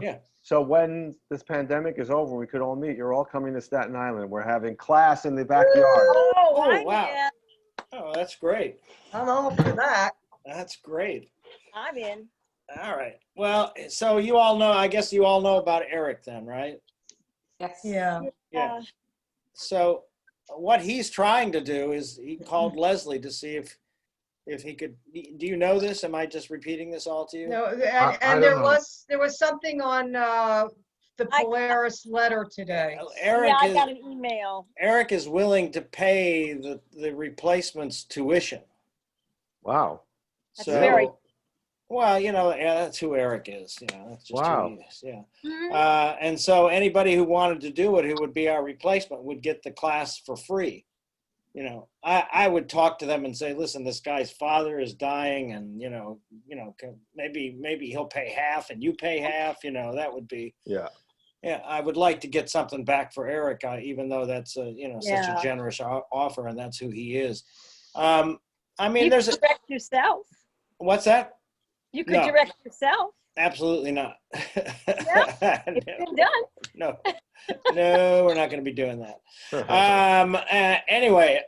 Yeah. So when this pandemic is over, we could all meet. You're all coming to Staten Island. We're having class in the backyard. Oh, wow. Oh, that's great. I'm all for that. That's great. I'm in. All right. Well, so you all know, I guess you all know about Eric then, right? Yes. Yeah. Yeah. So what he's trying to do is he called Leslie to see if he could, do you know this? Am I just repeating this all to you? No, I and don't know. there was something on the Polaris letter today. Eric Yeah, I is, got an email. Eric is willing to pay the replacement's tuition. Wow. That's So, very- well, you know, yeah, that's who Eric is. You know, that's just Wow. who he is. Yeah. Mhm. And so anybody who wanted to do it, who would be our replacement, would get the class for free. You know, I would talk to them and say, listen, this guy's father is dying, and maybe he'll pay half and you pay half. You know, that would be. Yeah. Yeah, I would like to get something back for Eric, even though that's such a generous offer, and that's who he is. I mean, You there's could direct yourself. what's that? You could No. direct yourself. Absolutely not. It's been done. No, we're not going to be doing that. Anyway,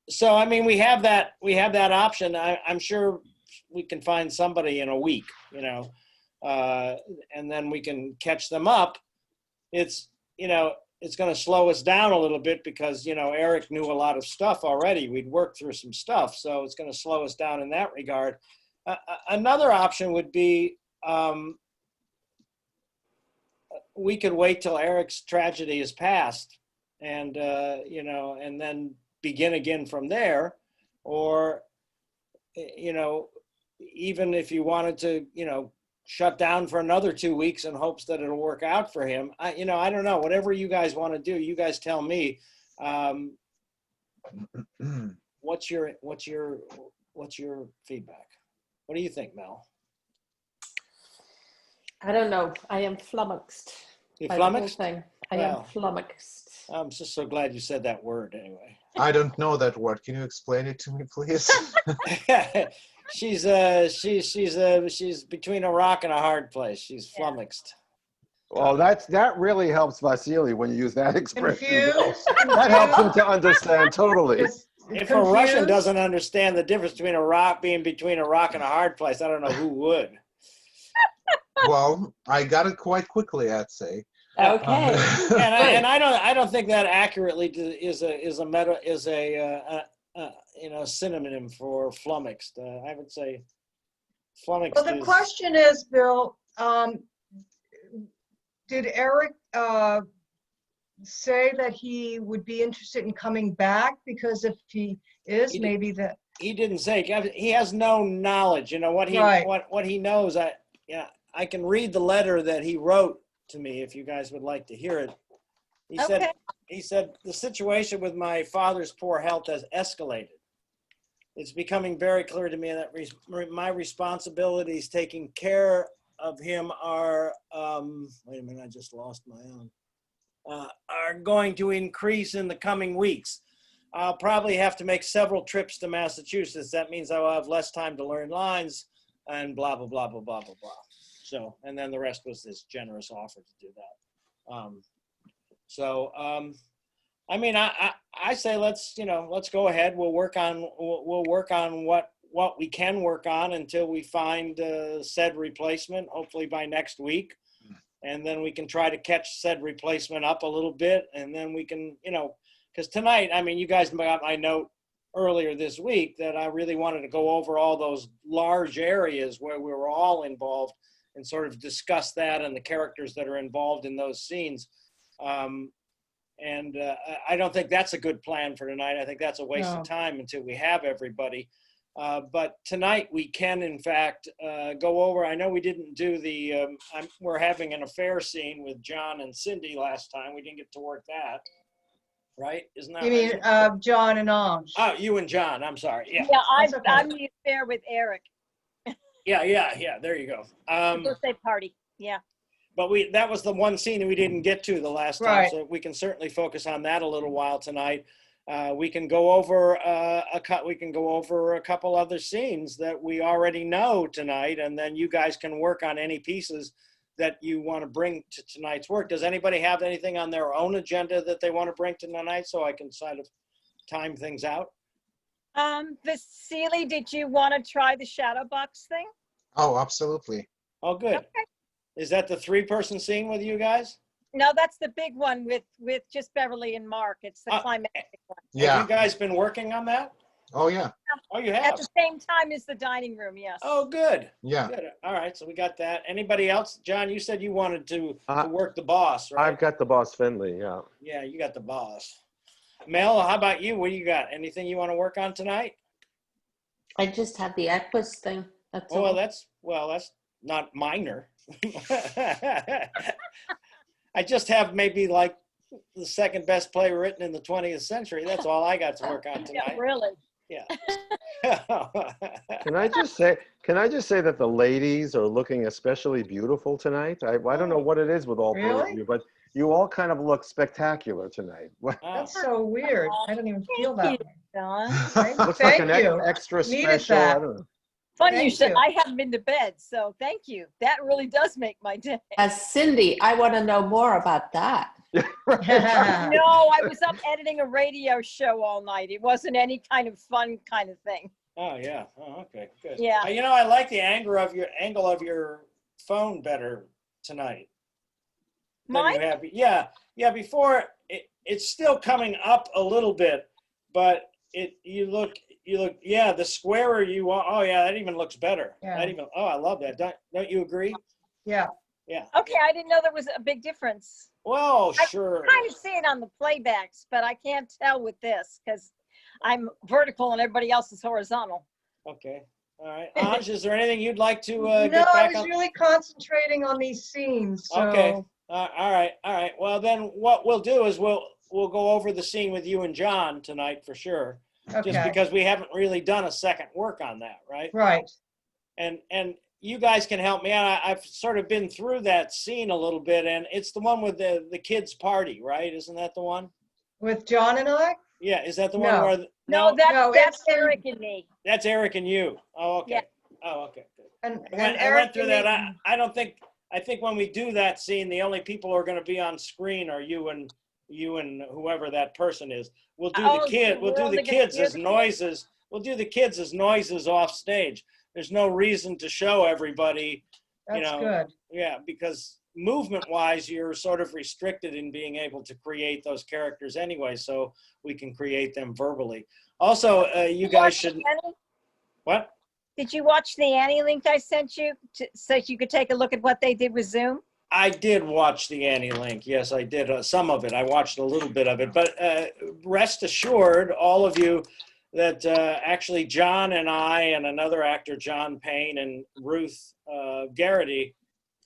so I mean, we have that option. I'm sure we can find somebody in a week, and then we can catch them up. It's going to slow us down a little bit because, Eric knew a lot of stuff already. We'd worked through some stuff, so it's going to slow us down in that regard. Another option would be we could wait till Eric's tragedy is past and, and then begin again from there. Or, even if you wanted to, shut down for another 2 weeks in hopes that it'll work out for him. I don't know. Whatever you guys want to do, you guys tell me. What's your feedback? What do you think, Mel? I don't know. I am flummoxed. You by the whole flummoxed? thing. I Wow. am flummoxed. I'm just so glad you said that word anyway. I don't know that word. Can you explain it to me, please? She's between a rock and a hard place. She's flummoxed. Well, that really helps Vasily when you use that expression. Confused? That helps him to understand totally. If a Russian doesn't understand the difference between a rock being between a rock and a hard place, I don't know who would. Well, I got it quite quickly, I'd say. Okay. And I don't think that accurately is a synonym for flummoxed. I would say flummoxed. Well, the question is, Bill, did Eric say that he would be interested in coming back? Because if he is, maybe that. He didn't say. He has no knowledge. What he knows. I can read the letter that he wrote to me if you guys would like to hear it. He said the situation with my father's poor health has escalated. It's becoming very clear to me that my responsibilities taking care of him are wait a minute, I just lost my own. Are going to increase in the coming weeks. I'll probably have to make several trips to Massachusetts. That means I will have less time to learn lines and blah, blah, blah, blah, blah, blah, blah. So, and then the rest was this generous offer to do that. I mean, I say let's go ahead. We'll work on what we can work on until we find said replacement, hopefully by next week. And then we can try to catch said replacement up a little bit. And then we can, because tonight, I mean, you guys got my note earlier this week that I really wanted to go over all those large areas where we were all involved and sort of discuss that and the characters that are involved in those scenes. I don't think that's a good plan for tonight. I think that's a waste of time until we have everybody. But tonight we can, in fact, go over. I know we didn't do we're having an affair scene with John and Cindy last time. We didn't get to work that, right? Isn't that You right? mean John and Ange? Oh, you and John. I'm sorry. Yeah. Yeah, That's okay. I'm the affair with Eric. Yeah. There you go. Birthday party. Yeah. But that was the one scene that we didn't get to the last time, Right. so we can certainly focus on that a little while tonight. We can go over a couple other scenes that we already know tonight, and then you guys can work on any pieces that you want to bring to tonight's work. Does anybody have anything on their own agenda that they want to bring to tonight so I can sort of time things out? Vasily, did you want to try the shadow box thing? Oh, absolutely. Oh, good. Okay. Is that the 3-person scene with you guys? No, that's the big one with just Beverly and Mark. It's the Uh, climactic one. Have Yeah. you guys been working on that? Oh, yeah. Oh, you At have? the same time as the dining room, yes. Oh, good. Yeah. Good. All right, so we got that. Anybody else? John, you said you wanted to Uh, work the boss, right? I've got the boss Finley, yeah. Yeah, you got the boss. Mel, how about you? What do you got? Anything you want to work on tonight? I just have the Equus thing. That's Oh, all. that's not minor. I just have maybe like the second best play written in the 20th century. That's all I got to work on Yeah, tonight. really. Yeah. Can I just say that the ladies are looking especially beautiful tonight? I don't know what it is with all three of Really? you, but you all kind of look spectacular tonight. That's so weird. I don't even feel that Thank way. you, Don. Looks like Thank an you. extra Needed special. I that. don't know. Funny you Thank said you. I haven't been to bed, so thank you. That really does make my day. As Cindy, I want to know more about that. No, I was up editing a radio show all night. It wasn't any kind of fun kind of thing. Oh yeah. Oh, okay. Good. Yeah. You know, I like the angle of your phone better tonight. than you Mine? have. Yeah. Before it's still coming up a little bit, but you look. Yeah, the squarer you are. Oh yeah, that even looks better. Yeah. I love that. Don't you agree? Yeah. Yeah. Okay, I didn't know there was a big difference. Well, sure. I kind of see it on the playbacks, but I can't tell with this because I'm vertical and everybody else is horizontal. Okay. All right. Anj, is there anything you'd like to No, get I back was on? really concentrating on these scenes. So. Okay. All right. Well, then what we'll do is we'll go over the scene with you and John tonight for sure. Just Okay. because we haven't really done a second work on that, right? Right. And you guys can help me out. I've sort of been through that scene a little bit, and it's the one with the kids' party, right? Isn't that the one? With John and I? Yeah. Is that the one No. where? No, No, that's it's Eric and me. That's Eric and you. Oh, okay. Yeah. Oh, okay. Good. And I went Eric through and that. me- I think when we do that scene, the only people who are going to be on screen are you and whoever that person is. We'll do Oh, the kid. so We'll we're do only the gonna kids hear as the kids? noises. We'll do the kids as noises off stage. There's no reason to show everybody. That's know, good. Yeah, because movement-wise, you're sort of restricted in being able to create those characters anyway. So we can create them verbally. Also, you guys should. Annie? What? Did you watch the Annie link I sent you so you could take a look at what they did with Zoom? I did watch the Annie Link. Yes, I did. Some of it. I watched a little bit of it. But rest assured, all of you, that actually John and I and another actor, John Payne and Ruth Garrity,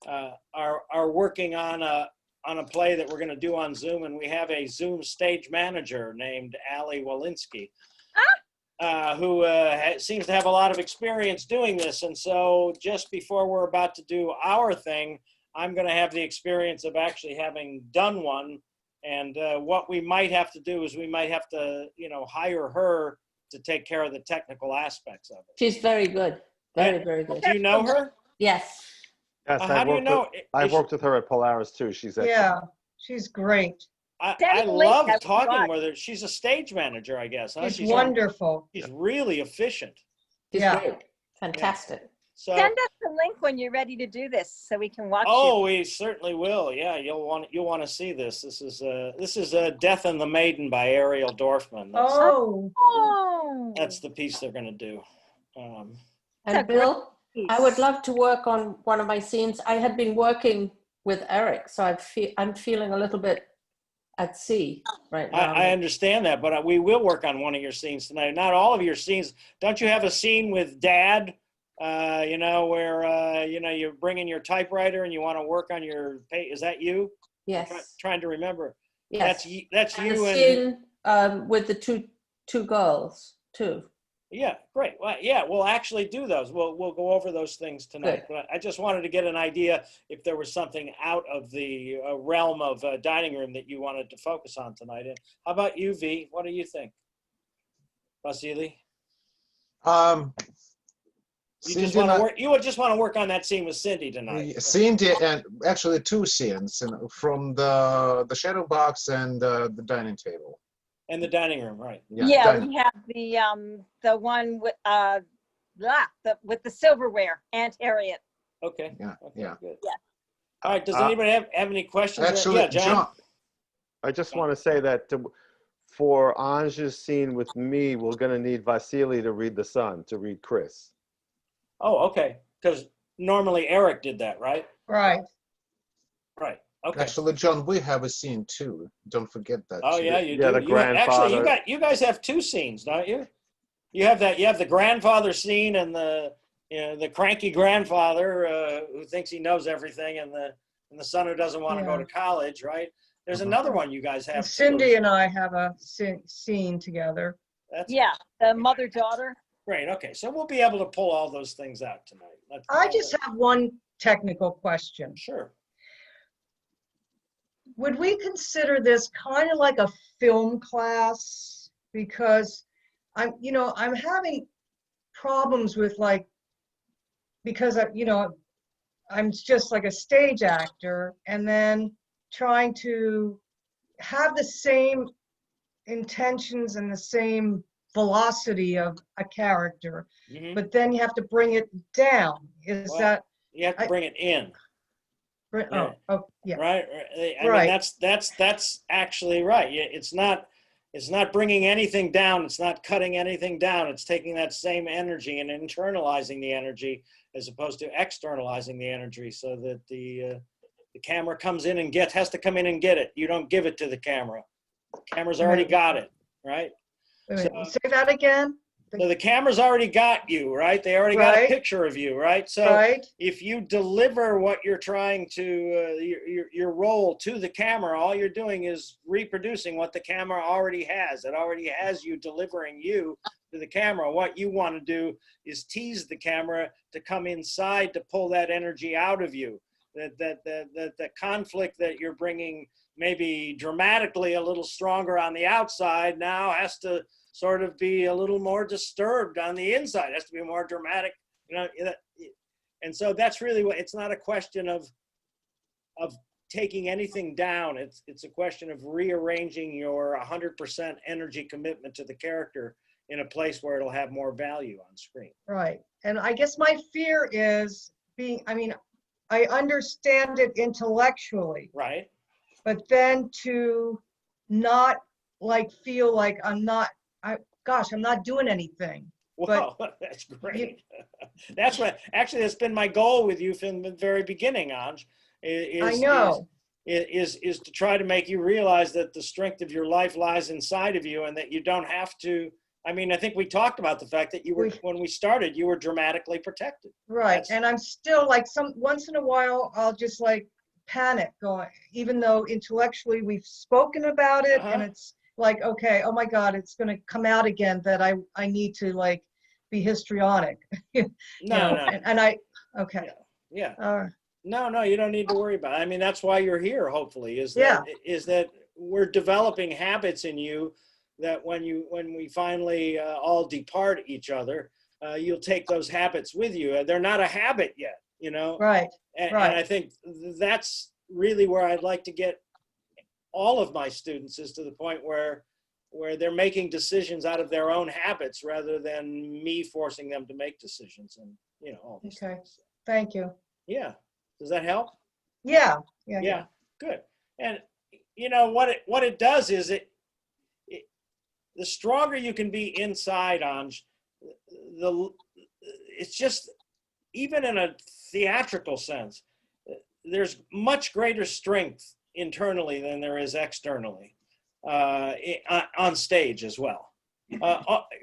are working on a play that we're going to do on Zoom. And we have a Zoom stage manager named Allie Walensky, who seems to have a lot of experience doing this. And so just before we're about to do our thing, I'm going to have the experience of actually having done one. And what we might have to do is we might have to, hire her to take care of the technical aspects of it. She's very good. Very, very good. Do you know her? Yes. Yes, How do you know? I've worked with her at Polaris too. She's excellent. Yeah. She's great. I Send the link, love I would talking watch. with her. She's a stage manager, I guess. Huh? She's wonderful. She's really efficient. She's Yeah. great. Fantastic. So, Send us the link when you're ready to do this so we can watch oh, you. we certainly will. Yeah, you'll want to see this. This is Death and the Maiden by Ariel Dorfman. That's the piece they're going to do. And That's a Bill, great I would piece. love to work on one of my scenes. I had been working with Eric, so I'm feeling a little bit at sea right now. I understand that, but we will work on one of your scenes tonight. Not all of your scenes. Don't you have a scene with Dad? Where you're bringing your typewriter and you want to work on your page. Is that you? Yes. Trying to remember. Yes. That's And you the and scene with the two girls too. yeah, great. Well, yeah, we'll actually do those. We'll go over those things tonight. Good. But I just wanted to get an idea if there was something out of the realm of dining room that you wanted to focus on tonight. And how about you, V? What do you think, Vasily? You Cindy just want and to I- work. You would just want to work on that scene with Cindy tonight. Cindy, and actually two scenes from the shadow box and the dining table. And the dining room, right? Yeah, dining- we have the one with with the silverware, Aunt Harriet. Okay. Yeah, Okay, yeah. Good. Yeah. All right. Does anybody have any questions? Actually, yeah, John. I just want to say that for Anja's scene with me, we're going to need Vasily to read the Sun, to read Chris. Oh, okay. Because normally Eric did that, right? Right. Right. Okay. Actually, John, we have a scene too. Don't forget that. Oh too. yeah, you Yeah, do. the Actually, grandfather. you guys have two scenes, don't you? You have the grandfather scene and the cranky grandfather who thinks he knows everything and the son who doesn't want to go Yeah. to college, right? There's Mhm. another one you guys have. And too. Cindy and I have a scene together. That's Yeah, the mother-daughter. great. Okay, so we'll be able to pull all those things out tonight. I just have one technical question. Sure. Would we consider this kind of like a film class? Because I'm having problems with because I'm just like a stage actor and then trying to have the same intentions and the same velocity of a character, Mhm. but then you have to bring it down. Is Well, that, You have to I- bring it in. oh, yeah, Right. I Right. mean, that's actually right. It's not bringing anything down. It's not cutting anything down. It's taking that same energy and internalizing the energy as opposed to externalizing the energy, so that the camera comes in and has to come in and get it. You don't give it to the camera. The camera's already Right. got it, right? Wait a minute, say that again, So the camera's already got you, right? They already got a Right. picture of you, right? So right? if you deliver what you're trying to your role to the camera, all you're doing is reproducing what the camera already has. It already has you delivering you to the camera. What you want to do is tease the camera to come inside to pull that energy out of you. The conflict that you're bringing maybe dramatically a little stronger on the outside now has to sort of be a little more disturbed on the inside. It has to be more dramatic, and so that's really what, it's not a question of taking anything down. It's a question of rearranging your 100% energy commitment to the character in a place where it'll have more value on screen. Right. And I guess my fear is I understand it intellectually, Right? but then to not feel like I'm not doing anything. Well, that's great. That's that's been my goal with you from the very beginning, Anj. I know. Is to try to make you realize that the strength of your life lies inside of you and that you don't have to. I mean, I think we talked about the fact that when we started, you were dramatically protected. Right. And I'm still once in a while, I'll just panic going, even though intellectually we've spoken about it and it's okay, oh my God, it's going to come out again that I need to be histrionic. No. And okay. Yeah. No, you don't need to worry about it. I mean, that's why you're here, hopefully, is that we're developing habits in you that when we finally all depart each other, you'll take those habits with you. They're not a habit yet, Right. And Right. I think that's really where I'd like to get all of my students, is to the point where they're making decisions out of their own habits rather than me forcing them to make decisions, and all these Okay. things. Thank you. Yeah. Does that help? Yeah. Good. And what it does is the stronger you can be inside, Anj, it's just, even in a theatrical sense, there's much greater strength internally than there is externally on stage as well.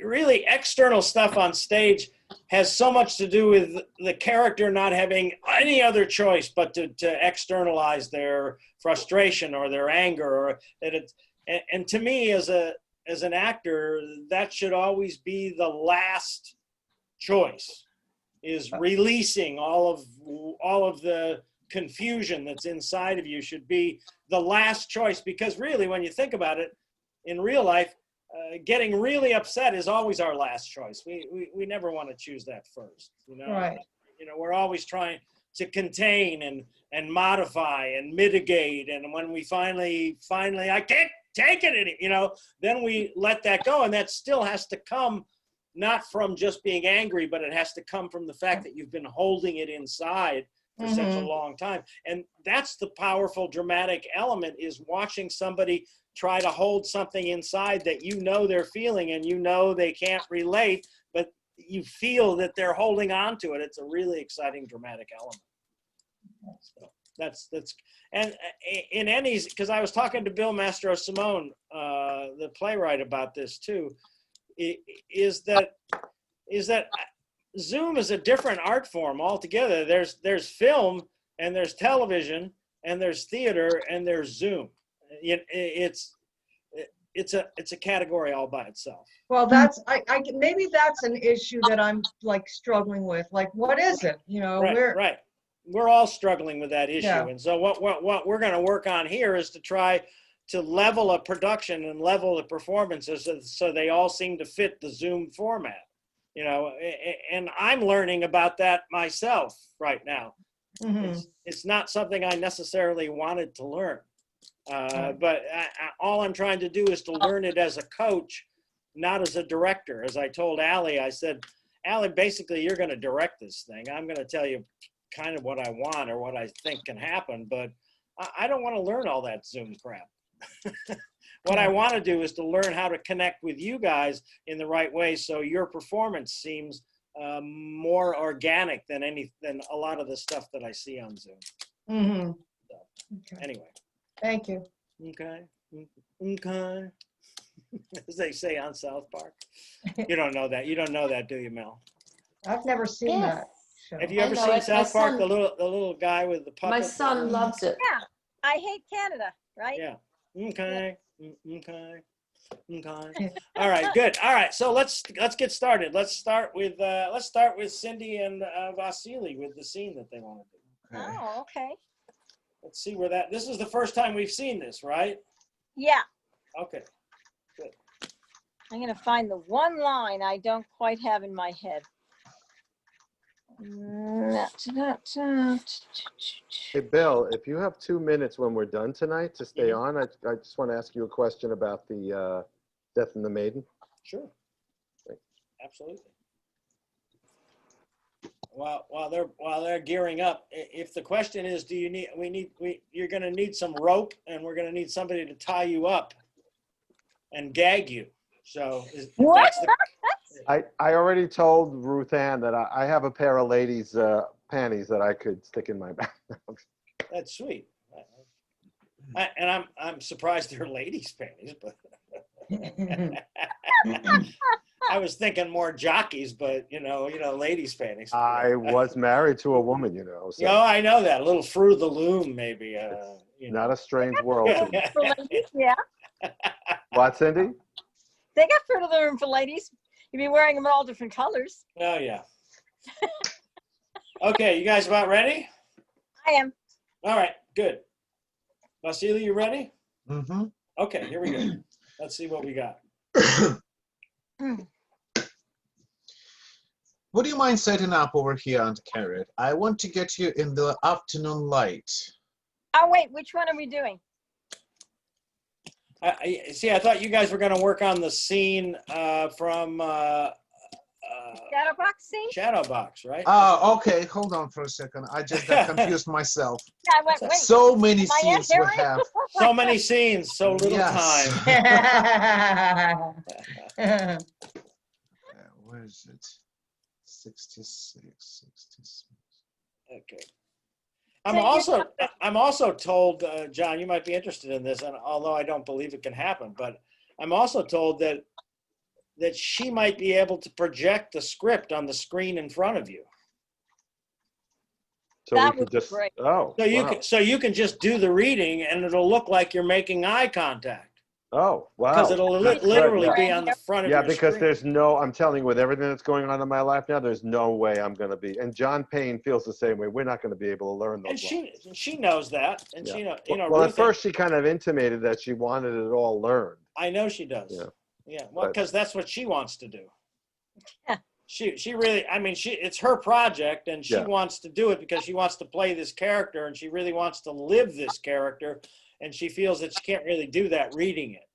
Really, external stuff on stage has so much to do with the character not having any other choice but to externalize their frustration or their anger, and to me, as an actor, that should always be the last choice, is releasing all of the confusion that's inside of you should be the last choice. Because really, when you think about it, in real life, getting really upset is always our last choice. We never want to choose that first, you know. Right. You know, we're always trying to contain and modify and mitigate, and when we finally I can't take it any, you know, then we let that go, and that still has to come not from just being angry, but it has to come from the fact that you've been holding it inside for such a long time. And that's the powerful dramatic element, is watching somebody try to hold something inside that you know they're feeling and you know they can't relate, but you feel that they're holding on to it. It's a really exciting dramatic element. So that's and in any, because I was talking to Bill Mastro Simone, the playwright, about this too, is that Zoom is a different art form altogether. There's film and there's television and there's theater and there's Zoom. It's a category all by itself. Well, that's maybe that's an issue that I'm like struggling with. Like, what is it? You know, Right. We're all struggling with that issue. Yeah. And so what we're going to work on here is to try to level a production and level the performances so they all seem to fit the Zoom format. You know, and I'm learning about that myself right now. It's not something I necessarily wanted to learn, but all I'm trying to do is to learn it as a coach, not as a director. As I told Allie, I said, Allie, basically you're going to direct this thing. I'm going to tell you kind of what I want or what I think can happen, but I don't want to learn all that Zoom crap. What I want to do is to learn how to connect with you guys in the right way, so your performance seems more organic than a lot of the stuff that I see on Zoom. So, anyway. Thank you. Okay. As they say on South Park. You don't know that. You don't know that, do you, Mel? I've never seen that show. Have you I ever know seen it. South Park? The little guy with the puppet. My son loves it. Yeah, I hate Canada, right? Yeah. Okay. All right. Good. All right. So let's get started. Let's start with Cindy and Vasily with the scene that they want to do. Oh, okay. Let's see where that. This is the first time we've seen this, right? Yeah. Okay. Good. I'm going to find the one line I don't quite have in my head. Hey, Bill, if you have 2 minutes when we're done tonight to stay on, I just want to ask you a question about the Death and the Maiden. Sure. Absolutely. While they're gearing up, if the question is, do you you're going to need some rope, and we're going to need somebody to tie you up and gag you. So What? I already told Ruth Ann that I have a pair of ladies' panties that I could stick in my back. That's sweet. And I'm surprised they're ladies' panties, but I was thinking more jockeys, but you know, ladies' panties. I was married to a woman, you know. So No, I know that. A little Fruit of the Loom, maybe. not a strange world to me. For ladies, yeah. What, Cindy? They got Fruit of the Loom for ladies. You'd be wearing them in all different colors. Oh, yeah. Okay, you guys about ready? I am. All right, good. Vasily, you ready? Mm-hmm. Okay, here we go. Let's see what we got. Would you mind setting up over here and carry it? I want to get you in the afternoon light. Oh, wait, which one are we doing? See, I thought you guys were going to work on the scene from Shadowbox scene? Shadowbox, right? Oh, okay. Hold on for a second. I just got confused myself. Yeah, I went, wait. So many Am I in scenes we Harry? have. So many scenes, so little Yes. time. Where is it? 66, 66. Okay. I'm also told, John, you might be interested in this, and although I don't believe it can happen, but I'm also told that she might be able to project the script on the screen in front of you. So That we would could be just, great. oh, So you can just do the reading, and it'll look like you're making eye contact. Oh, wow. Because it'll That's good, literally yeah. be on the front of Yeah, your because screen. I'm telling you, with everything that's going on in my life now, there's no way I'm going to be. And John Payne feels the same way. We're not going to be able to learn those And lines. she knows that, and Yeah. she Well, at Ruth, first she kind of intimated that she wanted it all learned. I know she does. Yeah. Yeah, well, But- because that's what she wants to do. Yeah. She really, I mean, it's her project, and she Yeah. wants to do it because she wants to play this character, and she really wants to live this character, and she feels that she can't really do that reading it.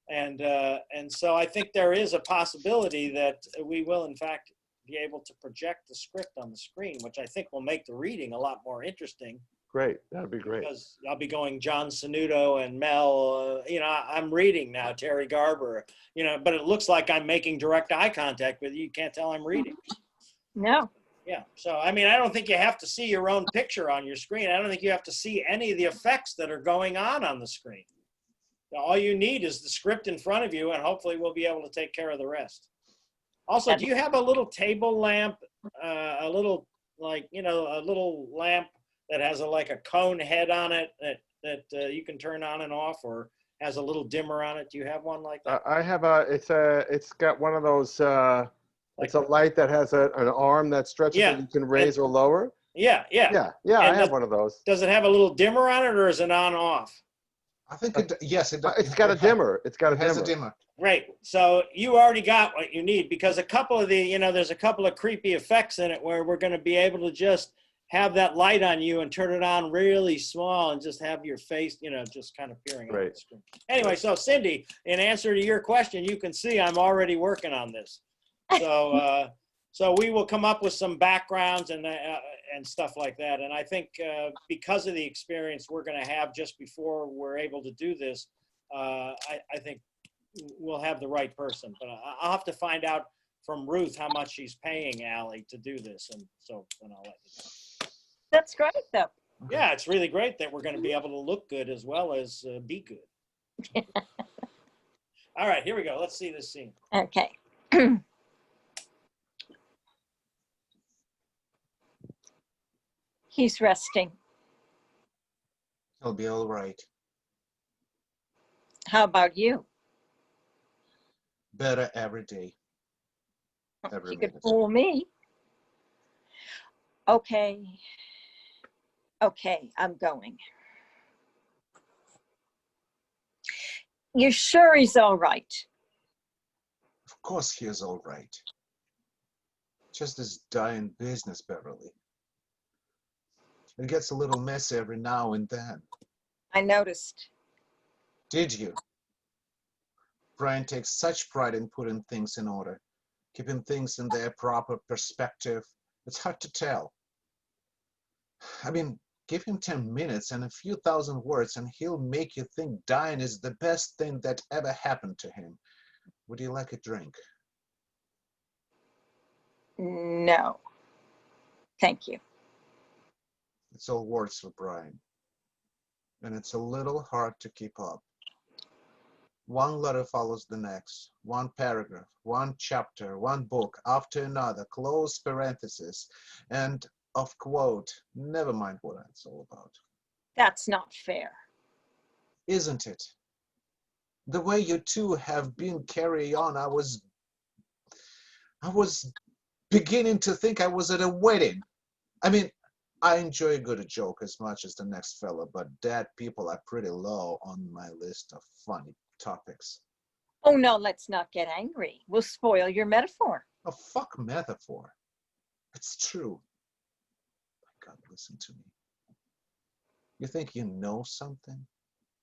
And so I think there is a possibility that we will, in fact, be able to project the script on the screen, which I think will make the reading a lot more interesting. Great, that'd be great. Because I'll be going John Sanudo and Mel, I'm reading now, Terry Garber, but it looks like I'm making direct eye contact with you. You can't tell I'm reading. No. Yeah. So, I mean, I don't think you have to see your own picture on your screen. I don't think you have to see any of the effects that are going on the screen. All you need is the script in front of you, and hopefully we'll be able to take care of the rest. Also, do you have a little table lamp, a little lamp that has like a cone head on it that you can turn on and off, or has a little dimmer on it? Do you have one like that? I have it's got one of those, it's a light that has an arm that stretches Yeah. that you can raise or lower. Yeah. Yeah, And I have one of those. Does it have a little dimmer on it, or is it on off? I think yes, it does. It's got a dimmer. It's got a It has a dimmer. dimmer. Great. So you already got what you need, because a couple of there's a couple of creepy effects in it where we're going to be able to just have that light on you and turn it on really small and just have your face, just kind of peering on the screen. Anyway, so Cindy, in answer to your question, you can see I'm already working on this. So, so we will come up with some backgrounds and stuff like that. And I think because of the experience we're going to have just before we're able to do this, I think we'll have the right person. But I'll have to find out from Ruth how much she's paying Allie to do this, and so then I'll let you know. That's great, though. Yeah, it's really great that we're going to be able to look good as well as be good. All right, here we go. Let's see this scene. Okay. He's resting. It'll be all right. How about you? Better every day. Every You could minute. fool me. Okay. Okay, I'm going. You're sure he's all right? Of course he is all right. Just this dying business, Beverly. It gets a little messy every now and then. I noticed. Did you? Brian takes such pride in putting things in order, keeping things in their proper perspective. It's hard to tell. I mean, give him 10 minutes and a few thousand words and he'll make you think dying is the best thing that ever happened to him. Would you like a drink? No. Thank you. It's all words for Brian. And it's a little hard to keep up. One letter follows the next, one paragraph, one chapter, one book after another, close parenthesis, and of quote, never mind what it's all about. That's not fair. Isn't it? The way you two have been carrying on, I was beginning to think I was at a wedding. I mean, I enjoy a good joke as much as the next fella, but dead people are pretty low on my list of funny topics. Oh, no, let's not get angry. We'll spoil your metaphor. Oh, fuck metaphor. It's true. My God, listen to me. You think you know something?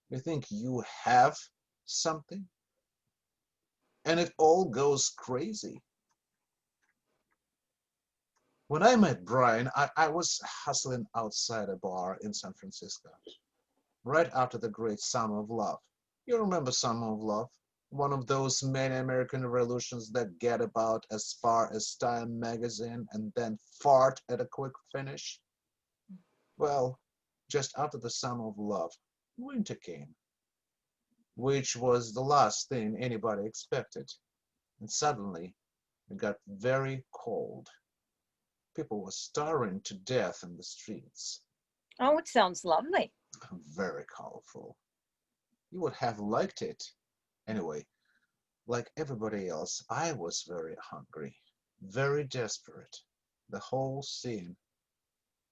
You think you have something? And it all goes crazy. When I met Brian, I was hustling outside a bar in San Francisco, right after the great Summer of Love. You remember Summer of Love? One of those many American revolutions that get about as far as Time magazine and then fart at a quick finish. Well, just after the Summer of Love, winter came, which was the last thing anybody expected. And suddenly, it got very cold. People were starving to death in the streets. Oh, it sounds lovely. Very colorful. You would have liked it. Anyway, like everybody else, I was very hungry, very desperate, the whole scene.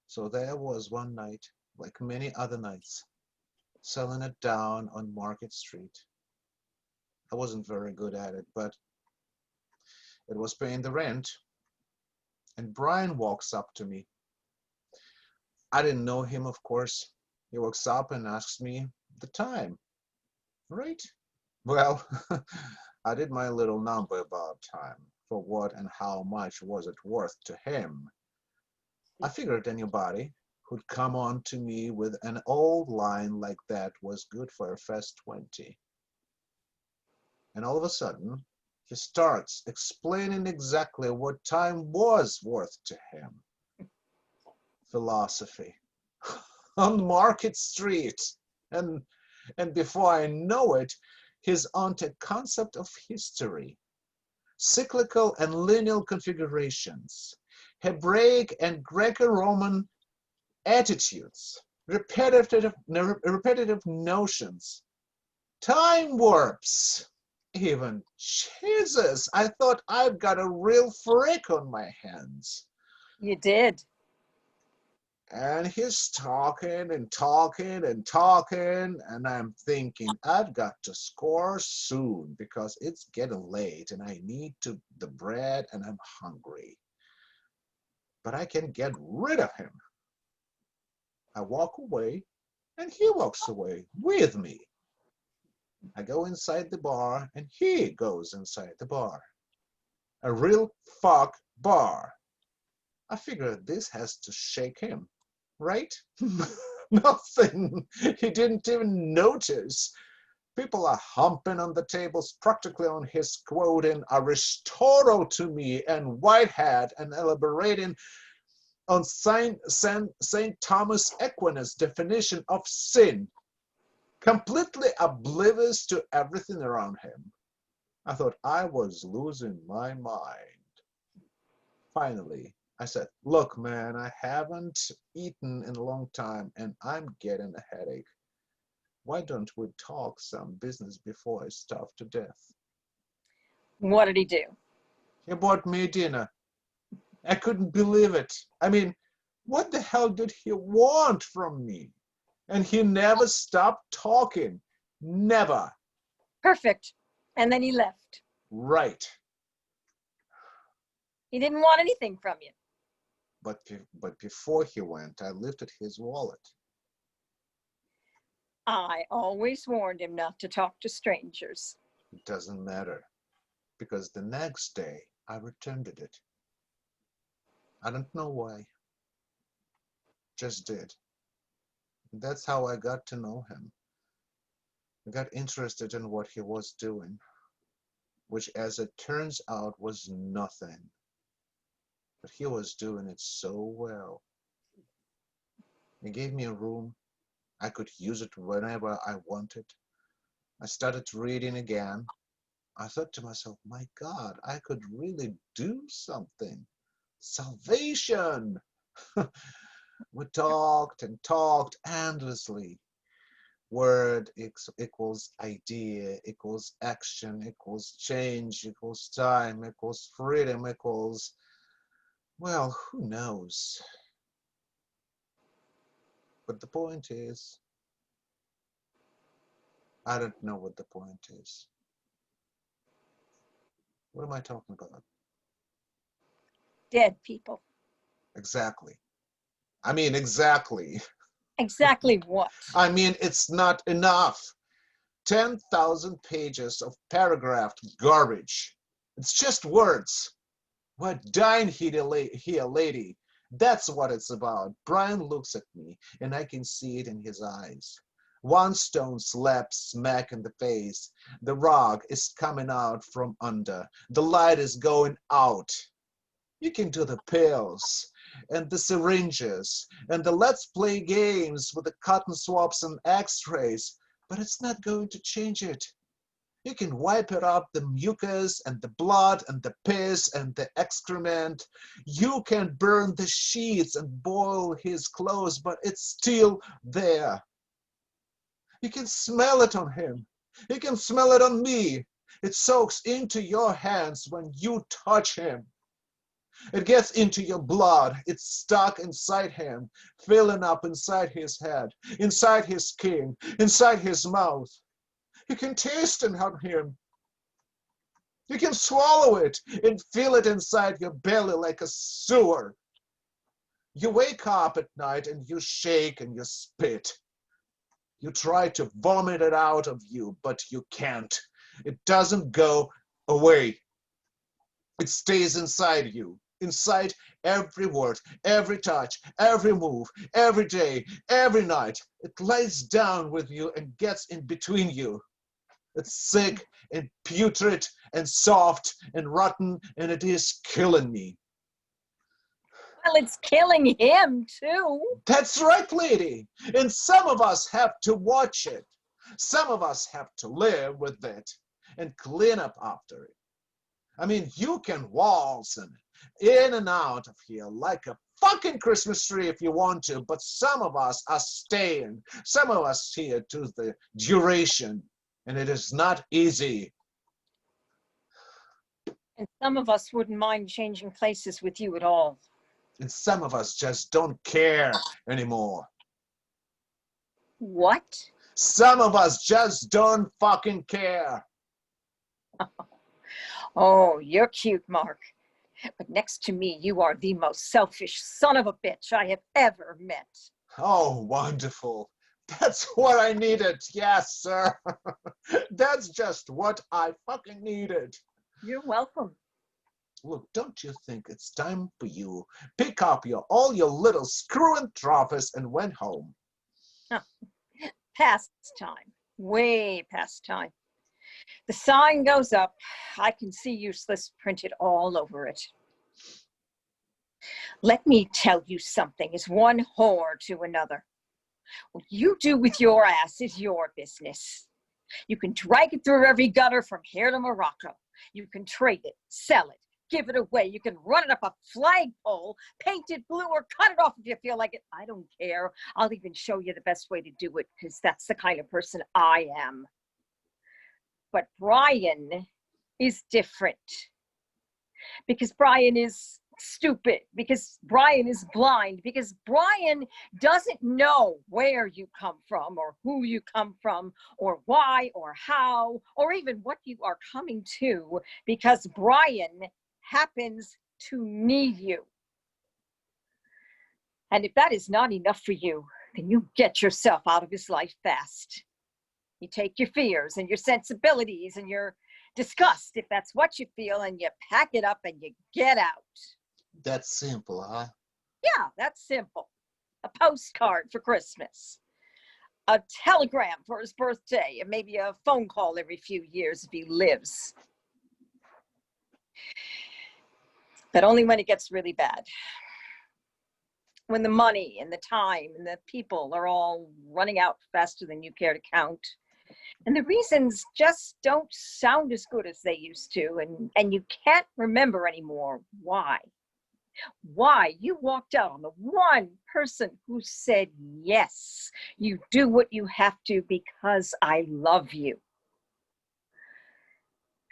So there was one night, like many other nights, selling it down on Market Street. I wasn't very good at it, but it was paying the rent. And Brian walks up to me. I didn't know him, of course. He walks up and asks me the time. Right? Well, I did my little number about time. For what and how much was it worth to him? I figured anybody who'd come on to me with an old line like that was good for a fast 20. And all of a sudden, he starts explaining exactly what time was worth to him. Philosophy on Market Street. And before I know it, he's onto concept of history, cyclical and lineal configurations, Hebraic and Greco-Roman attitudes, repetitive notions, time warps, even. Jesus, I thought I've got a real freak on my hands. You did. And he's talking and talking and talking, and I'm thinking, I've got to score soon because it's getting late and I need the bread and I'm hungry. But I can get rid of him. I walk away and he walks away with me. I go inside the bar and he goes inside the bar. A real fuck bar. I figured this has to shake him. Right? Nothing. He didn't even notice. People are humping on the tables, practically on his quoting Aristotle to me and Whitehead and elaborating on Saint Thomas Aquinas' definition of sin, completely oblivious to everything around him. I thought I was losing my mind. Finally, I said, look, man, I haven't eaten in a long time and I'm getting a headache. Why don't we talk some business before I starve to death? What did he do? He bought me dinner. I couldn't believe it. I mean, what the hell did he want from me? And he never stopped talking. Never. Perfect. And then he left. Right. He didn't want anything from you. But before he went, I lifted his wallet. I always warned him not to talk to strangers. It doesn't matter, because the next day I returned it. I don't know why. Just did. That's how I got to know him. I got interested in what he was doing, which as it turns out was nothing. But he was doing it so well. He gave me a room. I could use it whenever I wanted. I started reading again. I thought to myself, my God, I could really do something. Salvation! We talked and talked endlessly. Word equals idea, equals action, equals change, equals time, equals freedom, equals, well, who knows? But the point is, I don't know what the point is. What am I talking about? Dead people. Exactly. I mean, exactly. Exactly what? I mean, it's not enough. 10,000 pages of paragraphed garbage. It's just words. We're dying here, lady. That's what it's about. Brian looks at me, and I can see it in his eyes. One stone slaps smack in the face. The rug is coming out from under. The light is going out. You can do the pills and the syringes and the let's play games with the cotton swabs and x-rays, but it's not going to change it. You can wipe it up, the mucus and the blood and the piss and the excrement. You can burn the sheets and boil his clothes, but it's still there. You can smell it on him. You can smell it on me. It soaks into your hands when you touch him. It gets into your blood. It's stuck inside him, filling up inside his head, inside his skin, inside his mouth. You can taste it on him. You can swallow it and feel it inside your belly like a sewer. You wake up at night and you shake and you spit. You try to vomit it out of you, but you can't. It doesn't go away. It stays inside you, inside every word, every touch, every move, every day, every night. It lies down with you and gets in between you. It's sick and putrid and soft and rotten, and it is killing me. Well, it's killing him too. That's right, lady. And some of us have to watch it. Some of us have to live with it and clean up after it. I mean, you can waltz in and out of here like a fucking Christmas tree if you want to, but some of us are staying. Some of us here to the duration, and it is not easy. And some of us wouldn't mind changing places with you at all. And some of us just don't care anymore. What? Some of us just don't fucking care. Oh, you're cute, Mark. But next to me, you are the most selfish son of a bitch I have ever met. Oh, wonderful. That's what I needed. Yes, sir. That's just what I fucking needed. You're welcome. Look, don't you think it's time for you pick up all your little screwing trophies and went home? Huh. Past time. Way past time. The sign goes up. I can see useless printed all over it. Let me tell you something, is one whore to another. What you do with your ass is your business. You can drag it through every gutter from here to Morocco. You can trade it, sell it, give it away. You can run it up a flagpole, paint it blue, or cut it off if you feel like it. I don't care. I'll even show you the best way to do it, because that's the kind of person I am. But Brian is different. Because Brian is stupid, because Brian is blind, because Brian doesn't know where you come from or who you come from or why or how or even what you are coming to, because Brian happens to need you. And if that is not enough for you, then you get yourself out of his life fast. You take your fears and your sensibilities and your disgust, if that's what you feel, and you pack it up and you get out. That's simple, huh? Yeah, that's simple. A postcard for Christmas, a telegram for his birthday, and maybe a phone call every few years if he lives. But only when it gets really bad. When the money and the time and the people are all running out faster than you care to count. And the reasons just don't sound as good as they used to, and you can't remember anymore why. Why you walked out on the one person who said, yes, you do what you have to because I love you.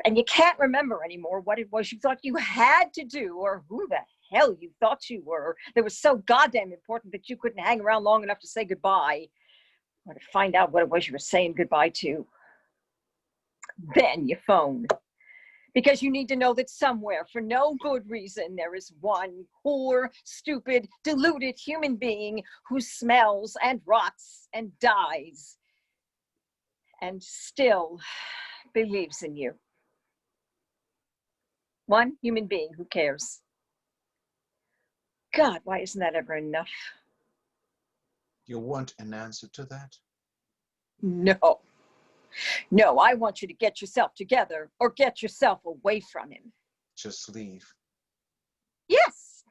And you can't remember anymore what it was you thought you had to do or who the hell you thought you were that was so goddamn important that you couldn't hang around long enough to say goodbye or to find out what it was you were saying goodbye to. Then you phone. Because you need to know that somewhere, for no good reason, there is one poor, stupid, deluded human being who smells and rots and dies and still believes in you. One human being who cares. God, why isn't that ever enough? You want an answer to that? No. No, I want you to get yourself together or get yourself away from him. Just leave. Yes.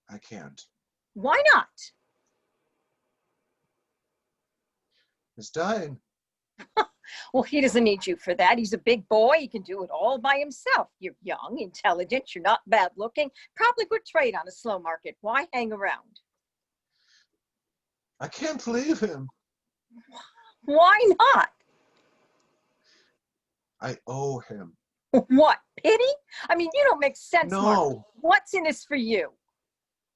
I can't. Why not? He's dying. Well, he doesn't need you for that. He's a big boy. He can do it all by himself. You're young, intelligent. You're not bad looking. Probably good trade on a slow market. Why hang around? I can't leave him. Why not? I owe him. What, pity? I mean, you don't make sense, Mark. No. What's in this for you?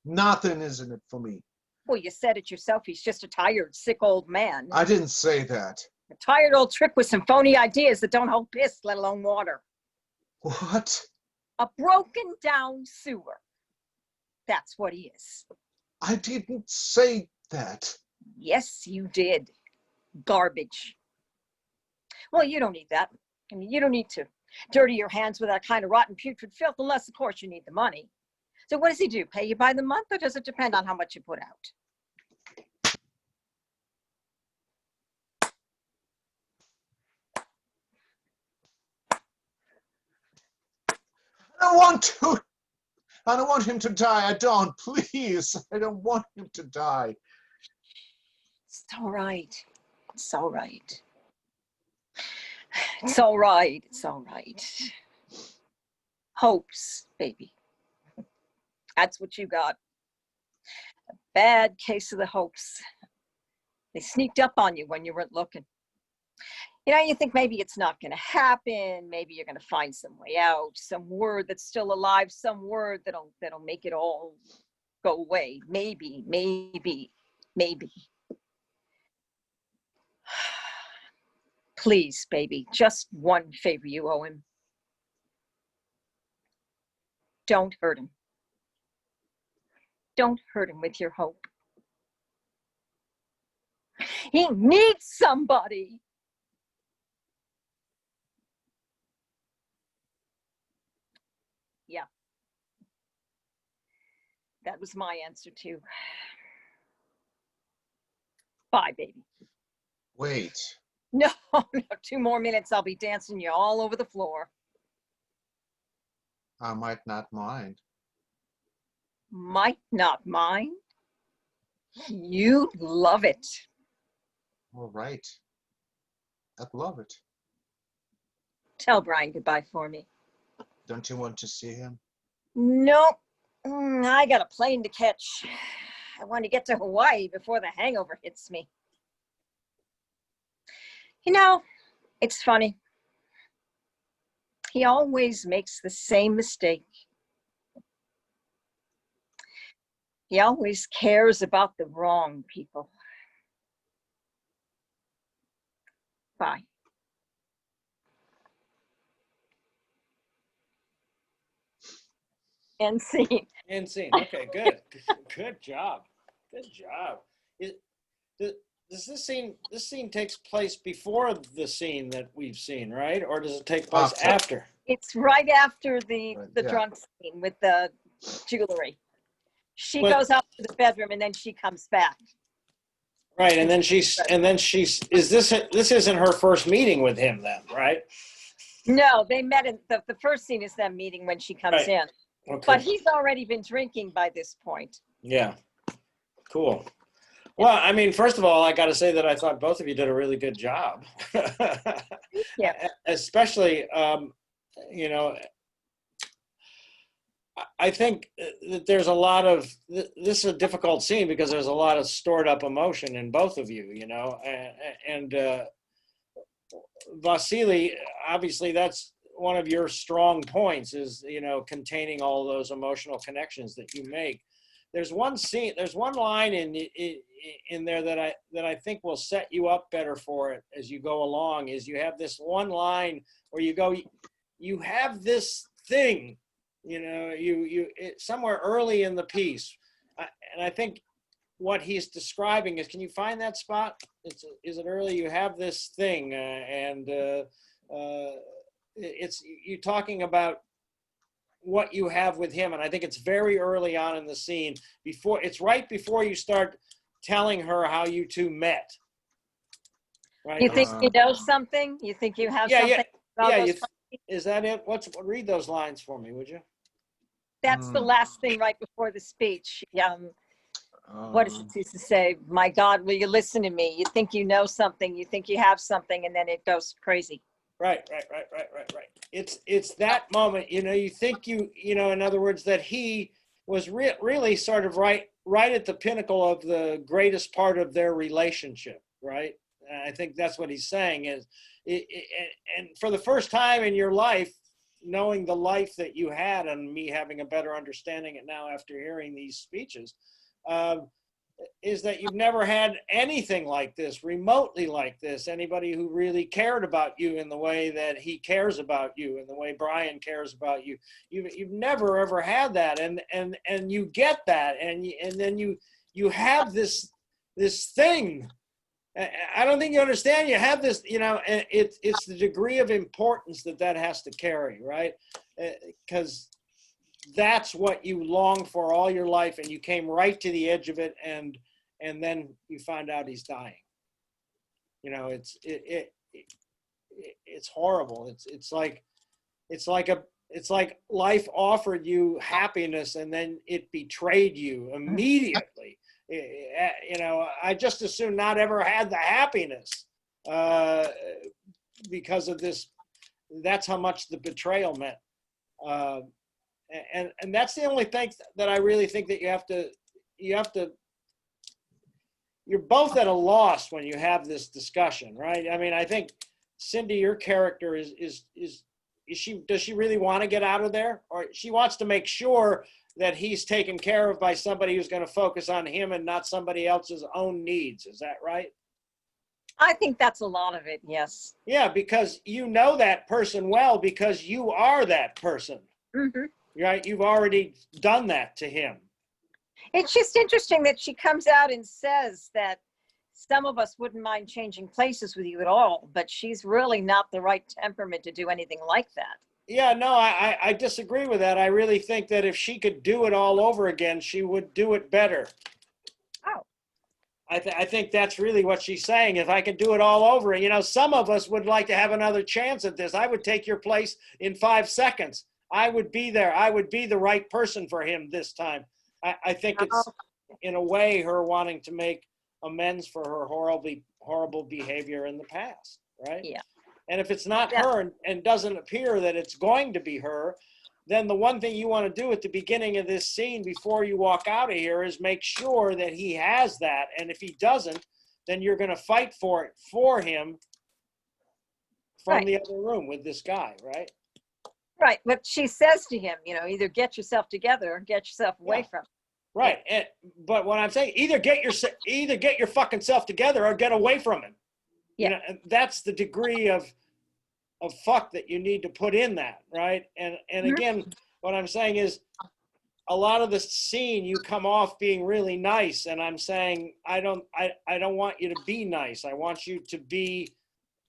Nothing is in it for me. Well, you said it yourself. He's just a tired, sick old man. I didn't say that. A tired old trick with some phony ideas that don't hold piss, let alone water. What? A broken down sewer. That's what he is. I didn't say that. Yes, you did. Garbage. Well, you don't need that. I mean, you don't need to dirty your hands with that kind of rotten, putrid filth, unless, of course, you need the money. So what does he do? Pay you by the month, or does it depend on how much you put out? I don't want him to die. I don't. Please. I don't want him to die. It's all right. It's all right. It's all right. It's all right. Hopes, baby. That's what you got. A bad case of the hopes. They sneaked up on you when you weren't looking. You know, you think maybe it's not going to happen. Maybe you're going to find some way out, some word that's still alive, some word that'll make it all go away. Maybe. Please, baby, just one favor you owe him. Don't hurt him. Don't hurt him with your hope. He needs somebody. Yeah. That was my answer too. Bye, baby. Wait. No, 2 more minutes, I'll be dancing you all over the floor. I might not mind. Might not mind. You love it. All right. I'd love it. Tell Brian goodbye for me. Don't you want to see him? Nope. I got a plane to catch. I want to get to Hawaii before the hangover hits me. You know, it's funny. He always makes the same mistake. He always cares about the wrong people. Bye. End scene. End scene. Okay, good. Good job. Good job. Does this scene takes place before the scene that we've seen, right? Or does it take place after? It's right after the Yeah. drunk scene with the jewelry. She goes out to the bedroom and then she comes back. Right, and then she's this isn't her first meeting with him then, right? No, they met in the first scene is them meeting when she comes in. Okay. But he's already been drinking by this point. Yeah. Cool. Well, I mean, first of all, I got to say that I thought both of you did a really good job. Yeah. Especially, you know, I think that there's a lot of, this is a difficult scene because there's a lot of stored up emotion in both of you, you know, and Vasily, obviously that's one of your strong points is, you know, containing all those emotional connections that you make. There's one scene, there's one line in there that I think will set you up better for it as you go along, is you have this one line where you go, you have this thing, you know, somewhere early in the piece. And I think what he's describing is, can you find that spot? Is it early? You have this thing and it's, you're talking about what you have with him. And I think it's very early on in the scene, it's right before you start telling her how you two met. Right? You think you know something? You think you have something? Yeah. Is that it? Read those lines for me, would you? That's the last thing right before the speech. What does it used to say? My God, will you listen to me? You think you know something, you think you have something, and then it goes crazy. Right. It's that moment, you know, you think you know, in other words, that he was really sort of right at the pinnacle of the greatest part of their relationship, right? I think that's what he's saying is, and for the first time in your life, knowing the life that you had, and me having a better understanding it now after hearing these speeches, is that you've never had anything like this, remotely like this. Anybody who really cared about you in the way that he cares about you, in the way Brian cares about you. You've never ever had that, and you get that, and then you have this thing. I don't think you understand. You have this, you know, and it's the degree of importance that has to carry, right? Because that's what you longed for all your life, and you came right to the edge of it, and then you find out he's dying. You know, it's horrible. It's like life offered you happiness, and then it betrayed you immediately. You know, I just as soon not ever had the happiness because of this. That's how much the betrayal meant. And that's the only thing that I really think that you have to, you're both at a loss when you have this discussion, right? I mean, I think Cindy, your character does she really want to get out of there? Or she wants to make sure that he's taken care of by somebody who's going to focus on him and not somebody else's own needs. Is that right? I think that's a lot of it, yes. Yeah, because you know that person well because you are that person. Mm-hmm. Right? You've already done that to him. It's just interesting that she comes out and says that some of us wouldn't mind changing places with you at all, but she's really not the right temperament to do anything like that. Yeah, no, I disagree with that. I really think that if she could do it all over again, she would do it better. Oh. I think that's really what she's saying. If I could do it all over, you know, some of us would like to have another chance at this. I would take your place in 5 seconds. I would be there. I would be the right person for him this time. I think it's, in a way, her wanting to make amends for her horrible behavior in the past, right? Yeah. And if it's not her and doesn't appear that it's going to be her, then the one thing you want to do at the beginning of this scene before you walk out of here is make sure that he has that. And if he doesn't, then you're going to fight for it for him from the other room with this guy, right? Right. But she says to him, you know, either get yourself together or get yourself away from him. Right. But what I'm saying, either get your fucking self together or get away from him. Yeah. You know, and that's the degree of fuck that you need to put in that, right? And again, what I'm saying is a lot of the scene you come off being really nice, and I'm saying I don't want you to be nice. I want you to be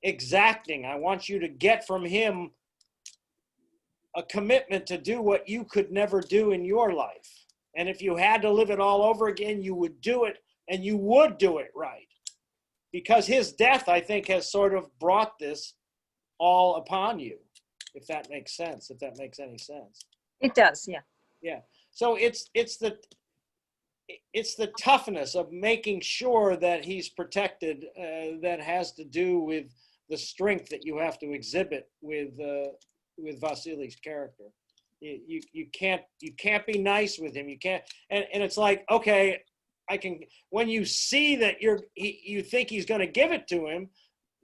exacting. I want you to get from him a commitment to do what you could never do in your life. And if you had to live it all over again, you would do it, and you would do it right. Because his death, I think, has sort of brought this all upon you, if that makes sense, if that makes any sense. It does, yeah. Yeah. So it's the toughness of making sure that he's protected that has to do with the strength that you have to exhibit with Vasily's character. You can't be nice with him. You can't, and it's like, okay, I can, when you see that you think he's going to give it to him,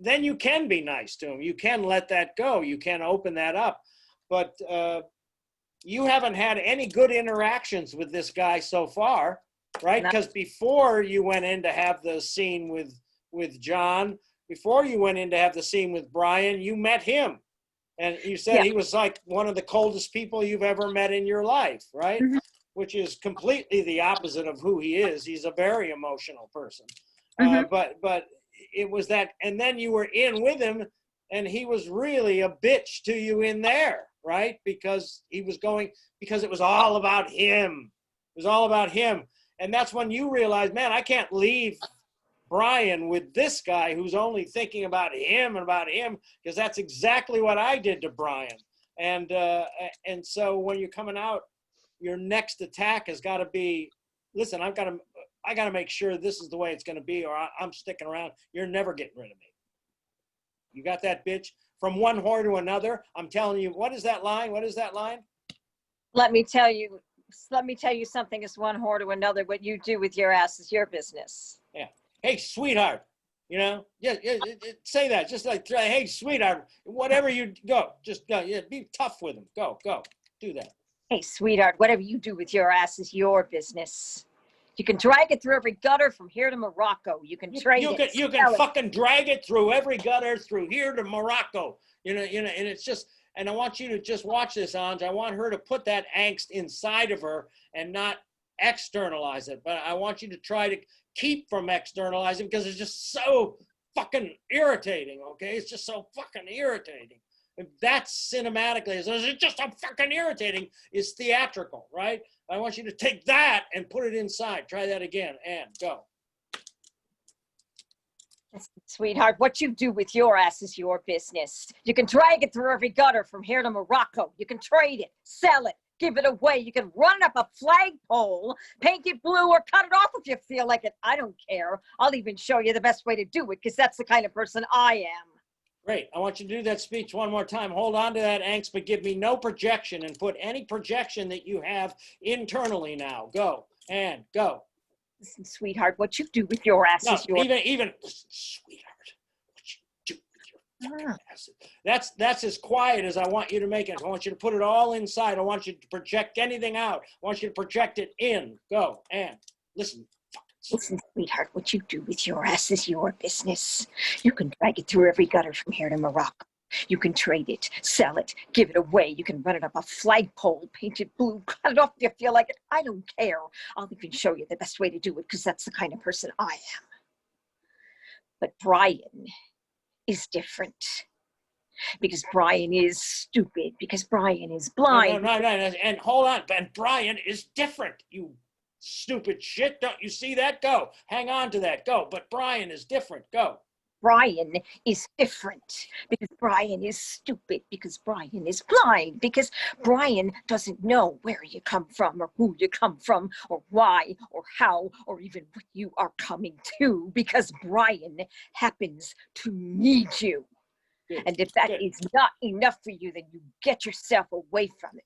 then you can be nice to him. You can let that go. You can open that up. But you haven't had any good interactions with this guy so far, right? Because before you went in to have the scene with John, before you went in to have the scene with Brian, you met him. And you said he was like one of the coldest people you've ever met in your life, right? Mm-hmm. Which is completely the opposite of who he is. He's a very emotional person. Mm-hmm. But it was that, and then you were in with him, and he was really a bitch to you in there, right? Because it was all about him. It was all about him. And that's when you realize, man, I can't leave Brian with this guy who's only thinking about him, because that's exactly what I did to Brian. And so when you're coming out, your next attack has got to be, listen, I got to make sure this is the way it's going to be, or I'm sticking around. You're never getting rid of me. You got that, bitch? From one whore to another. I'm telling you, what is that line? What is that line? Let me tell you something. It's one whore to another. What you do with your ass is your business. Yeah. Hey, sweetheart. You know, yeah, say that. Just like, hey, sweetheart. Whatever you go, just go. Yeah, be tough with him. Go, do that. Hey, sweetheart. Whatever you do with your ass is your business. You can drag it through every gutter from here to Morocco. You can trade it. You can fucking drag it through every gutter through here to Morocco. And it's just, and I want you to just watch this, Anj. I want her to put that angst inside of her and not externalize it. But I want you to try to keep from externalizing because it's just so fucking irritating, okay? It's just so fucking irritating. If that's cinematically, it's just so fucking irritating, is theatrical, right? I want you to take that and put it inside. Try that again and go. Sweetheart, what you do with your ass is your business. You can drag it through every gutter from here to Morocco. You can trade it, sell it, give it away. You can run up a flagpole, paint it blue, or cut it off if you feel like it. I don't care. I'll even show you the best way to do it because that's the kind of person I am. Great. I want you to do that speech one more time. Hold on to that angst, but give me no projection and put any projection that you have internally now. Go and go. Listen, sweetheart, what you do with your ass is your... Even, sweetheart, what you do with your fucking ass. That's as quiet as I want you to make it. I want you to put it all inside. I want you to project anything out. I want you to project it in. Go and listen. Listen, sweetheart, what you do with your ass is your business. You can drag it through every gutter from here to Morocco. You can trade it, sell it, give it away. You can run it up a flagpole, paint it blue, cut it off if you feel like it. I don't care. I'll even show you the best way to do it because that's the kind of person I am. But Brian is different. Because Brian is stupid. Because Brian is blind. No. And hold on. And Brian is different, you stupid shit. Don't you see that? Go. Hang on to that. Go. But Brian is different. Go. Brian is different because Brian is stupid, because Brian is blind, because Brian doesn't know where you come from or who you come from or why or how or even what you are coming to, because Brian happens to need you. Good. And if that Good. is not enough for you, then you get yourself away from it.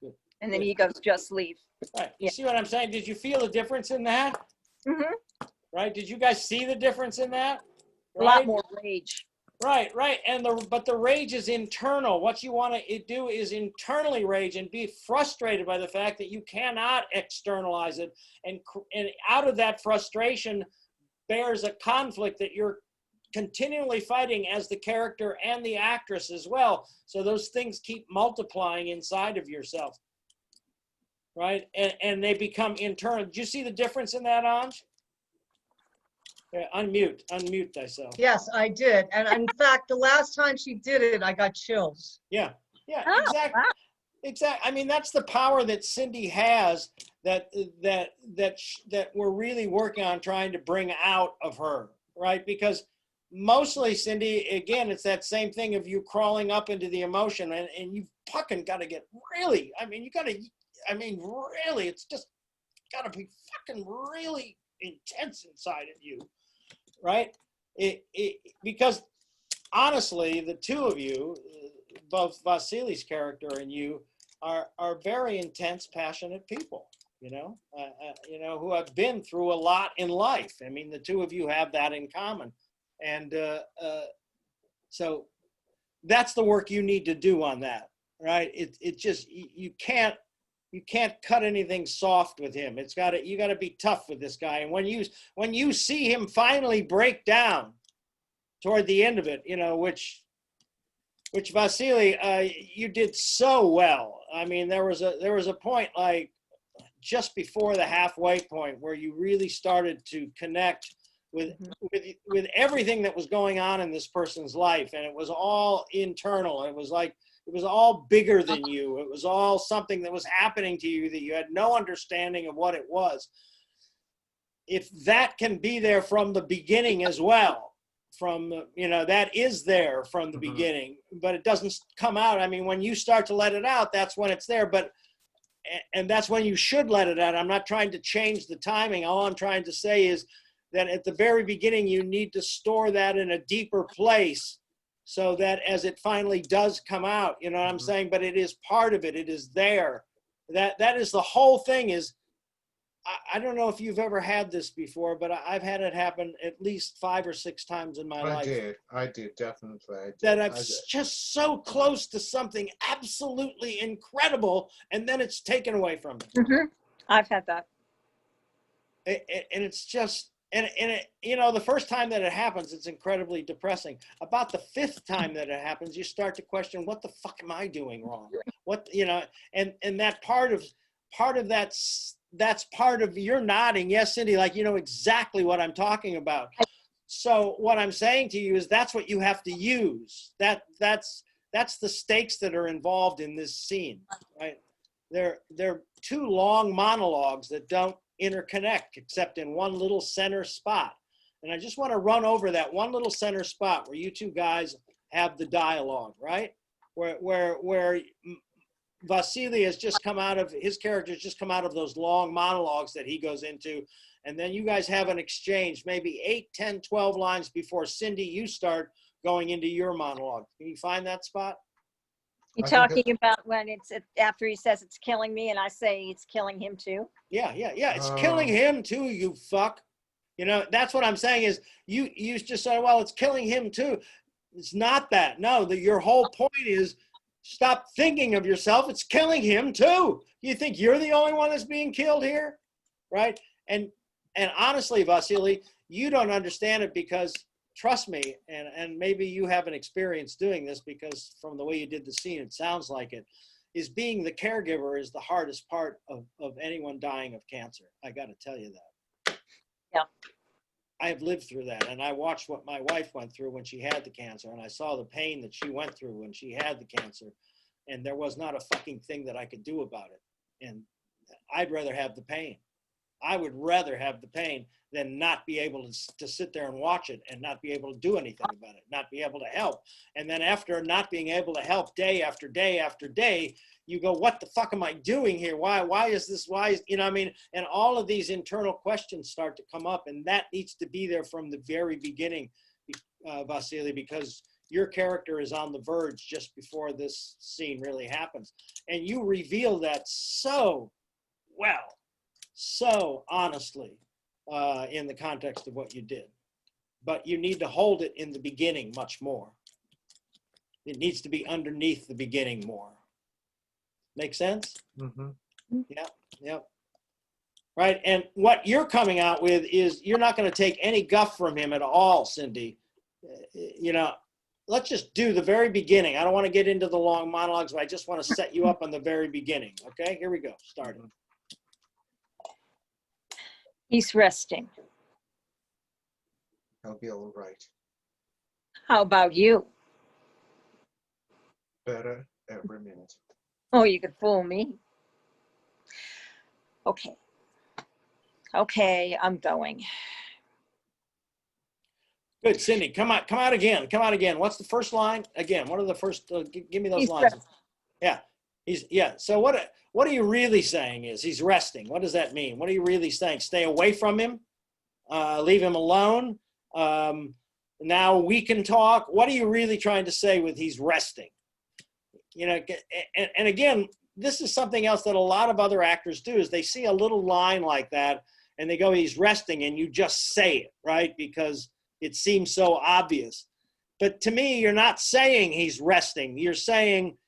Good. And then Good. he goes, just leave. Right. Yeah. You see what I'm saying? Did you feel a difference in that? Mm-hmm. Right? Did you guys see the difference in that? A lot more rage. Right. And but the rage is internal. What you want to do is internally rage and be frustrated by the fact that you cannot externalize it, and out of that frustration bears a conflict that you're continually fighting as the character and the actress as well. So those things keep multiplying inside of yourself. Right? And they become internal. Did you see the difference in that, Anj? Yeah, unmute thyself. Yes, I did. And in fact, the last time she did it, I got chills. Yeah, Oh, exactly. wow. Exactly. I mean, that's the power that Cindy has that we're really working on trying to bring out of her, right? Because mostly, Cindy, again, it's that same thing of you crawling up into the emotion, and you've fucking got to get really, really, it's just got to be fucking really intense inside of you, right? Because honestly, the two of you, both Vasily's character and you, are very intense, passionate people, who have been through a lot in life. I mean, the two of you have that in common. And so that's the work you need to do on that, right? It just, you can't cut anything soft with him. You got to be tough with this guy. And when you see him finally break down toward the end of it, which Vasily, you did so well. I mean, there was a point like just before the halfway point where you really started to connect with everything that was going on in this person's life, and it was all internal. It was like it was all bigger than you. It was all something that was happening to you that you had no understanding of what it was. If that can be there from the beginning as well, that is there from the beginning, but it doesn't come out. I mean, when you start to let it out, that's when it's there, and that's when you should let it out. I'm not trying to change the timing. All I'm trying to say is that at the very beginning, you need to store that in a deeper place so that as it finally does come out, you know what I'm saying? But it is part of it. It is there. That is the whole thing. Is I don't know if you've ever had this before, but I've had it happen at least 5 or 6 times in my life. I did, definitely. I did. That I'm just so close to something absolutely incredible, and then it's taken away from me. Mm-hmm. I've had that. and it's just, and it, you know, the first time that it happens, it's incredibly depressing. About the fifth time that it happens, you start to question, what the fuck am I doing wrong? What, you know, and that part of that's part of, you're nodding. Yes, Cindy, like, you know exactly what I'm talking about. So what I'm saying to you is that's what you have to use. That's the stakes that are involved in this scene, right? They're two long monologues that don't interconnect except in one little center spot. And I just want to run over that one little center spot where you two guys have the dialogue, right? Where Vasily has just come out of, his character's just come out of those long monologues that he goes into. And then you guys have an exchange, maybe 8, 10, 12 lines before, Cindy, you start going into your monologue. Can you find that spot? You're talking about when it's after he says it's killing me and I say it's killing him too? Yeah. It's killing him too, you fuck. You know, that's what I'm saying is you just say, well, it's killing him too. It's not that. No, your whole point is stop thinking of yourself. It's killing him too. You think you're the only one that's being killed here? Right? And honestly, Vasily, you don't understand it because, trust me, and maybe you haven't experienced doing this because from the way you did the scene, it sounds like it, is being the caregiver is the hardest part of anyone dying of cancer. I got to tell you that. Yeah. I have lived through that, and I watched what my wife went through when she had the cancer, and I saw the pain that she went through when she had the cancer, and there was not a fucking thing that I could do about it. And I'd rather have the pain. I would rather have the pain than not be able to sit there and watch it and not be able to do anything about it, not be able to help. And then after not being able to help day after day after day, you go, what the fuck am I doing here? Why is this, you know what I mean? And all of these internal questions start to come up, and that needs to be there from the very beginning, Vasily, because your character is on the verge just before this scene really happens. And you reveal that so well, so honestly, in the context of what you did. But you need to hold it in the beginning much more. It needs to be underneath the beginning more. Make sense? Mm-hmm. Yeah. Right, and what you're coming out with is you're not going to take any guff from him at all, Cindy. You know, let's just do the very beginning. I don't want to get into the long monologues, but I just want to set you up on the very beginning. Okay, here we go. Starting. He's resting. I'll be all right. How about you? Better every minute. Oh, you could fool me. Okay, I'm going. Good, Cindy. Come out again. Come out again. What's the first line? Again, what are the first? Give me those He's lines. resting. Yeah. So what are you really saying is he's resting? What does that mean? What are you really saying? Stay away from him. Leave him alone. Now we can talk. What are you really trying to say with he's resting? You know, and again, this is something else that a lot of other actors do is they see a little line like that and they go, he's resting, and you just say it, right? Because it seems so obvious. But to me, you're not saying he's resting. You're saying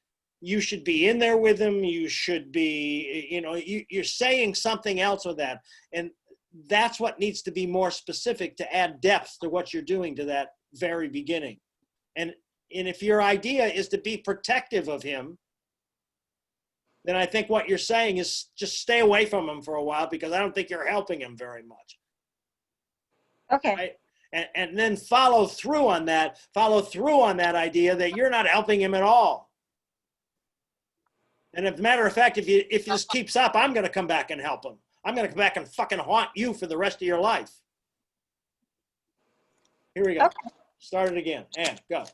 you should be in there with him. You should be, you know, you're saying something else with that. And that's what needs to be more specific to add depth to what you're doing to that very beginning. And if your idea is to be protective of him, then I think what you're saying is just stay away from him for a while because I don't think you're helping him very much. Okay. Right? And then follow through on that idea that you're not helping him at all. And as a matter of fact, if this keeps up, I'm going to come back and help him. I'm going to come back and fucking haunt you for the rest of your life. Here we go. Okay. Start it again. And go.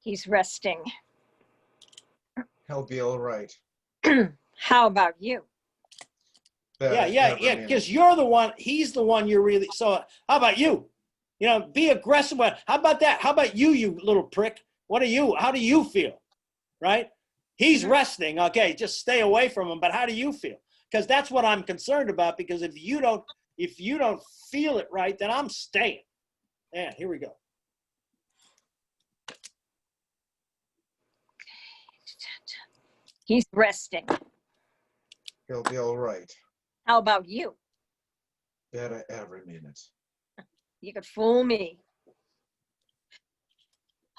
He's resting. He'll be all right. How about you? Yeah. Because you're the one, he's the one you're really, so how about you? You know, be aggressive. How about that? How about you, you little prick? How do you feel? Right? He's resting. Okay, just stay away from him. But how do you feel? Because that's what I'm concerned about. Because if you don't feel it right, then I'm staying. Yeah, here we go. He's resting. He'll be all right. How about you? Better every minute. You could fool me.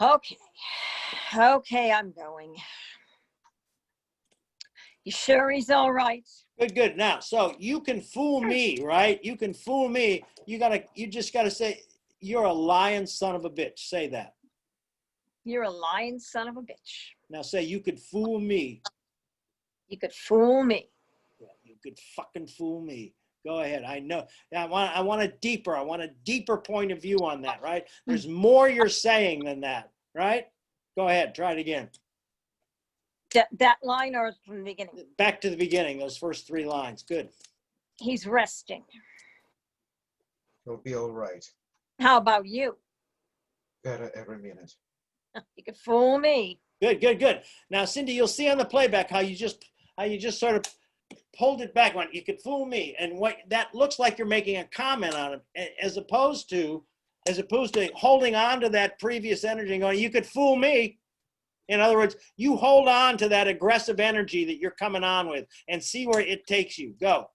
Okay. Okay, I'm going. You sure he's all right? Good, good. Now, so you can fool me, right? You can fool me. You just gotta say, you're a lying son of a bitch. Say that. You're a lying son of a bitch. Now say, you could fool me. You could fool me. Yeah, you could fucking fool me. Go ahead. I know. I want a deeper point of view on that, right? There's more you're saying than that, right? Go ahead. Try it again. That line or from the beginning? Back to the beginning, those first 3 lines. Good. He's resting. He'll be all right. How about you? Better every minute. You could fool me. Good, good, good. Now, Cindy, you'll see on the playback how you just sort of pulled it back. You could fool me, and what that looks like you're making a comment on it, as opposed to holding on to that previous energy and going, you could fool me. In other words, you hold on to that aggressive energy that you're coming on with and see where it takes you. Go.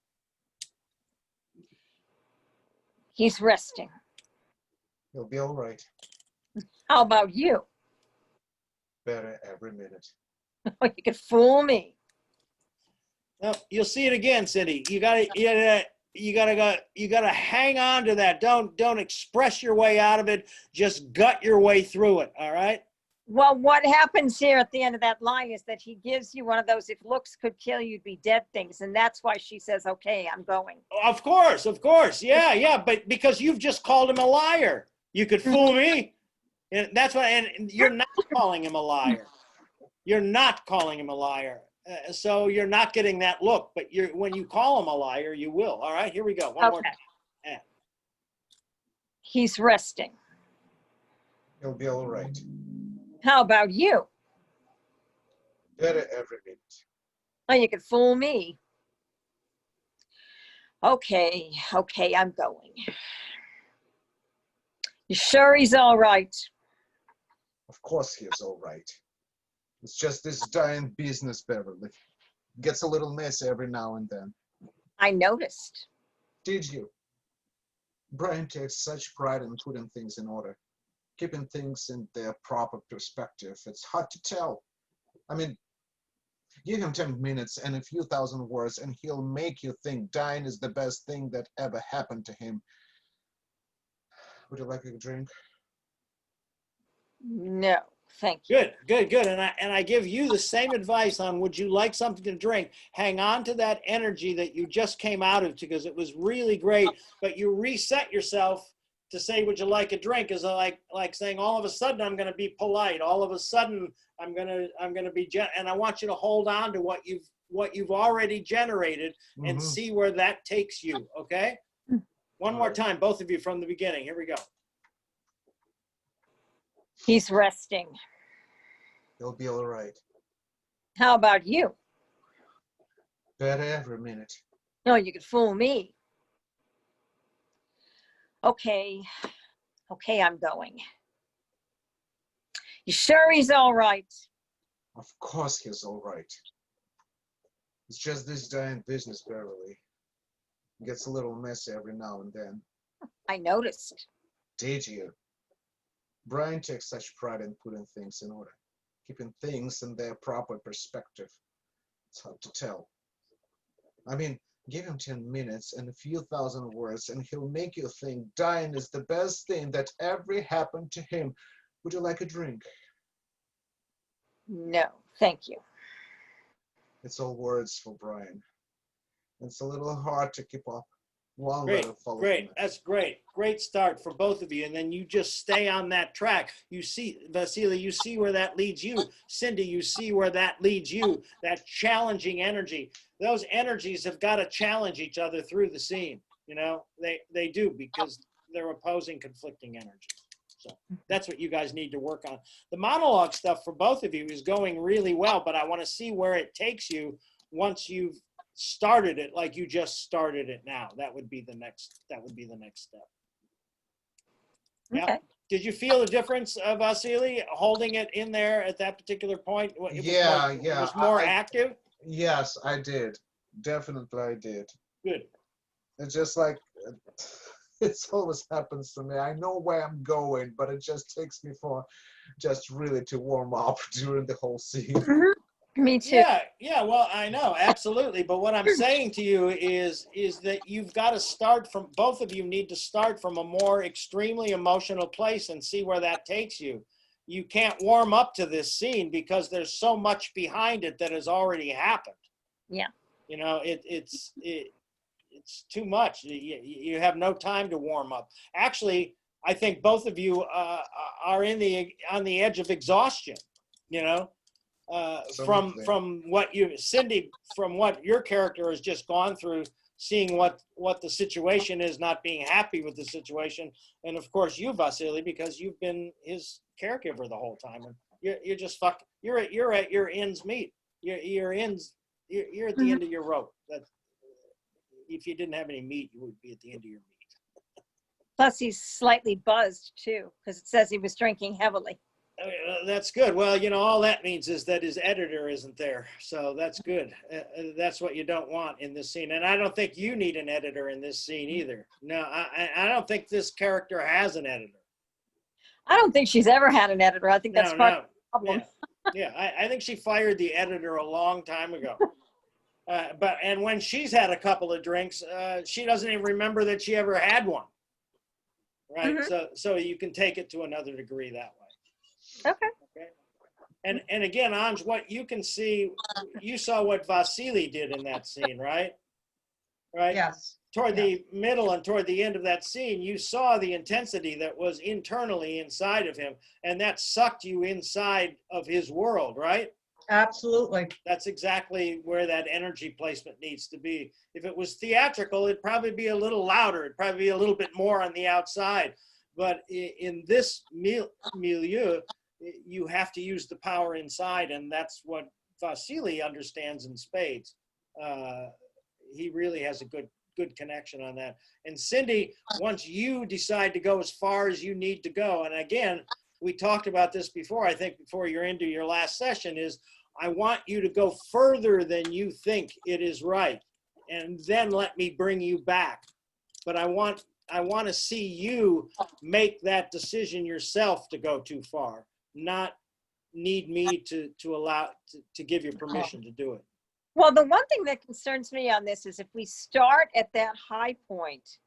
He's resting. He'll be all right. How about you? Better every minute. You could fool me. Now, you'll see it again, Cindy. You gotta hang on to that. Don't express your way out of it. Just gut your way through it. All right. Well, what happens here at the end of that line is that he gives you one of those, if looks could kill, you'd be dead things. And that's why she says, okay, I'm going. Of course. Yeah, yeah. But because you've just called him a liar. You could fool me. And that's why, and you're not calling him a liar. You're not calling him a liar. So you're not getting that look, but when you call him a liar, you will. All right, here we go. One more time. Yeah. He's resting. He'll be all right. How about you? Better every minute. Oh, you could fool me. Okay, I'm going. You sure he's all right? Of course he is all right. It's just this dying business, Beverly. Gets a little messy every now and then. I noticed. Did you? Brian takes such pride in putting things in order, keeping things in their proper perspective. It's hard to tell. I mean, give him 10 minutes and a few thousand words and he'll make you think dying is the best thing that ever happened to him. Would you like a drink? No, thank you. Good. And I give you the same advice on, would you like something to drink? Hang on to that energy that you just came out of, because it was really great, but you reset yourself to say, would you like a drink? Is like saying, all of a sudden I'm going to be polite. All of a sudden I'm going to be, and I want you to hold on to what you've already generated and see where that takes you. Okay. One more time, both of you from the beginning. Here we go. He's resting. He'll be all right. How about you? Better every minute. No, you could fool me. Okay, I'm going. You sure he's all right? Of course he's all right. It's just this dying business, Beverly. It gets a little messy every now and then. I noticed. Did you? Brian takes such pride in putting things in order, keeping things in their proper perspective. It's hard to tell. I mean, give him 10 minutes and a few thousand words and he'll make you think dying is the best thing that ever happened to him. Would you like a drink? No, thank you. It's all words for Brian. It's a little hard to keep up. Great. That's great. Great start for both of you. And then you just stay on that track. You see, Vasily, you see where that leads you. Cindy, you see where that leads you. That challenging energy. Those energies have got to challenge each other through the scene. You know, they do, because they're opposing, conflicting energies. So that's what you guys need to work on. The monologue stuff for both of you is going really well, but I want to see where it takes you once you've started it, like you just started it now. That would be the next step. Okay. Yeah. Did you feel the difference, Vasily, holding it in there at that particular point? It was more active? Yes, I did. Definitely I did. Good. It's just like, it always happens to me. I know where I'm going, but it just takes me for just really to warm up during the whole scene. Me too. Yeah, well, I know, absolutely. But what I'm saying to you is that you've got to start from, both of you need to start from a more extremely emotional place and see where that takes you. You can't warm up to this scene because there's so much behind it that has already happened. Yeah. You know, it's too much. You have no time to warm up. Actually, I think both of you are on the edge of exhaustion, you know. From what you, Cindy, from what your character has just gone through, seeing what the situation is, not being happy with the situation, and of course you, Vasily, because you've been his caregiver the whole time, and you're just fucked. You're at your ends meet. You're at the end of your rope. That if you didn't have any meat, you would be at the end of your meat. Plus, he's slightly buzzed too, because it says he was drinking heavily. That's good. Well, you know, all that means is that his editor isn't there. So that's good. That's what you don't want in this scene. And I don't think you need an editor in this scene either. No, I don't think this character has an editor. I don't think she's ever had an editor. I think that's part of the problem. Yeah, I think she fired the editor a long time ago. And when she's had a couple of drinks, she doesn't even remember that she ever had one. Right? Mm-hmm. So you can take it to another degree that way. Okay. And again, Anj, what you can see, you saw what Vasily did in that scene, right? Right? Yes. Toward the middle and toward the end of that scene, you saw the intensity that was internally inside of him, and that sucked you inside of his world, right? Absolutely. That's exactly where that energy placement needs to be. If it was theatrical, it'd probably be a little louder. It'd probably be a little bit more on the outside. But in this milieu, you have to use the power inside, and that's what Vasily understands in spades. He really has a good connection on that. And Cindy, once you decide to go as far as you need to go, and again, we talked about this before, I think before you're into your last session, is I want you to go further than you think it is right, and then let me bring you back. But I want to see you make that decision yourself to go too far, not need me to give you permission to do it. Well, the one thing that concerns me on this is if we start at that high point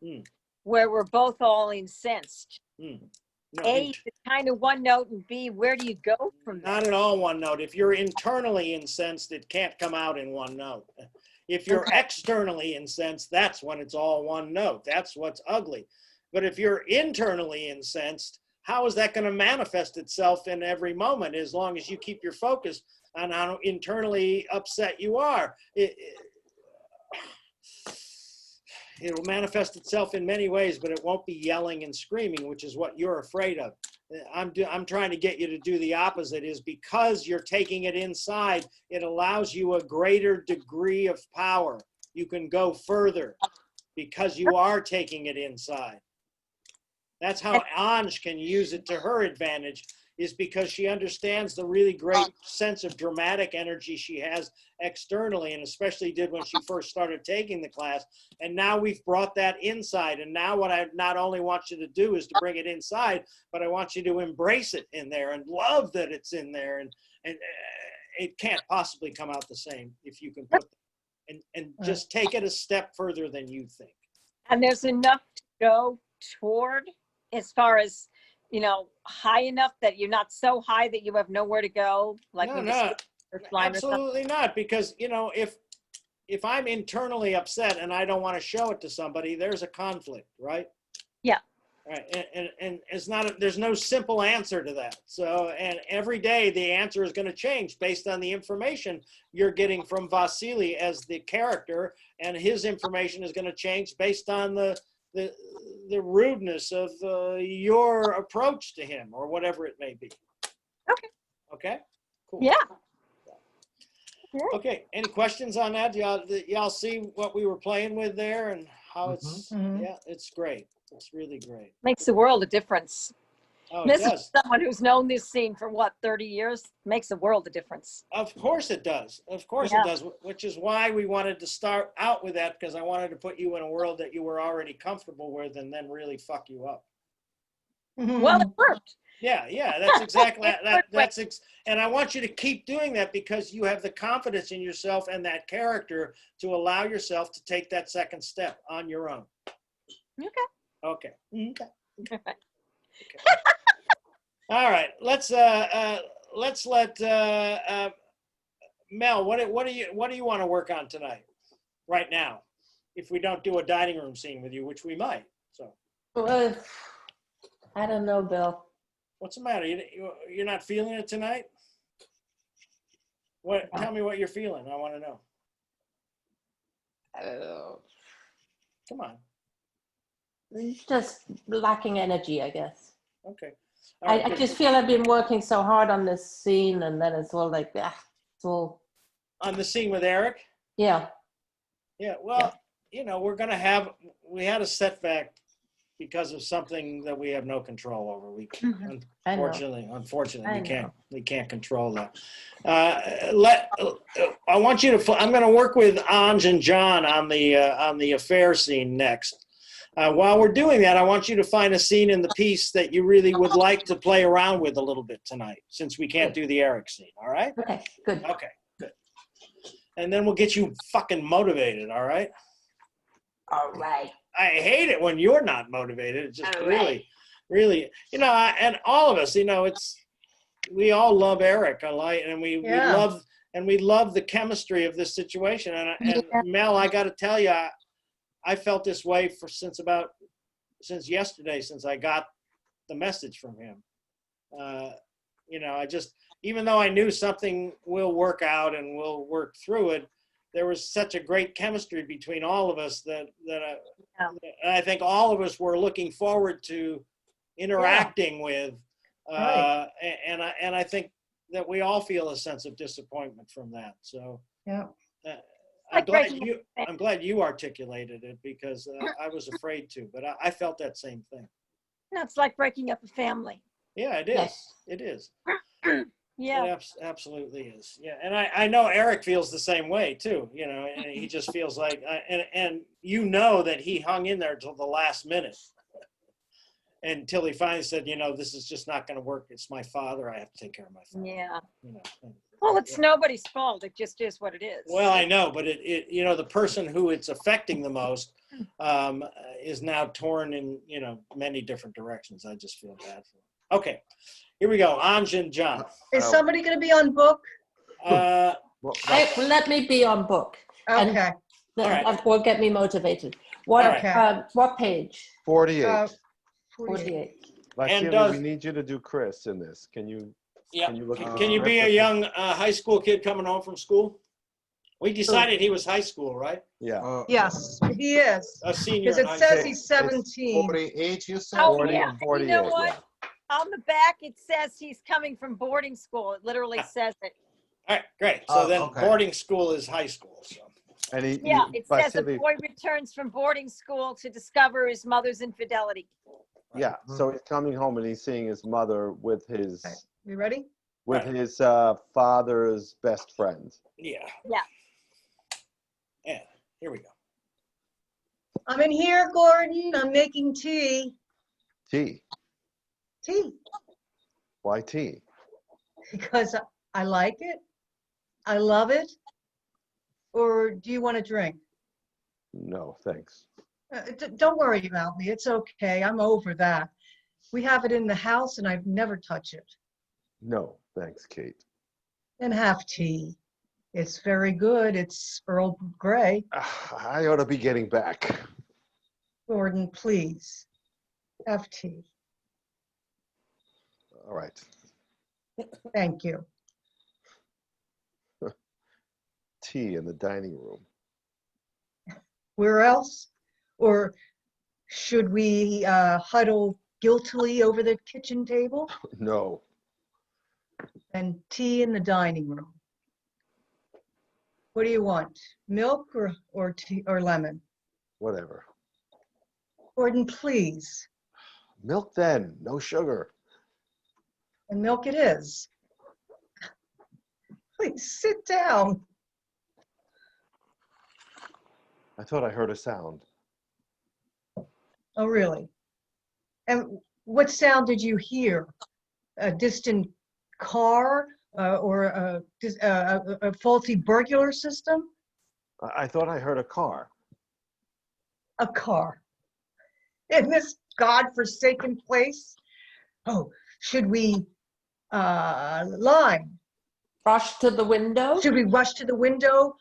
where we're both all incensed, No, A, it's kind of one note, and B, where do you go from there? Not at all one note. If you're internally incensed, it can't come out in one note. If you're externally incensed, that's when it's all one note. That's what's ugly. But if you're internally incensed, how is that going to manifest itself in every moment as long as you keep your focus on how internally upset you are? It'll manifest itself in many ways, but it won't be yelling and screaming, which is what you're afraid of. I'm trying to get you to do the opposite, is because you're taking it inside, it allows you a greater degree of power. You can go further because you are taking it inside. That's how Anj can use it to her advantage, is because she understands the really great sense of dramatic energy she has externally, and especially did when she first started taking the class. And now we've brought that inside. And now what I not only want you to do is to bring it inside, but I want you to embrace it in there and love that it's in there. And it can't possibly come out the same if you can put and just take it a step further than you think. And there's enough to go toward, as far as, you know, high enough that you're not so high that you have nowhere to go, like No, absolutely not. Because, you know, if I'm internally upset and I don't want to show it to somebody, there's a conflict, right? Yeah. Right. And it's not, there's no simple answer to that. So, and every day the answer is going to change based on the information you're getting from Vasily as the character, and his information is going to change based on the rudeness of your approach to him, or whatever it may be. Okay. Okay. Cool. Yeah. Okay. Any questions on that? Y'all see what we were playing with there and how it's yeah, it's great. It's really great. Makes the world a difference. Oh, it This does. is someone who's known this scene for what, 30 years? Makes a world of difference. Of course it does. Of course Yeah. it does, which is why we wanted to start out with that, because I wanted to put you in a world that you were already comfortable with and then really fuck you up. Well, it worked. Yeah, that's exactly It worked. and I want you to keep doing that because you have the confidence in yourself and that character to allow yourself to take that second step on your own. Okay. All right. Let's let Mel. What do you want to work on tonight? Right now, if we don't do a dining room scene with you, which we might. So. Well, I don't know, Bill. What's the matter? You're not feeling it tonight? What? Tell me what you're feeling. I want to know. Come on. Just lacking energy, I guess. Okay. I just feel I've been working so hard on this scene, and then it's all like, it's all. On the scene with Eric? Yeah. Yeah. Well, we had a setback because of something that we have no control over. We unfortunately we can't control that. I want you to. I'm going to work with Anj and John on the affair scene next. While we're doing that, I want you to find a scene in the piece that you really would like to play around with a little bit tonight, since we can't do the Eric scene. All right? Okay. Good. Okay. Good. And then we'll get you fucking motivated. All right? All right. I hate it when you're not motivated. It's just All right. really, and all of us, we all love Eric, and we love the chemistry of this situation. And Mel, I got to tell you, I felt this way since yesterday, since I got the message from him. Even though I knew something will work out and we'll work through it, there was such a great chemistry between all of us that I think all of us were looking forward to interacting with. Right. And I think that we all feel a sense of disappointment from that. So Yeah. I'm glad you articulated it, because I was afraid to, but I felt that same thing. No, it's like breaking up a family. Yeah, it is. Yes. It is. Yeah. It absolutely is. Yeah, and I know Eric feels the same way too. And he just feels like, and that he hung in there till the last minute, until he finally said, this is just not going to work. It's my father. I have to take care of my father. Yeah. And, Well, it's nobody's fault. It just is what it is. well, I know, but the person who it's affecting the most is now torn in many different directions. I just feel bad for him. Okay. Here we go. Anj and John. Is somebody going to be on book? Let me be on book. Okay. And right. that will get me motivated. What Okay. What page? 48. 48. Vasily, we need you to do Chris in this. Can you? Yeah. Can you look at Can you be a young high school kid coming home from school? We decided he was high school, right? Yeah. Yes, he is. A senior. Because in it high says school. he's 17. 48, you said? Oh, 40 yeah. and 48. You know what? Yeah. On the back, it says he's coming from boarding school. It literally says it. All right, great. So then okay. boarding school is high school. So. And It says a Vasily, boy returns from boarding school to discover his mother's infidelity. yeah. So he's coming home and he's seeing his mother with his Okay. You ready? his father's best friend. Yeah. Yeah. Yeah. Here we go. I'm in here, Gordon. I'm making tea. Tea. Tea. Why tea? Because I like it. I love it. Or do you want a drink? No, thanks. Don't worry about me. It's okay. I'm over that. We have it in the house and I've never touched it. No, thanks, Kate. And have tea. It's very good. It's Earl Grey. I ought to be getting back. Gordon, please. Have tea. All right. Thank you. Tea in the dining room. Where else? Or should we huddle guiltily over the kitchen table? No. And tea in the dining room. What do you want? Milk or tea or lemon? Whatever. Gordon, please. Milk then, no sugar. And milk it is. Please sit down. I thought I heard a sound. Oh, really? And what sound did you hear? A distant car or a faulty burglar system? I thought I heard a car. A car. In this godforsaken place? Oh, should we line? Rush to the window? Should we rush to the window,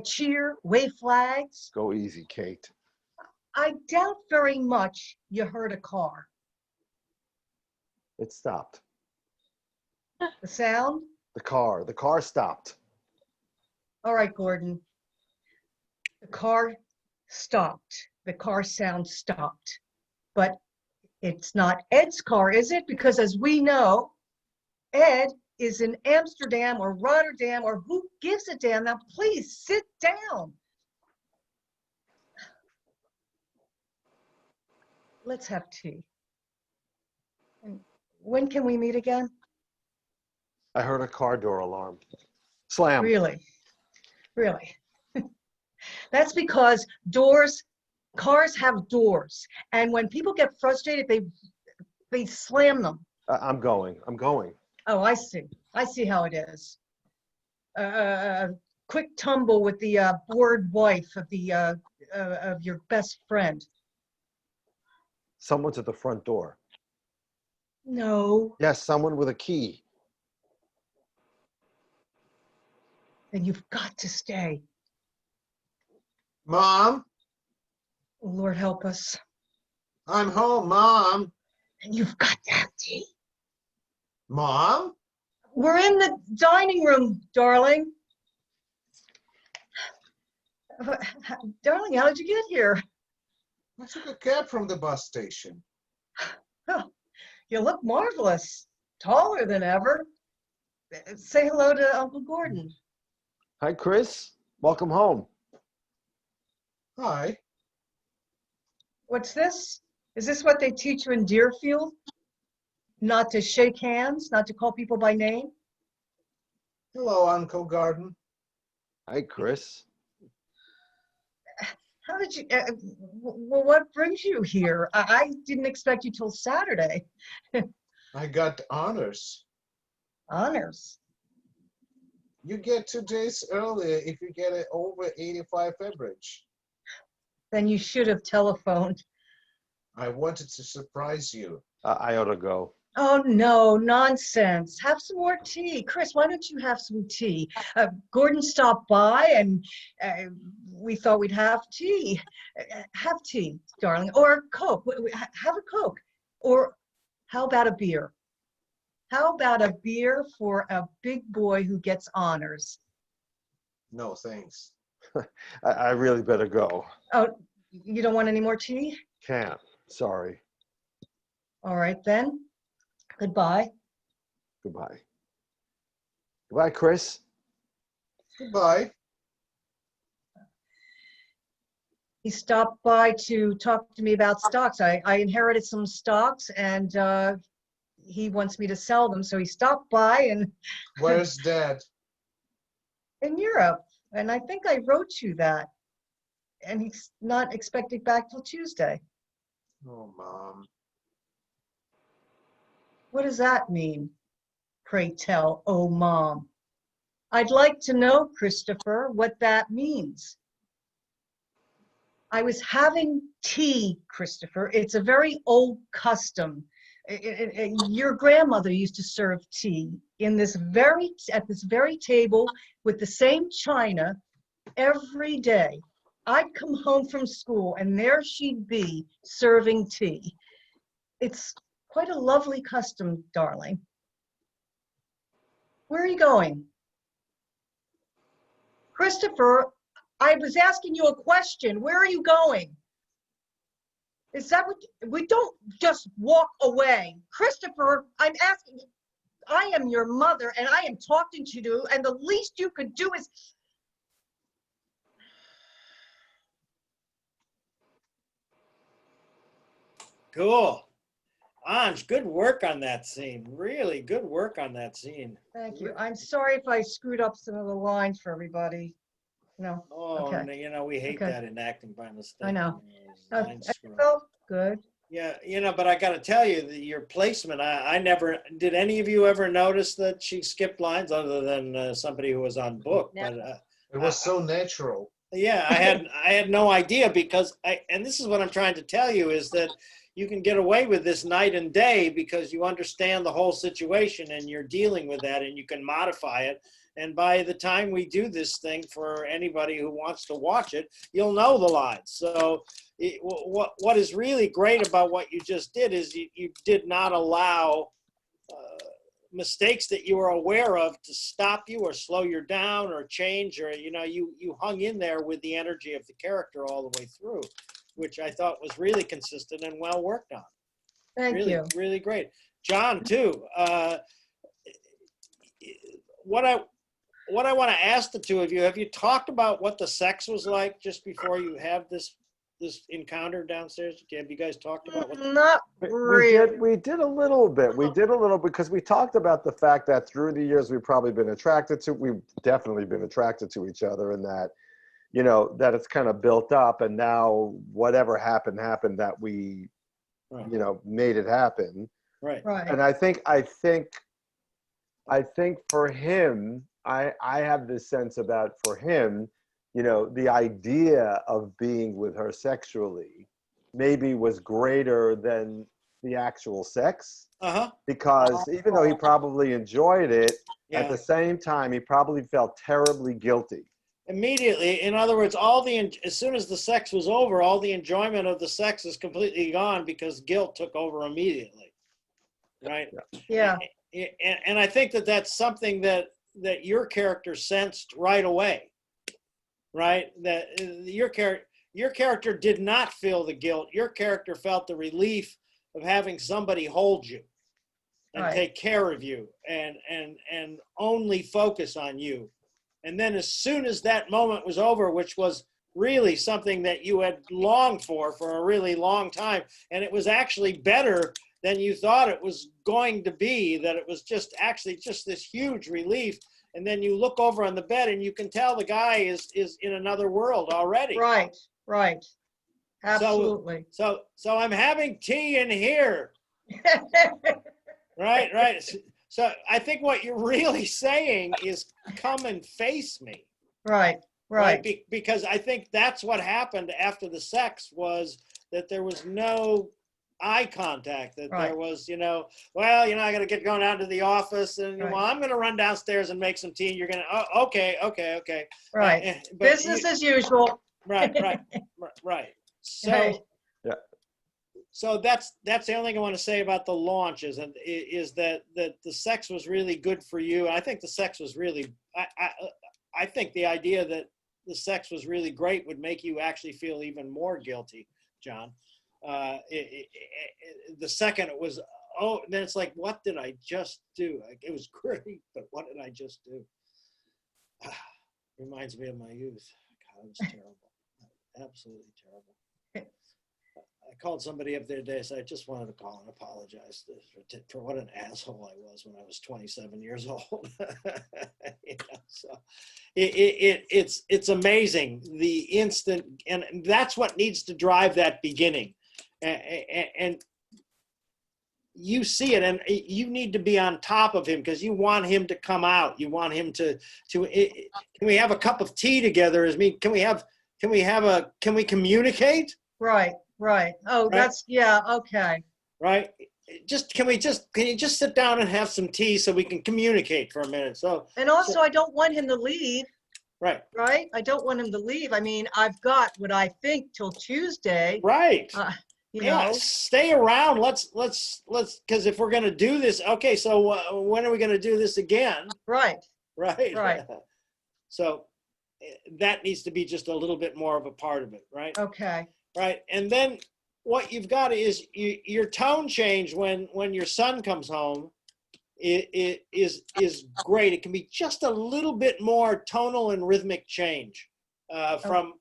cheer, wave flags? Go easy, Kate. I doubt very much you heard a car. It stopped. The sound? The car stopped. All right, Gordon. The car stopped. The car sound stopped. But it's not Ed's car, is it? Because as we know, Ed is in Amsterdam or Rotterdam or who gives a damn. Now, please sit down. Let's have tea. And when can we meet again? I heard a car door alarm. Slam. Really? Really? That's because cars have doors. And when people get frustrated, they slam them. I'm going. Oh, I see. I see how it is. Quick tumble with the bored wife of your best friend. Someone's at the front door. No. Yes, someone with a key. Then you've got to stay. Mom, Lord help us. I'm home, Mom. And you've got to have tea. Mom? We're in the dining room, darling. Darling, how did you get here? I took a cab from the bus station. Oh, you look marvelous. Taller than ever. Say hello to Uncle Gordon. Hi, Chris. Welcome home. Hi. What's this? Is this what they teach you in Deerfield? Not to shake hands, not to call people by name? Hello, Uncle Gordon. Hi, Chris. How did you, well, what brings you here? I didn't expect you till Saturday. I got honors. Honors? You get 2 days earlier if you get it over 85 average. Then you should have telephoned. I wanted to surprise you. I ought to go. Oh, no, nonsense. Have some more tea. Chris, why don't you have some tea? Gordon stopped by and we thought we'd have tea. Have tea, darling, or Coke. Have a Coke. Or how about a beer? How about a beer for a big boy who gets honors? No, thanks. I really better go. Oh, you don't want any more tea? Can't. Sorry. All right, then. Goodbye. Goodbye. Goodbye, Chris. Goodbye. He stopped by to talk to me about stocks. I inherited some stocks and he wants me to sell them. So he stopped by and Where's Dad? in Europe. And I think I wrote you that. And he's not expecting back till Tuesday. Oh, Mom. What does that mean? Pray tell, oh, Mom. I'd like to know, Christopher, what that means. I was having tea, Christopher. It's a very old custom. Your grandmother used to serve tea at this very table with the same china every day. I'd come home from school and there she'd be serving tea. It's quite a lovely custom, darling. Where are you going? Christopher, I was asking you a question. Where are you going? Is that what, we don't just walk away. Christopher, I'm asking, I am your mother and I am talking to you and the least you could do is. Cool. Anj, good work on that scene. Really good work on that scene. Thank you. I'm sorry if I screwed up some of the lines for everybody. No. Oh, Okay. and, you know, we hate Okay. that in acting by mistake. I know. Line I screw. felt good. Yeah, you know, but I got to tell you, your placement, I never, did any of you ever notice that she skipped lines other than somebody who was on book? No. But It was so natural. yeah, I had no idea because and this is what I'm trying to tell you is that you can get away with this night and day because you understand the whole situation and you're dealing with that and you can modify it. And by the time we do this thing for anybody who wants to watch it, you'll know the lines. So what is really great about what you just did is you did not allow mistakes that you were aware of to stop you or slow you down or change, or, you know, you hung in there with the energy of the character all the way through, which I thought was really consistent and well worked on. Thank Really, you. really great. John, too. What I want to ask the two of you, have you talked about what the sex was like just before you have this encounter downstairs? Have you guys talked about what? Not really. We did a little bit. We did a little because we talked about the fact that through the years we've probably been attracted to. We've definitely been attracted to each other, and that, you know, that it's kind of built up, and now whatever happened that we, Right. you know, made it happen. Right. Right. And I think for him, I have this sense about, for him, you know, the idea of being with her sexually maybe was greater than the actual sex. Uh-huh. Because even though he probably enjoyed it, Yeah. at the same time, he probably felt terribly guilty. Immediately, in other words, as soon as the sex was over, all the enjoyment of the sex is completely gone because guilt took over immediately. Right? Yeah. And I think that that's something that your character sensed right away. Right? That your character did not feel the guilt. Your character felt the relief of having somebody hold you and Right. take care of you and only focus on you. And then as soon as that moment was over, which was really something that you had longed for a really long time, and it was actually better than you thought it was going to be, that it was just this huge relief. And then you look over on the bed and you can tell the guy is in another world already. Right. Right. Absolutely. So I'm having tea in here. Right. So I think what you're really saying is come and face me. Right. Right. Because I think that's what happened after the sex, was that there was no eye contact, that Right. there was, you know, well, you know, I got to get going out to the office and, Right. well, I'm going to run downstairs and make some tea. And you're going to, oh, okay. Right. But Business as usual. Right. So, Right. Yeah. So that's the only thing I want to say about the launch is that the sex was really good for you. I think the sex was really, I think the idea that the sex was really great would make you actually feel even more guilty, John. The second it was, oh, then it's like, what did I just do? Like, it was great, but what did I just do? Reminds me of my youth. God, it was terrible. Absolutely terrible. I called somebody up there today, so I just wanted to call and apologize for what an asshole I was when I was 27 years old. You know, so it's amazing the instant, and that's what needs to drive that beginning. And you see it, and you need to be on top of him because you want him to come out. You want him to. Can we have a cup of tea together? Can we communicate? Right. Right. Oh, Right? that's, yeah. Okay. Right? Can you just sit down and have some tea so we can communicate for a minute? So, And also, I don't want him to leave. right. Right. I don't want him to leave. I mean, I've got what I think till Tuesday. Right. You Yeah, know. stay around. Let's, because if we're going to do this, okay, so when are we going to do this again? Right. Right. Right. So that needs to be just a little bit more of a part of it, right? Okay. Right. And then what you've got is your tone change when your son comes home is great. It can be just a little bit more tonal and rhythmic change from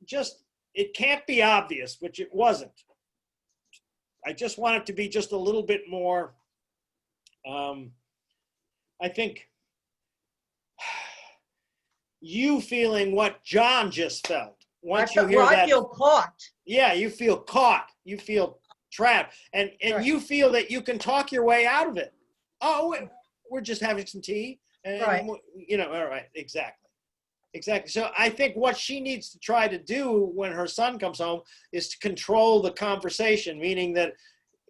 just, it can't be obvious, which it wasn't. I just want it to be just a little bit more, I think, you feeling what John just felt. Once you hear that, I feel caught. yeah, you feel caught. You feel trapped, and Right. you feel that you can talk your way out of it. Oh, we're just having some tea, and Right. you know, all right, exactly. So I think what she needs to try to do when her son comes home is to control the conversation, meaning that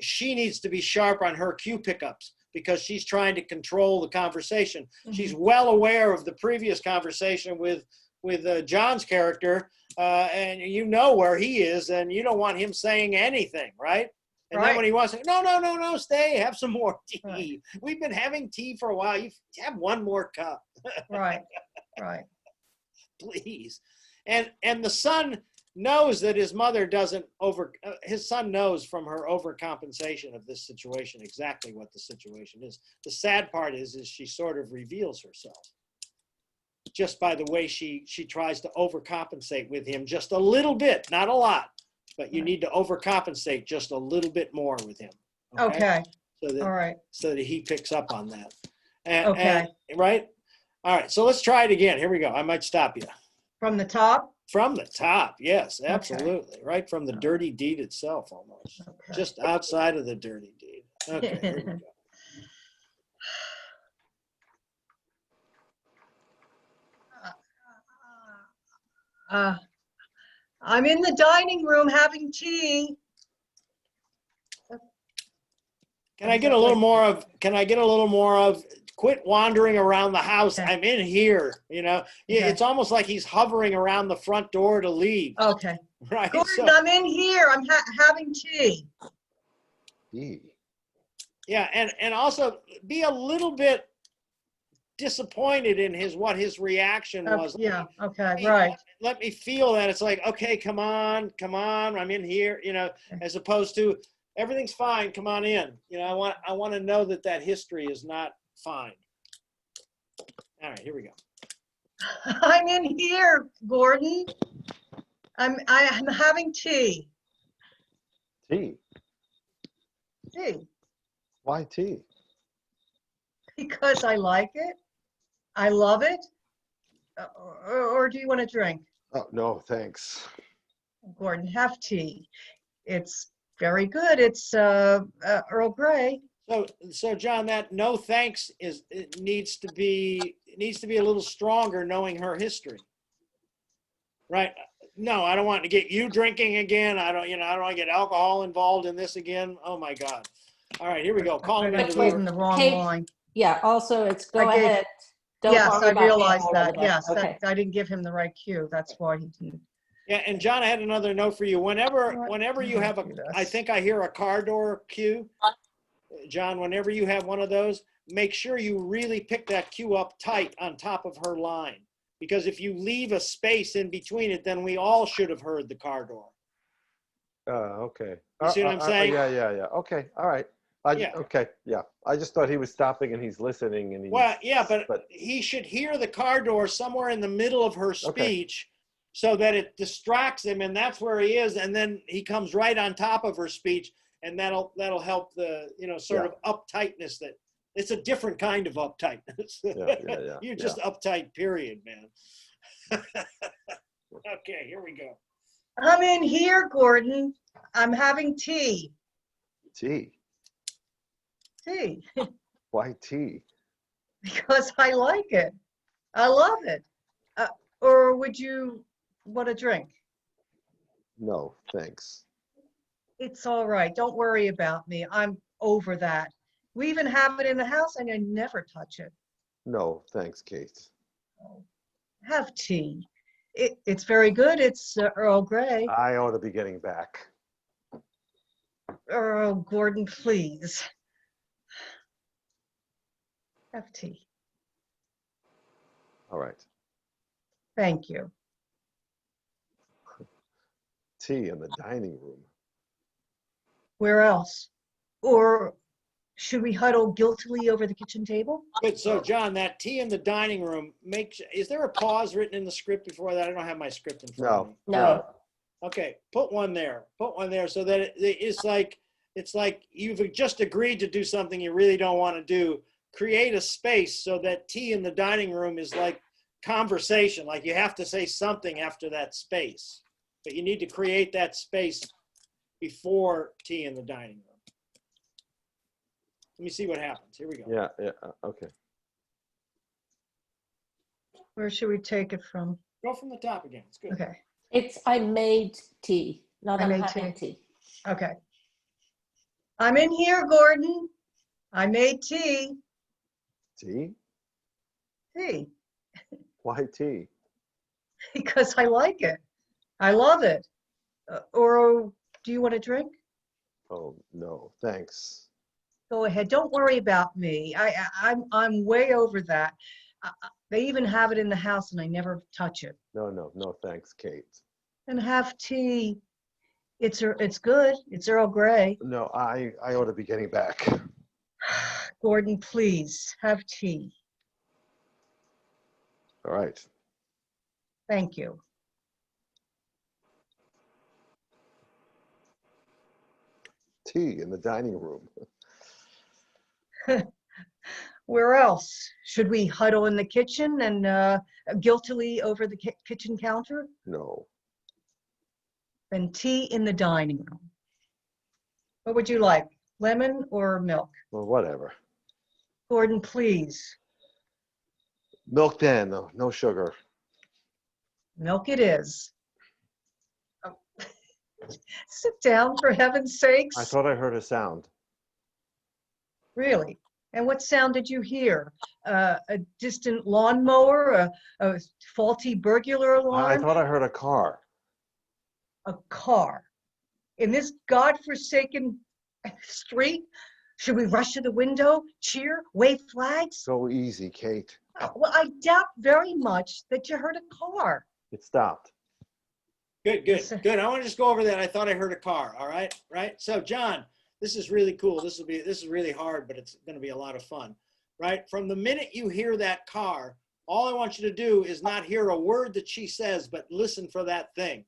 she needs to be sharp on her cue pickups because she's trying to control the conversation. She's well aware of the previous conversation with John's character, and you know where he is, and you don't want him saying anything, right? And then when he wants to, no, stay, have some more tea. Right. We've been having tea for a while. You have one more cup. Right. Please. And the son knows that his mother doesn't his son knows from her overcompensation of this situation exactly what the situation is. The sad part is she sort of reveals herself just by the way she tries to overcompensate with him just a little bit, not a lot, but you need to overcompensate just a little bit more with him. Okay. All right. So that he picks up on that. Okay. Right? All right. So let's try it again. Here we go. I might stop you. From the top? From the top. Yes, absolutely. Okay. Right from the dirty deed itself almost. Okay. Just outside of the dirty deed. Okay. Here we go. I'm in the dining room having tea. Can I get a little more of quit wandering around the house? Okay. I'm in here, you know. Okay. It's almost like he's hovering around the front door to leave. Okay. Right. Gordon, I'm in here. I'm having tea. Tea. Yeah, and also be a little bit disappointed in what his reaction was. Yeah, okay, right. Let me feel that. It's like, okay, come on, I'm in here, you know, as opposed to everything's fine, come on in. You know, I want to know that history is not fine. All right, here we go. I'm in here, Gordon. I'm having tea. Tea? Tea. Why tea? Because I like it. I love it. Or do you want a drink? Oh, no, thanks. Gordon, have tea. It's very good. It's Earl Grey. So John, that no thanks needs to be a little stronger, knowing her history. Right? No, I don't want to get you drinking again. I don't want to get alcohol involved in this again. Oh my God. All right, here we go. Calling I gave him the wrong line. Yeah, also it's go ahead. Don't yes, I realized that. Yes, okay. I didn't give him the right cue. That's why he didn't. Yeah, and John, I had another note for you. Whenever you have I think I hear a car door cue. John, whenever you have one of those, make sure you really pick that cue up tight on top of her line. Because if you leave a space in between it, then we all should have heard the car door. Okay. You see what I'm saying? Yeah. Okay, all right. Okay, yeah. I just thought he was stopping and he's listening. And well, yeah, but he should hear the car door somewhere in the middle of her speech so that it distracts him, and that's where he is. And then he comes right on top of her speech, and that'll help the, you know, sort of uptightness that it's a different kind of uptightness. Yeah. You're just uptight, period, man. Okay, here we go. I'm in here, Gordon. I'm having tea. Tea? Tea. Why tea? Because I like it. I love it. Or would you want a drink? No, thanks. It's all right. Don't worry about me. I'm over that. We even have it in the house and I never touch it. No, thanks, Kate. Have tea. It's very good. It's Earl Grey. I ought to be getting back. Earl Gordon, please. Have tea. All right. Thank you. Tea in the dining room. Where else? Or should we huddle guiltily over the kitchen table? Good. So, John, that tea in the dining room, is there a pause written in the script before that? I don't have my script in front of me. No. Okay, put one there. Put one there so that it's like it's like you've just agreed to do something you really don't want to do. Create a space so that tea in the dining room is like conversation, like you have to say something after that space, but you need to create that space before tea in the dining room. Let me see what happens. Here we go. Yeah, okay. Where should we take it from? Go from the top again. It's good. Okay. It's I made tea, not I I'm made having tea. Okay. I'm in here, Gordon. I made tea. Tea? Tea. Why tea? Because I like it. I love it. Or do you want a drink? Oh, no, thanks. Go ahead. Don't worry about me. I'm way over that. They even have it in the house and I never touch it. No, thanks, Kate. And have tea. It's good. It's Earl Grey. No, I ought to be getting back. Gordon, please have tea. All right. Thank you. Tea in the dining room. Where else? Should we huddle in the kitchen and guiltily over the kitchen counter? No. Then tea in the dining room. What would you like? Lemon or milk? Well, whatever. Gordon, please. Milk then, no sugar. Milk it is. Oh. Sit down, for heaven's sakes. I thought I heard a sound. Really? And what sound did you hear? A distant lawnmower? A faulty burglar alarm? I thought I heard a car. A car. In this godforsaken street? Should we rush to the window, cheer, wave flags? Go easy, Kate. Well, I doubt very much that you heard a car. It stopped. Good. I want to just go over that. I thought I heard a car. All right. Right. So John, this is really cool. This is really hard, but it's going to be a lot of fun. Right. From the minute you hear that car, all I want you to do is not hear a word that she says, but listen for that thing.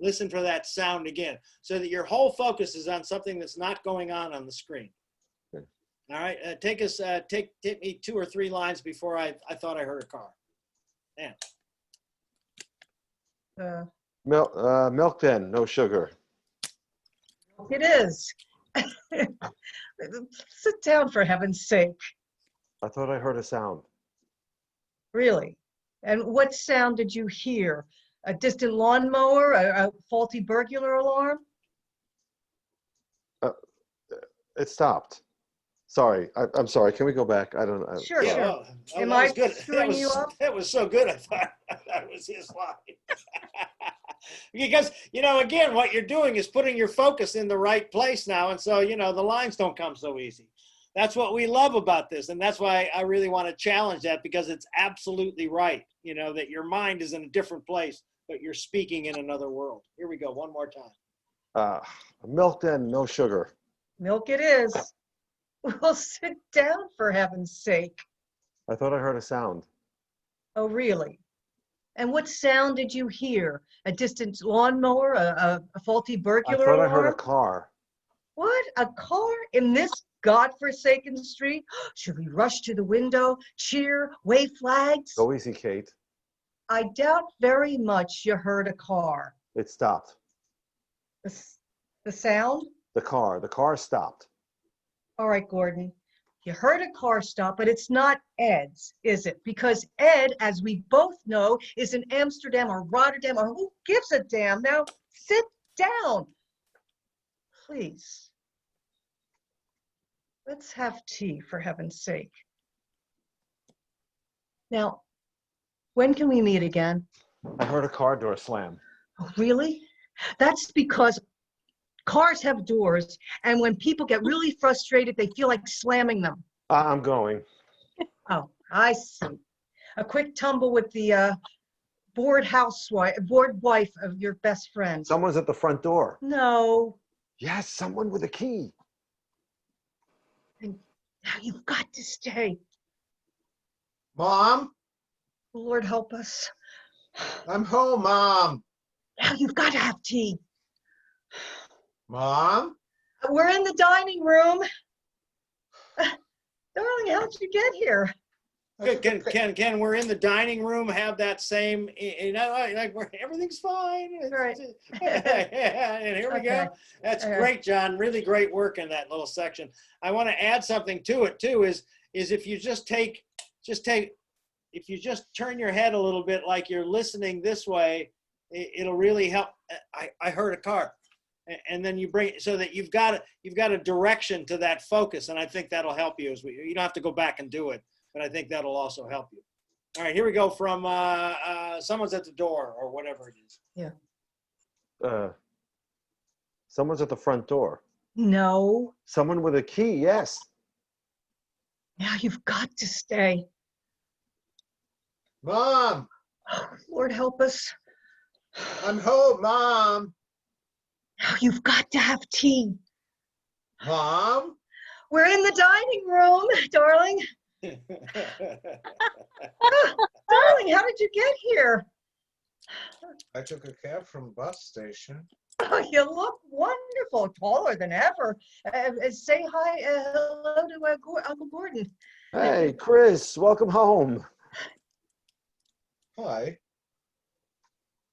Listen for that sound again, so that your whole focus is on something that's not going on the screen. Okay. All right. Take me 2 or 3 lines before I thought I heard a car. Yeah. Milk then, no sugar. It is. Sit down, for heaven's sake. I thought I heard a sound. Really? And what sound did you hear? A distant lawnmower? A faulty burglar alarm? It stopped. Sorry, I'm sorry. Can we go back? I don't know. Sure, Yeah, sure. well, Am that was I good. screwing you up? That was so good. I thought that was his line. Because, again, what you're doing is putting your focus in the right place now. And so, the lines don't come so easy. That's what we love about this. And that's why I really want to challenge that, because it's absolutely right, that your mind is in a different place, but you're speaking in another world. Here we go. One more time. Milk then, no sugar. Milk it is. Well, sit down, for heaven's sake. I thought I heard a sound. Oh, really? And what sound did you hear? A distant lawnmower? A faulty I burglar thought I alarm? heard a car. What? A car in this godforsaken street? Should we rush to the window, cheer, wave flags? Go easy, Kate. I doubt very much you heard a car. It stopped. The sound? The car stopped. All right, Gordon. You heard a car stop, but it's not Ed's, is it? Because Ed, as we both know, is in Amsterdam or Rotterdam, or who gives a damn? Now, sit down. Please. Let's have tea, for heaven's sake. Now, when can we meet again? I heard a car door slam. Oh, really? That's because cars have doors, and when people get really frustrated, they feel like slamming them. I'm going. Oh, I see. A quick tumble with the bored wife of your best friend. Someone's at the front door. No. Yes, someone with a key. And now you've got to stay. Mom, Lord help us. I'm home, Mom. Now you've got to have tea. Mom, We're in the dining room. Darling, how'd you get here? Can we're in the dining room have that same, like everything's fine. Right. And here we Okay. go. That's Okay. great, John. Really great work in that little section. I want to add something to it too, is if you if you just turn your head a little bit like you're listening this way, it'll really help. I heard a car. And then you bring it so that you've got a direction to that focus. And I think that'll help you you don't have to go back and do it. But I think that'll also help you. All right, here we go from someone's at the door or whatever it is. Yeah. Someone's at the front door. No. Someone with a key, yes. Now you've got to stay. Mom, Oh, Lord help us. I'm home, Mom. Now you've got to have tea. Mom? We're in the dining room, darling. Darling, how did you get here? I took a cab from bus station. Oh, you look wonderful, taller than ever. Say hi, hello to Uncle Gordon. Hey, Chris, welcome home. Hi.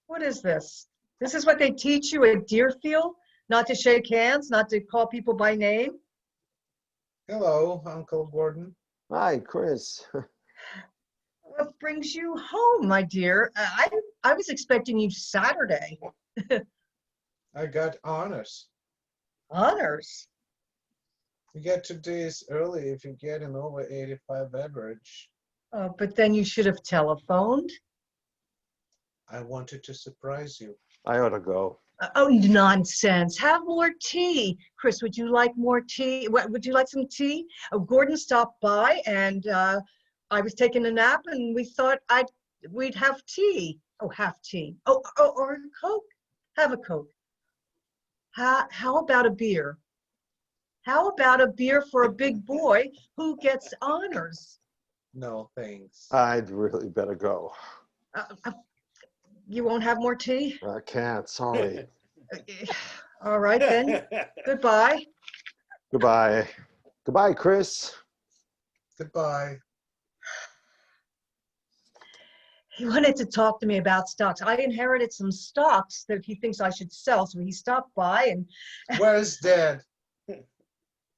What is this? This is what they teach you at Deerfield? Not to shake hands, not to call people by name? Hello, Uncle Gordon. Hi, Chris. What brings you home, my dear? I was expecting you Saturday. I got honors. Honors? You get 2 days early if you get an over 85 average. But then you should have telephoned. I wanted to surprise you. I ought to go. Oh, nonsense. Have more tea. Chris, would you like more tea? Would you like some tea? Gordon stopped by and I was taking a nap and we thought we'd have tea. Oh, have tea. Oh, or a Coke. Have a Coke. How about a beer? How about a beer for a big boy who gets honors? No, thanks. I'd really better go. You won't have more tea? I can't, sorry. All right then. Goodbye. Goodbye. Goodbye, Chris. Goodbye. He wanted to talk to me about stocks. I inherited some stocks that he thinks I should sell, so he stopped by and Where's Dad?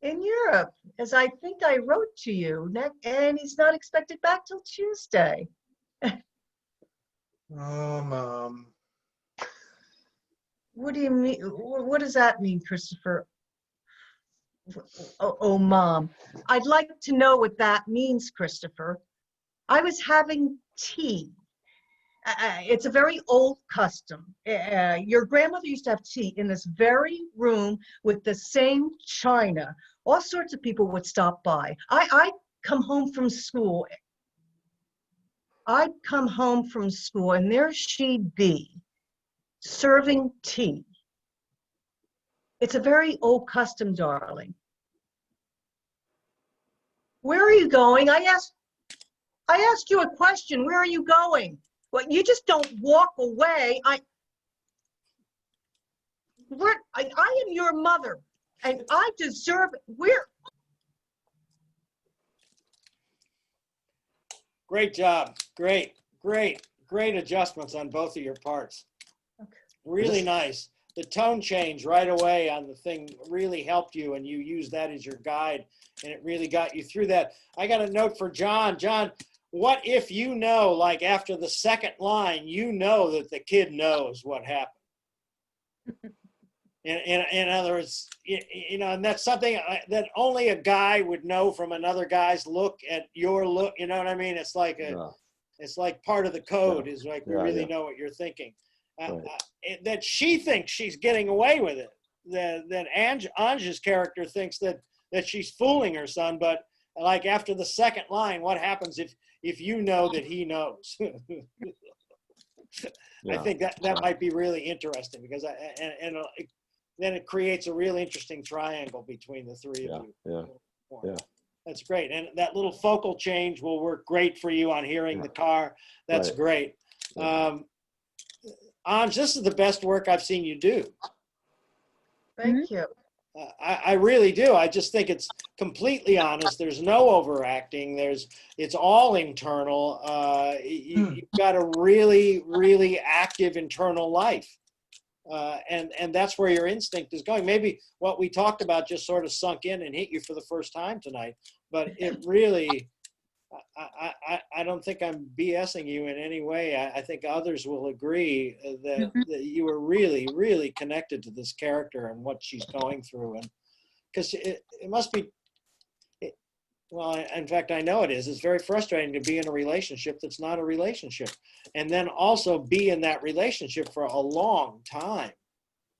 in Europe, as I think I wrote to you, and he's not expected back till Tuesday. Oh, Mom. What do you mean? What does that mean, Christopher? Oh, Mom. I'd like to know what that means, Christopher. I was having tea. It's a very old custom. Your grandmother used to have tea in this very room with the same china. All sorts of people would stop by. I'd come home from school. And there she'd be, serving tea. It's a very old custom, darling. Where are you going? I asked you a question. Where are you going? Well, you just don't walk away. I am your mother, and I deserve it. Great job. Great adjustments on both of your parts. Okay. Really nice. The tone change right away on the thing really helped you, and you used that as your guide, and it really got you through that. I got a note for John. John, what if you know, like after the second line, you know that the kid knows what happened? In other words, and that's something that only a guy would know from another guy's look at your look. You know what I mean? It's like it's like part of the code is like we really know what you're thinking. That she thinks she's getting away with it. That Anja's character thinks that she's fooling her son, but like after the second line, what happens if you know that he knows? I think that might be really interesting because then it creates a real interesting triangle between the three of you. Yeah. That's great. And that little focal change will work great for you on hearing the car. That's great. Anj, this is the best work I've seen you do. Thank you. I really do. I just think it's completely honest. There's no overacting. It's all internal. You've got a really, really active internal life. And that's where your instinct is going. Maybe what we talked about just sort of sunk in and hit you for the first time tonight, but it really, I don't think I'm BSing you in any way. I think others will agree that you were really, really connected to this character and what she's going through. And because it must be, well, in fact, I know it is. It's very frustrating to be in a relationship that's not a relationship. And then also be in that relationship for a long time.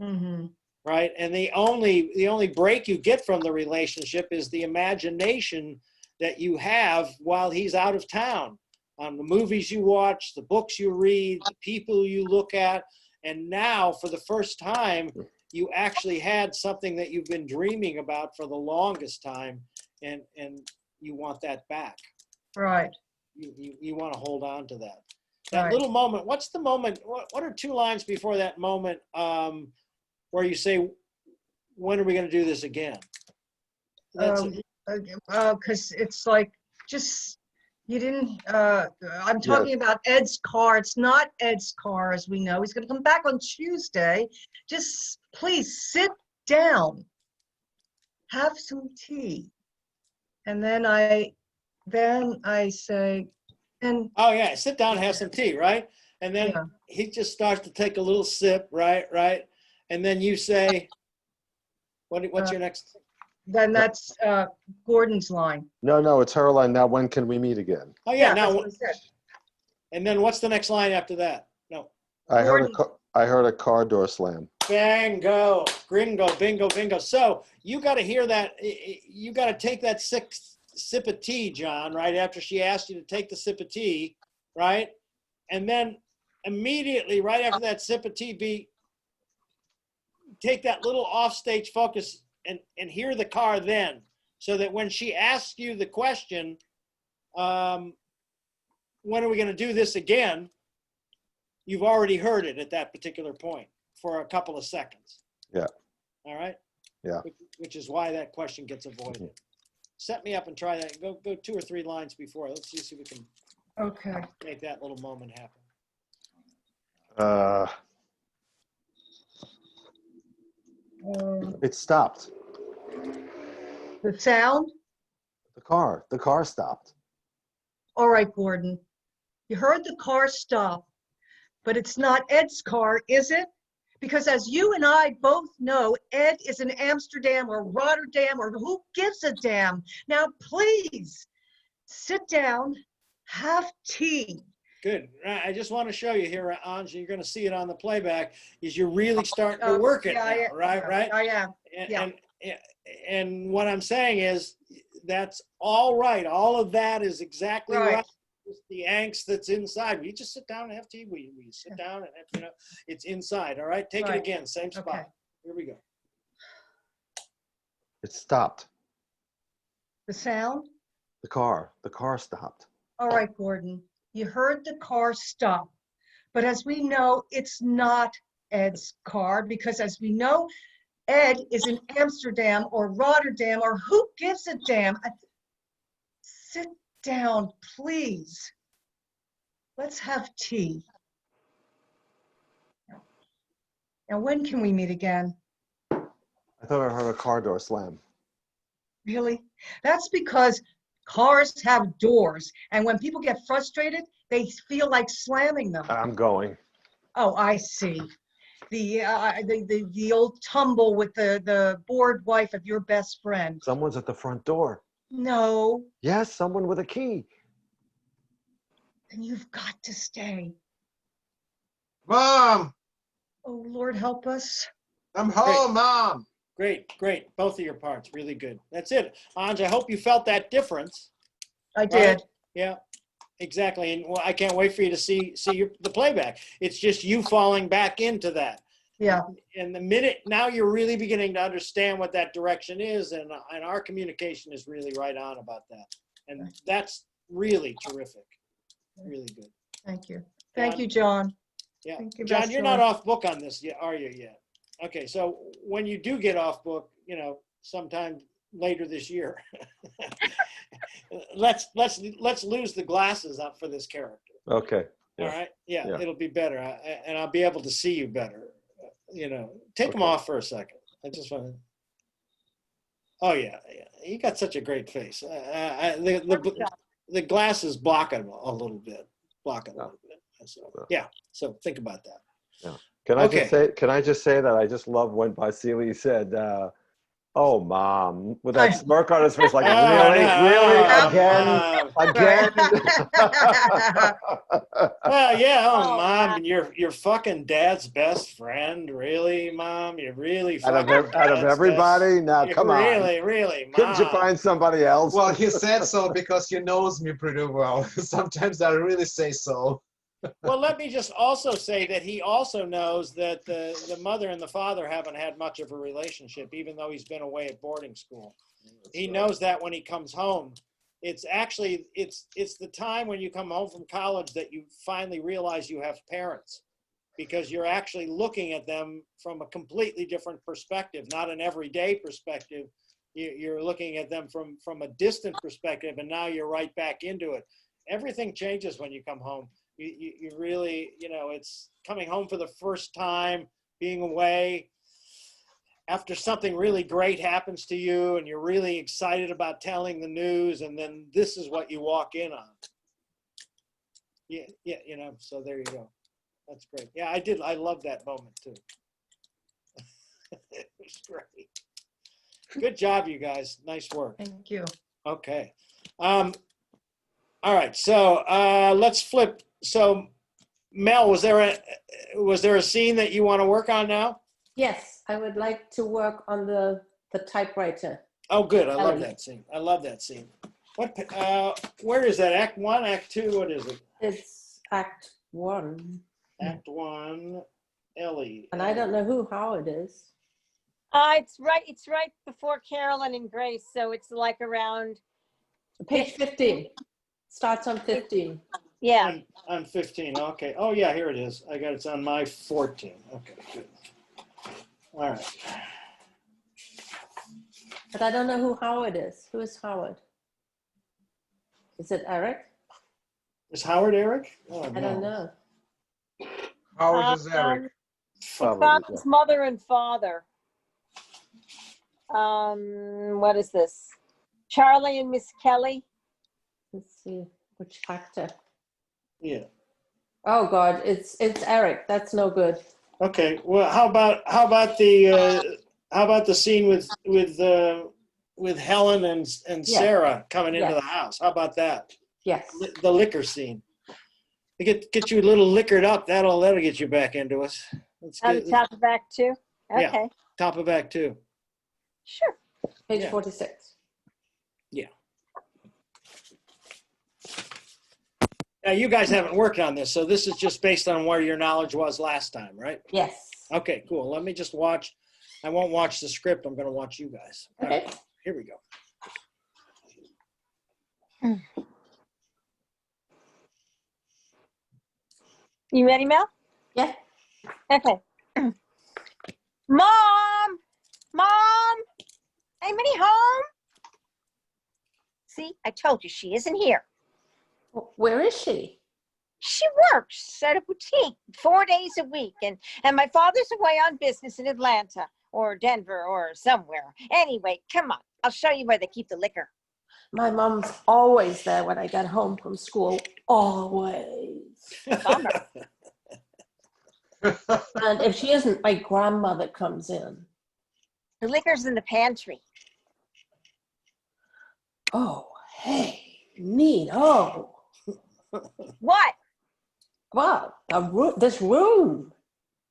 Mm-hmm. Right? And the only break you get from the relationship is the imagination that you have while he's out of town, on the movies you watch, the books you read, the people you look at. And now, for the first time, you actually had something that you've been dreaming about for the longest time, and you want that back. Right. You want to hold on to that. That Right. little moment, what's the moment, what are 2 lines before that moment where you say, when are we going to do this again? Because it's like, just, you didn't, I'm talking about Ed's car. It's not Ed's car, as we know. He's going to come back on Tuesday. Just please sit down, have some tea. And then I say, and oh yeah, sit down and have some tea, right? And then he just starts to take a little sip, right? And then you say, what's your next? Then that's Gordon's line. No, it's her line. Now, when can we meet again? Oh yeah, that's now. what I said. And then what's the next line after that? No. I heard a car door slam. Bingo, gringo, bingo, bingo. So you got to hear that. You got to take that sip of tea, John, right after she asked you to take the sip of tea, right? And then immediately, right after that sip of tea, take that little offstage focus and hear the car then, so that when she asks you the question, when are we going to do this again? You've already heard it at that particular point for a couple of seconds. Yeah. All right? Yeah. Which is why that question gets avoided. Set me up and try that. Go 2 or 3 lines before. Let's see if we can make that little moment happen. It stopped. The sound? The car stopped. All right, Gordon. You heard the car stop, but it's not Ed's car, is it? Because as you and I both know, Ed is in Amsterdam or Rotterdam or who gives a damn. Now, please sit down, have tea. Good. I just want to show you here, Anj, you're going to see it on the playback, is you're really starting to work it now, right? I am. And what I'm saying is that's all right. All of that is exactly right. It's the angst that's inside. We just sit down and have tea. We sit down and have, it's inside. All right. Take it again. Same spot. Okay. Here we go. It stopped. The sound? The car stopped. All right, Gordon. You heard the car stop. But as we know, it's not Ed's car, because as we know, Ed is in Amsterdam or Rotterdam or who gives a damn. Sit down, please. Let's have tea. Now, when can we meet again? I thought I heard a car door slam. Really? That's because cars have doors, and when people get frustrated, they feel like slamming them. I'm going. Oh, I see. The old tumble with the bored wife of your best friend. Someone's at the front door. No. Yes, someone with a key. Then you've got to stay. Mom! Oh, Lord help us. I'm home, Mom! Great. Both of your parts, really good. That's it. Anj, I hope you felt that difference. I did. Yeah, exactly. And well, I can't wait for you to see the playback. It's just you falling back into that. Yeah. And the minute now you're really beginning to understand what that direction is, and our communication is really right on about that. And that's really terrific. Really good. Thank you. Thank you, John. Yeah. Thank you, John, Best you're John. not off book on this yet, are you yet? Okay, so when you do get off book, sometime later this year, let's lose the glasses up for this character. Okay. Yeah. All right. Yeah, Yeah. it'll be better, and I'll be able to see you better. Take them Okay. off for a second. I just want to. Oh yeah, you got such a great face. The glasses block it a little bit. So yeah. So think about that. Yeah. Can I just say that I just love when Vasily said, "Oh, Mom," with that smirk on his face, like, really, again. Well, yeah, Mom, and you're fucking Dad's best friend, really, Mom? You're really out fucking of everybody? Now, come on. Really, Mom. Couldn't you find somebody else? Well, he said so because he knows me pretty well. Sometimes I really say so. Well, let me just also say that he also knows that the mother and the father haven't had much of a relationship, even though he's been away at boarding school. He knows that when he comes home. It's actually, it's the time when you come home from college that you finally realize you have parents, because you're actually looking at them from a completely different perspective, not an everyday perspective. You're looking at them from a distant perspective, and now you're right back into it. Everything changes when you come home. You really, it's coming home for the first time, being away after something really great happens to you, and you're really excited about telling the news, and then this is what you walk in on. Yeah, so there you go. That's great. Yeah, I love that moment too. It was great. Good job, you guys. Nice work. Thank you. Okay. All right, so let's flip. So Mel, was there a scene that you want to work on now? Yes, I would like to work on the typewriter. Oh, good. I love that scene. What? Where is that? Act 1, Act 2? What is it? It's Act 1. Act 1, Ellie. And I don't know who Howard is. It's right before Carolyn and Grace, so it's like around page 15. Starts on 15. Yeah. On 15. Okay. Oh yeah, here it is. I got it's on my 14. Okay, good. All right. But I don't know who Howard is. Who is Howard? Is it Eric? Is Howard Eric? Oh, I don't know. Howard is Eric. It's about his mother and father. What is this? Charlie and Miss Kelly. Let's see which actor. Yeah. Oh God, it's Eric. That's no good. Okay. Well, how about the scene with Helen and Sarah coming into the house? How about that? Yes. The liquor scene. Get you a little liquored up. That'll get you back into us. On the top of Act 2. Okay. Yeah, top of Act 2. Sure. Page 46. Yeah. Now you guys haven't worked on this, so this is just based on where your knowledge was last time, right? Yes. Okay, cool. Let me just watch. I won't watch the script. I'm going to watch you guys. Okay. All right, here we go. You ready, Mel? Yeah. Okay. Mom! Anybody home? See, I told you she isn't here. Where is she? She works at a boutique 4 days a week, and my father's away on business in Atlanta or Denver or somewhere. Anyway, come on. I'll show you where they keep the liquor. My mom's always there when I get home from school. Always. Bummer. And if she isn't, my grandmother comes in. The liquor's in the pantry. Oh, hey, neat. Oh. What? Wow, this room.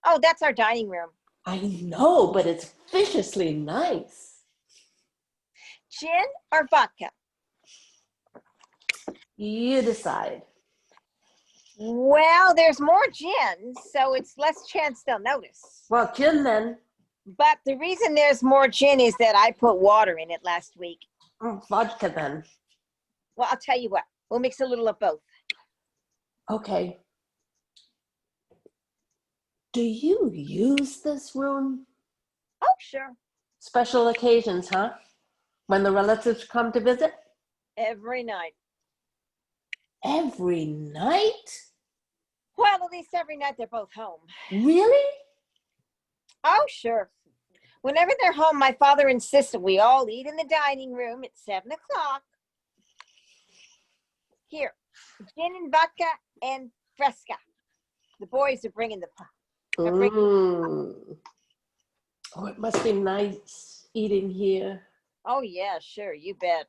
Oh, that's our dining room. I know, but it's viciously nice. Gin or vodka? You decide. Well, there's more gin, so it's less chance they'll notice. Well, gin then. But the reason there's more gin is that I put water in it last week. Vodka then. Well, I'll tell you what. We'll mix a little of both. Okay. Do you use this room? sure. Special occasions, huh? When the relatives come to visit? Every night. Every night? Well, at least every night they're both home. Really? Oh, sure. Whenever they're home, my father insists that we all eat in the dining room at 7 o'clock. Here, gin and vodka and fresca. The boys are bringing the Oh, it must be nice eating here. Oh, yeah, sure, you bet.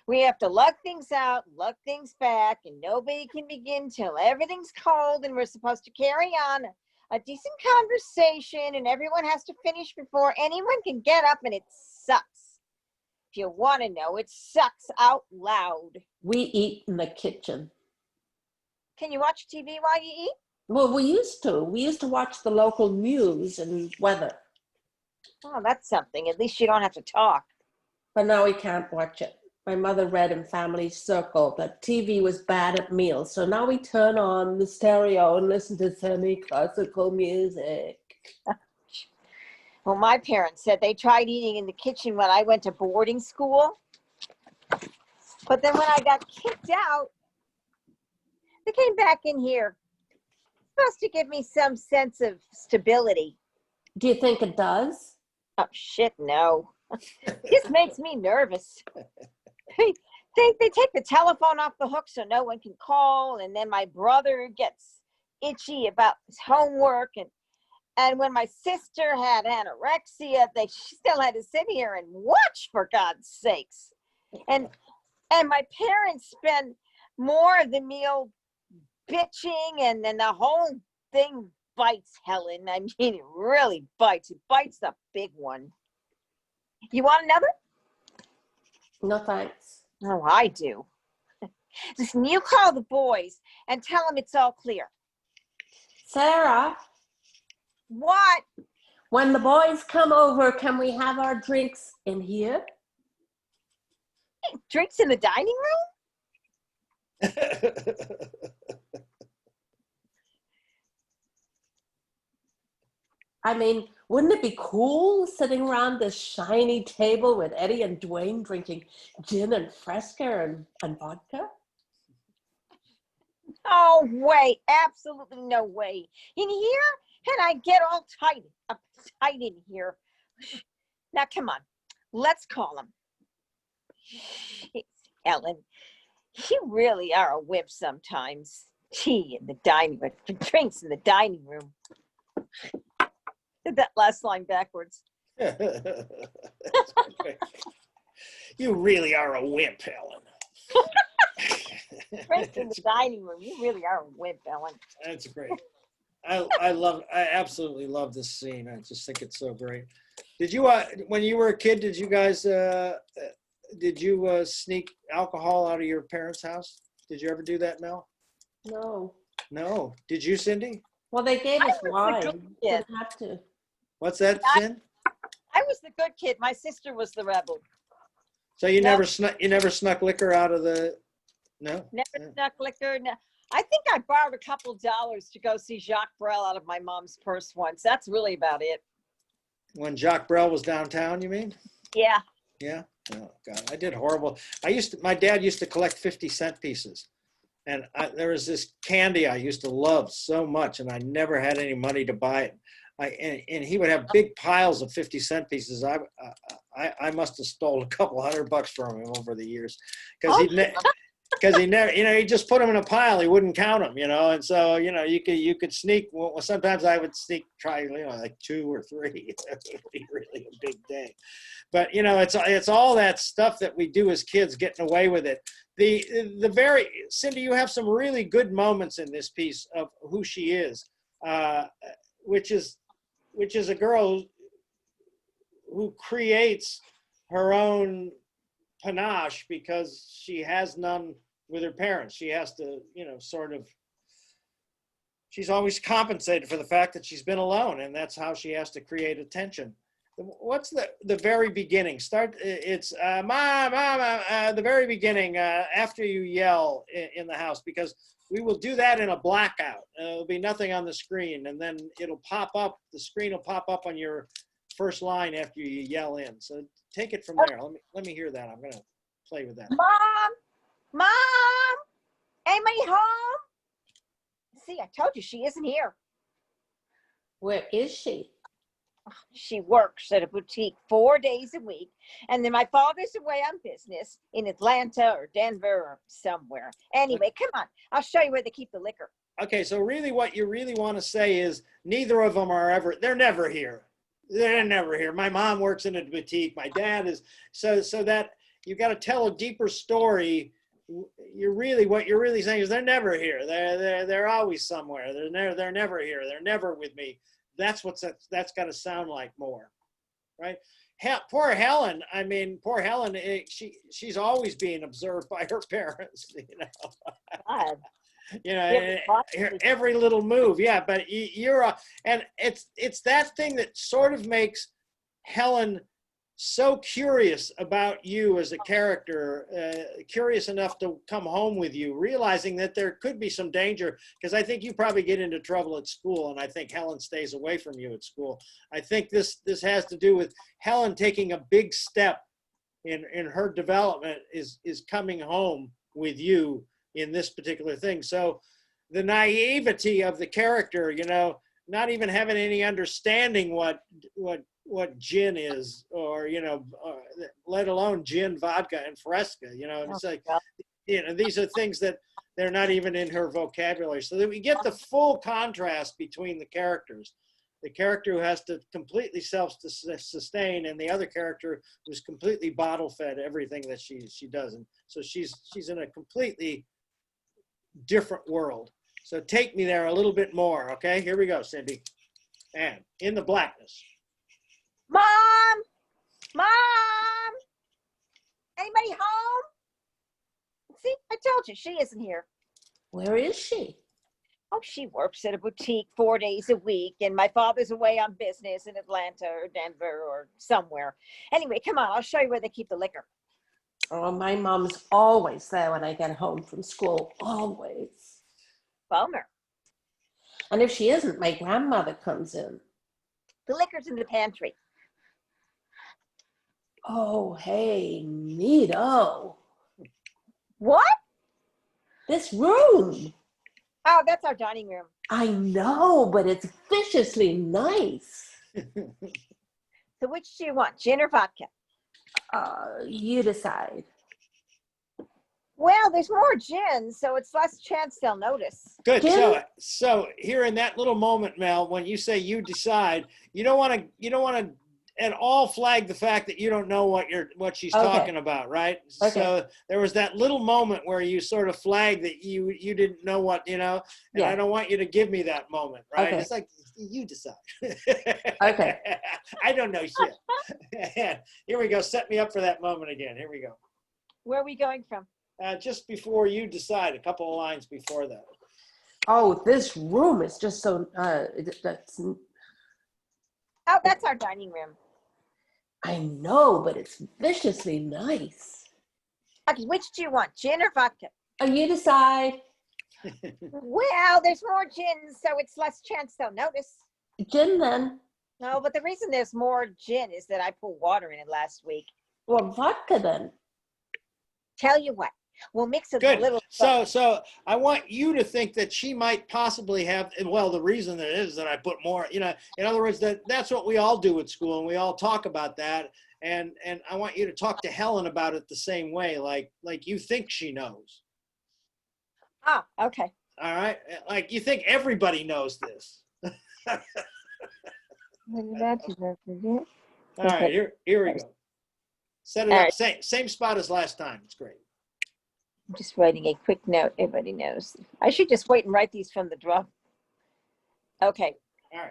We have to lug things out, lug things back, and nobody can begin till everything's cold, and we're supposed to carry on a decent conversation, and everyone has to finish before anyone can get up, and it sucks. If you want to know, it sucks out loud. We eat in the kitchen. Can you watch TV while you eat? Well, we used to. We used to watch the local news and weather. Oh, that's something. At least you don't have to talk. But now we can't watch it. My mother read in Family Circle that TV was bad at meals. So now we turn on the stereo and listen to semi-classical music. Well, my parents said they tried eating in the kitchen when I went to boarding school. But then when I got kicked out, they came back in here. Supposed to give me some sense of stability. Do you think it does? Oh, shit, no. This makes me nervous. They take the telephone off the hook so no one can call, and then my brother gets itchy about his homework, and when my sister had anorexia, she still had to sit here and watch, for God's sakes. And my parents spend more of the meal bitching, and then the whole thing bites, Helen. I mean, it really bites. It bites the big one. You want another? No, thanks. Oh, I do. Listen, you call the boys and tell them it's all clear. Sarah? What? When the boys come over, can we have our drinks in here? Drinks in the dining room? I mean, wouldn't it be cool sitting around this shiny table with Eddie and Dwayne drinking gin and fresca and vodka? Oh, way. Absolutely no way. In here? And I get all tight in here. Now, come on. Let's call him. Ellen, you really are a wimp sometimes. Tea in the dining room, drinks in the dining room. Did that last line backwards. You really are a wimp, Ellen. Drinks in the dining room. You really are a wimp, Ellen. That's great. I absolutely love this scene. I just think it's so great. Did you, when you were a kid, did you guys, sneak alcohol out of your parents' house? Did you ever do that, Mel? No. No. Did you, Cindy? Well, they gave us wine. Didn't have to. What's that, Cin? I was the good kid. My sister was the rebel. So you never snuck liquor out of the, no? Never snuck liquor. No. I think I borrowed a couple dollars to go see Jacques Brel out of my mom's purse once. That's really about it. When Jacques Brel was downtown, you mean? Yeah. Yeah. Oh God, I did horrible. My dad used to collect 50-cent pieces, and there was this candy I used to love so much, and I never had any money to buy it. And he would have big piles of 50-cent pieces. I must have stolen a couple $100 from him over the years, because he never, he just put them in a pile. He wouldn't count them, and so you could sneak. Well, sometimes I would try like 2 or 3. It would be really a big day. But it's all that stuff that we do as kids, getting away with it. Cindy, you have some really good moments in this piece of who she is, which is a girl who creates her own panache because she has none with her parents. She has to, she's always compensated for the fact that she's been alone, and that's how she has to create attention. What's the very beginning? It's mom, the very beginning, after you yell in the house, because we will do that in a blackout. There'll be nothing on the screen, and then it'll pop up, the screen will pop up on your first line after you yell in. So take it from there. Let me hear that. I'm gonna play with that. Mom, anybody home? See, I told you she isn't here. Where is she? She works at a boutique 4 days a week, and then my father's away on business in Atlanta or Denver or somewhere. Anyway, come on, I'll show you where they keep the liquor. Okay, so really what you really want to say is neither of them are they're never here. They're never here. My mom works in a boutique. My dad is, so that you got to tell a deeper story. What you're really saying is they're never here. They're always somewhere. They're never here. They're never with me. That's got to sound like more, right? Poor Helen. I mean, poor Helen. She's always being observed by her parents. God. Every little move. Yeah, but and it's that thing that sort of makes Helen so curious about you as a character, curious enough to come home with you, realizing that there could be some danger, because I think you probably get into trouble at school, and I think Helen stays away from you at school. I think this has to do with Helen taking a big step in her development, is coming home with you in this particular thing. So the naivety of the character, not even having any understanding what gin is, or let alone gin, vodka, and Fresca. It's like, these are things that they're not even in her vocabulary. So that we get the full contrast between the characters. The character who has to completely self-sustain, and the other character who's completely bottle-fed everything that she does. And so she's in a completely different world. So take me there a little bit more, okay? Here we go, Cindy. And in the blackness. Mom, anybody home? See, I told you she isn't here. Where is she? Oh, she works at a boutique 4 days a week, and my father's away on business in Atlanta or Denver or somewhere. Anyway, come on, I'll show you where they keep the liquor. Oh, my mom's always there when I get home from school, always. Bummer. And if she isn't, my grandmother comes in. The liquor's in the pantry. Oh, hey, neato. What? This room. Oh, that's our dining room. I know, but it's viciously nice. So which do you want, gin or vodka? You decide. Well, there's more gin, so it's less chance they'll notice. Good. Gin? So here in that little moment, Mel, when you say you decide, you don't want to at all flag the fact that you don't know what she's talking about, right? Okay. So there was that little moment where you sort of flagged that you didn't know what, and I don't want you to give me that moment, right? Okay. It's like, you decide. Okay. I don't know shit. Here we go. Set me up for that moment again. Here we go. Where are we going from? Just before you decide, a couple of lines before that. Oh, this room is just so, Oh, that's our dining room. I know, but it's viciously nice. Okay, which do you want, gin or vodka? You decide. Well, there's more gin, so it's less chance they'll notice. Gin then. No, but the reason there's more gin is that I put water in it last week. Well, vodka then. Tell you what, we'll mix it Good. a little. So I want you to think that she might possibly have, well, the reason that is that I put more, in other words, that's what we all do at school, and we all talk about that. And I want you to talk to Helen about it the same way, like you think she knows. Ah, okay. All right. Like you think everybody knows this. All right, here we go. Set it up. Same spot as last time. It's great. I'm just writing a quick note. Everybody knows. I should just wait and write these from the drum. Okay.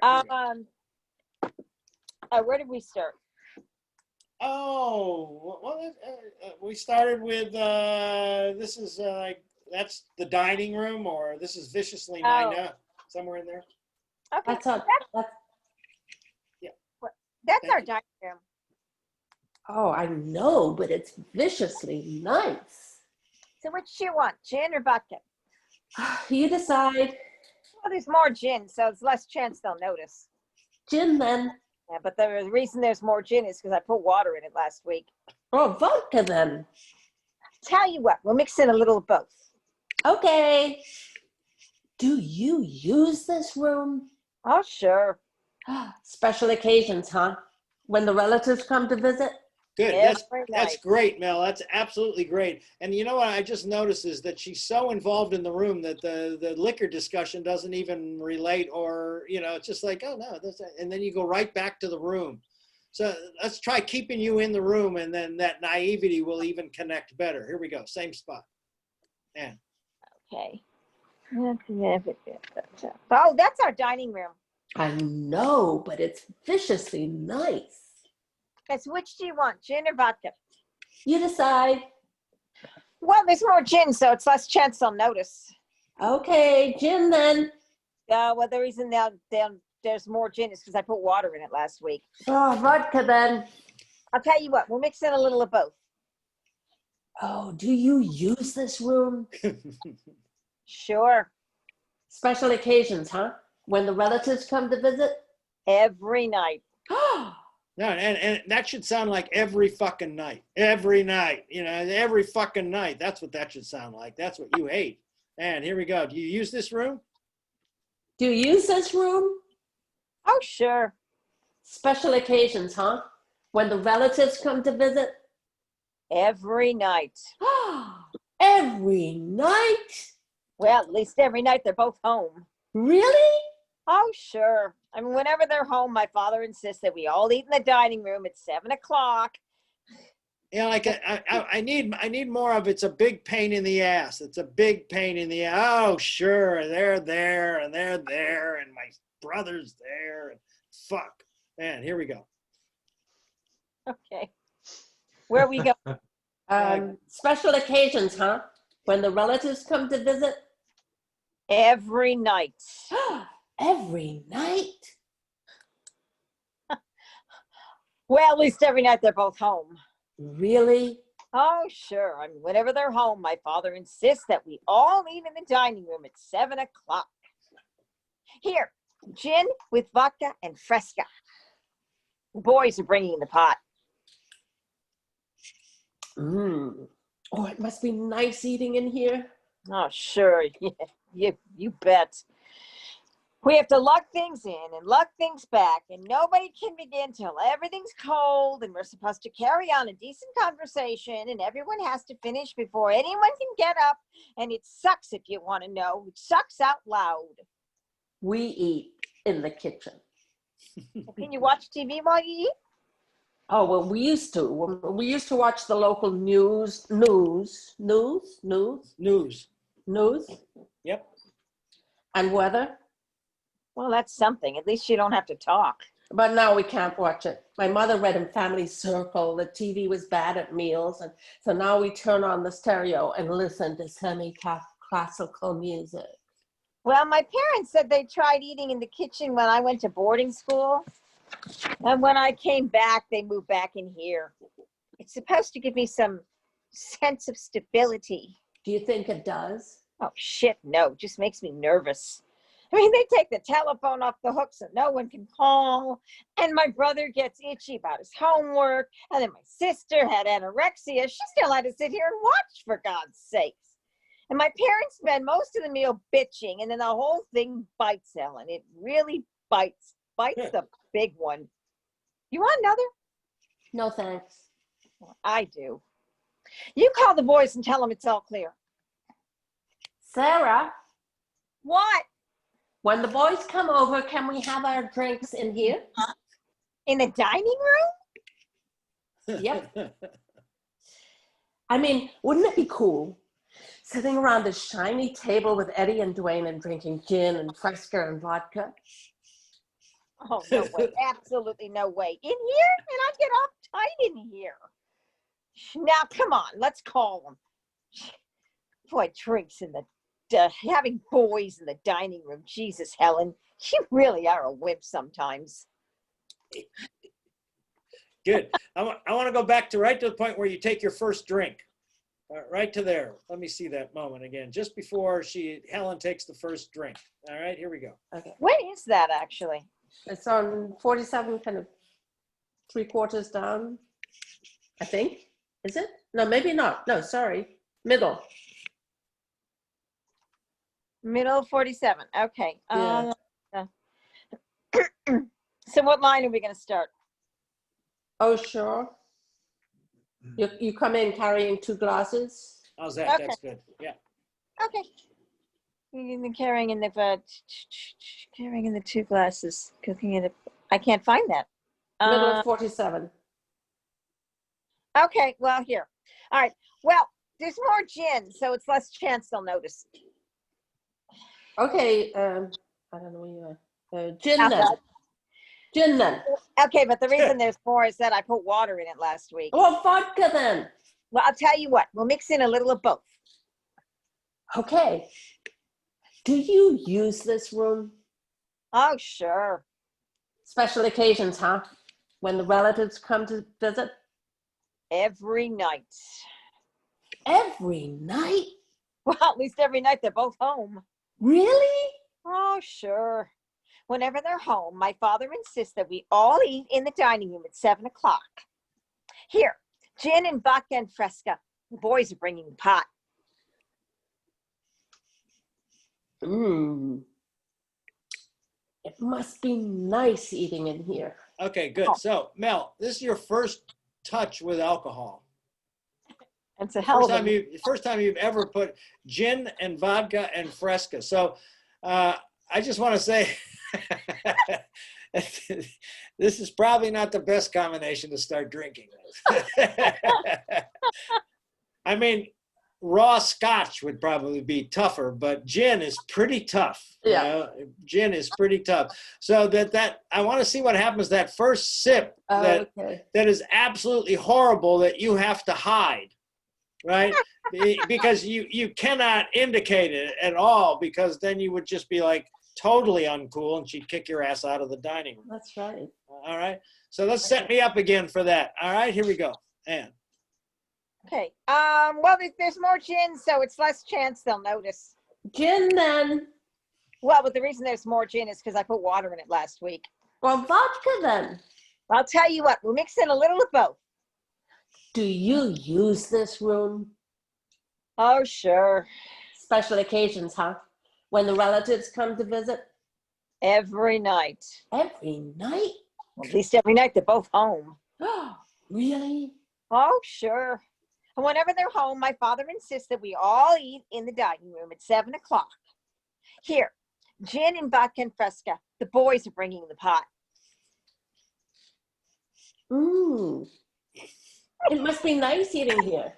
All right. Where did we start? Oh, well, we started with this is that's the dining room, or this is viciously Nina, somewhere in there. Okay. That's our dining room. Oh, I know, but it's viciously nice. So which do you want, gin or vodka? You decide. Well, there's more gin, so it's less chance they'll notice. Gin then. Yeah, but the reason there's more gin is because I put water in it last week. Oh, vodka then. Tell you what, we'll mix in a little of both. Okay. Do you use this room? Oh, sure. Special occasions, huh? When the relatives come to visit? Good. Every That's night. great, Mel. That's absolutely great. And you know what I just noticed is that she's so involved in the room that the liquor discussion doesn't even relate, or it's just like, oh no, and then you go right back to the room. So let's try keeping you in the room, and then that naivety will even connect better. Here we go. Same spot. And Okay. Oh, that's our dining room. I know, but it's viciously nice. Guess which do you want, gin or vodka? You decide. Well, there's more gin, so it's less chance they'll notice. Okay, gin then. Well, the reason there's more gin is because I put water in it last week. Oh, vodka then. I'll tell you what, we'll mix in a little of both. Oh, do you use this room? Sure. Special occasions, huh? When the relatives come to visit? Every night. no, and that should sound like every fucking night. Every night. Every fucking night. That's what that should sound like. That's what you hate. And here we go. Do you use this room? Do you use this room? Oh, sure. Special occasions, huh? When the relatives come to visit? Every night. Every night? Well, at least every night they're both home. Really? Oh, sure. I mean, whenever they're home, my father insists that we all eat in the dining room at 7 o'clock. Like I need more of it's a big pain in the ass. It's a big pain in the ass. Oh, sure, they're there and they're there and my brother's there and fuck. Man, here we go. Okay. Where we go? Special occasions, huh? When the relatives come to visit? Every night. Every night? Well, at least every night they're both home. Really? Oh, sure. I mean, whenever they're home, my father insists that we all eat in the dining room at 7 o'clock. Here, gin with vodka and fresca. The boys are bringing the pot. Oh, it must be nice eating in here. Oh, sure. Yeah, you bet. We have to lug things in and lug things back, and nobody can begin till everything's cold, and we're supposed to carry on a decent conversation, and everyone has to finish before anyone can get up, and it sucks if you want to know. It sucks out loud. We eat in the kitchen. Can you watch TV while you eat? Oh, well, we used to. We used to watch the local news. Yep. And weather. Well, that's something. At least you don't have to talk. But now we can't watch it. My mother read in Family Circle that TV was bad at meals. And so now we turn on the stereo and listen to semi-classical music. Well, my parents said they tried eating in the kitchen when I went to boarding school. And when I came back, they moved back in here. It's supposed to give me some sense of stability. Do you think it does? Oh, shit, no. It just makes me nervous. I mean, they take the telephone off the hook so no one can call. And my brother gets itchy about his homework. And then my sister had anorexia. She still had to sit here and watch, for God's sakes. And my parents spend most of the meal bitching. And then the whole thing bites, Ellen. It really bites. Bites the big one. You want another? No, thanks. I do. You call the boys and tell them it's all clear. Sarah? What? When the boys come over, can we have our drinks in here? In the dining room? Yep. I mean, wouldn't it be cool sitting around a shiny table with Eddie and Dwayne and drinking gin and fresca and vodka? Oh, no way. Absolutely no way. In here? And I get uptight in here. Now, come on. Let's call them. Boy, drinks in the having boys in the dining room. Jesus, Helen. You really are a wimp sometimes. Good. I want to go back to right to the point where you take your first drink. Right to there. Let me see that moment again. Just before Helen takes the first drink. All right, here we go. Okay. When is that, actually? It's on 47, kind of 3/4 down, I think. Is it? No, maybe not. No, sorry. Middle. Middle of 47. Okay. Yeah. So what line are we going to start? Oh, sure. You come in carrying 2 glasses. How's that? Okay. That's good. Yeah. Okay. You're carrying in the 2 glasses, cooking in the. I can't find that. Middle of 47. Okay. Well, here. All right. Well, there's more gin, so it's less chance they'll notice. Okay. I don't know where you are. Gin then. Gin then. Okay, but the reason there's more is that I put water in it last week. Oh, vodka then. Well, I'll tell you what. We'll mix in a little of both. Okay. Do you use this room? Oh, sure. Special occasions, huh? When the relatives come to visit? Every night. Every night? Well, at least every night they're both home. Really? Oh, sure. Whenever they're home, my father insists that we all eat in the dining room at 7 o'clock. Here, gin and vodka and fresca. The boys are bringing the pot. Mmm. It must be nice eating in here. Okay, good. So, Mel, this is your first touch with alcohol. It's a hell of a. First time you've ever put gin and vodka and fresca. So, I just want to say, this is probably not the best combination to start drinking. I mean, raw scotch would probably be tougher, but gin is pretty tough. Yeah. You know? Gin is pretty tough. So that I want to see what happens that first sip that is absolutely horrible that you have to hide, right? Because you cannot indicate it at all, because then you would just be like totally uncool and she'd kick your ass out of the dining room. That's right. All right. So let's set me up again for that. All right, here we go. Ann. Okay. Well, there's more gin, so it's less chance they'll notice. Gin then. Well, but the reason there's more gin is because I put water in it last week. Well, vodka then. I'll tell you what, we'll mix in a little of both. Do you use this room? Oh, sure. Special occasions, huh? When the relatives come to visit? Every night. Every night? At least every night they're both home. Really? Oh, sure. And whenever they're home, my father insists that we all eat in the dining room at 7 o'clock. Here, gin and vodka and fresca. The boys are bringing the pot. Mmm. It must be nice eating here.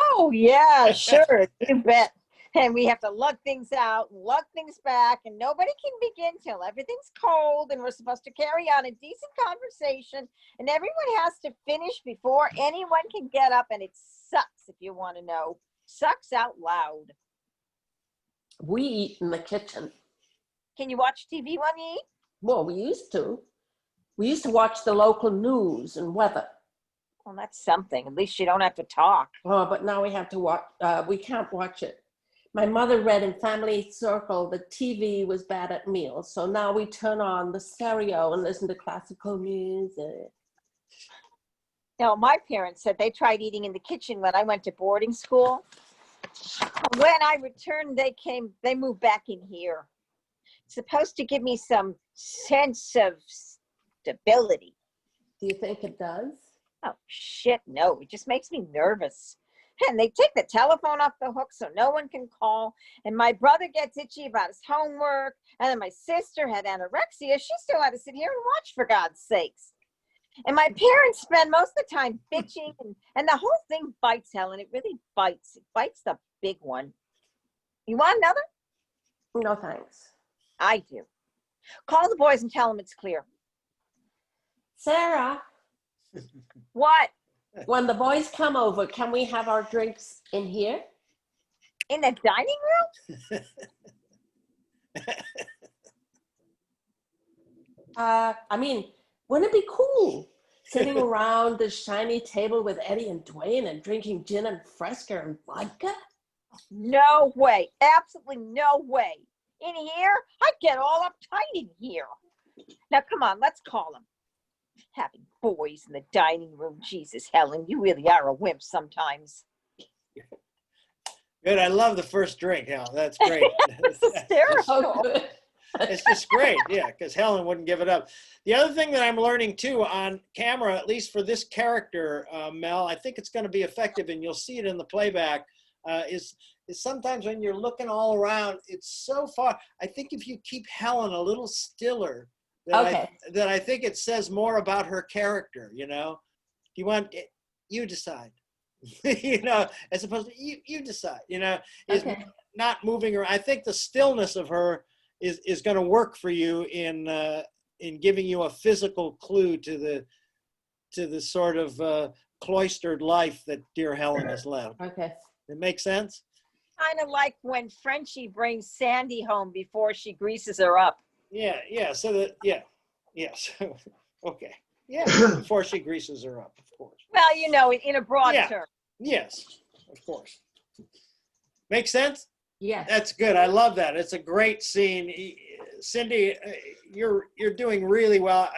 Oh, yeah, sure. You bet. And we have to lug things out and lug things back, and nobody can begin till everything's cold, and we're supposed to carry on a decent conversation, and everyone has to finish before anyone can get up, and it sucks, if you want to know. Sucks out loud. We eat in the kitchen. Can you watch TV while you eat? Well, we used to. We used to watch the local news and weather. Well, that's something. At least you don't have to talk. Oh, but now we have to watch. We can't watch it. My mother read in family circle the TV was bad at meals, so now we turn on the stereo and listen to classical music. No, my parents said they tried eating in the kitchen when I went to boarding school. When I returned, they moved back in here. It's supposed to give me some sense of stability. Do you think it does? Oh, shit, no. It just makes me nervous. And they take the telephone off the hook so no one can call. And my brother gets itchy about his homework. And then my sister had anorexia. She still had to sit here and watch, for God's sakes. And my parents spend most of the time bitching. And the whole thing bites, Helen. It really bites. It bites the big one. You want another? No, thanks. I do. Call the boys and tell them it's clear. Sarah, What? when the boys come over, can we have our drinks in here? In the dining room? I mean, wouldn't it be cool sitting around this shiny table with Eddie and Dwayne and drinking gin and fresca and vodka? No way. Absolutely no way. In here? I'd get all uptight in here. Now, come on, let's call them. Having boys in the dining room. Jesus, Helen, you really are a wimp sometimes. Good. I love the first drink, Helen. That's great. It's hysterical. Oh, good. It's just great. Yeah, because Helen wouldn't give it up. The other thing that I'm learning too on camera, at least for this character, Mel, I think it's going to be effective, and you'll see it in the playback, is sometimes when you're looking all around, it's so far. I think if you keep Helen a little stiller, that I think it says more about her character, you know? You want, you decide. You know, as opposed to you decide, you know, is not moving her. I think the stillness of her is going to work for you in giving you a physical clue to the sort of cloistered life that dear Helen has led. Okay. It makes sense? Kind of like when Frenchie brings Sandy home before she greases her up. Yeah. So that, yes. Okay. Yeah, before she greases her up, of course. Well, you know, in a broad term. Yes, of course. Makes sense? Yes. That's good. I love that. It's a great scene. Cindy, you're doing really well.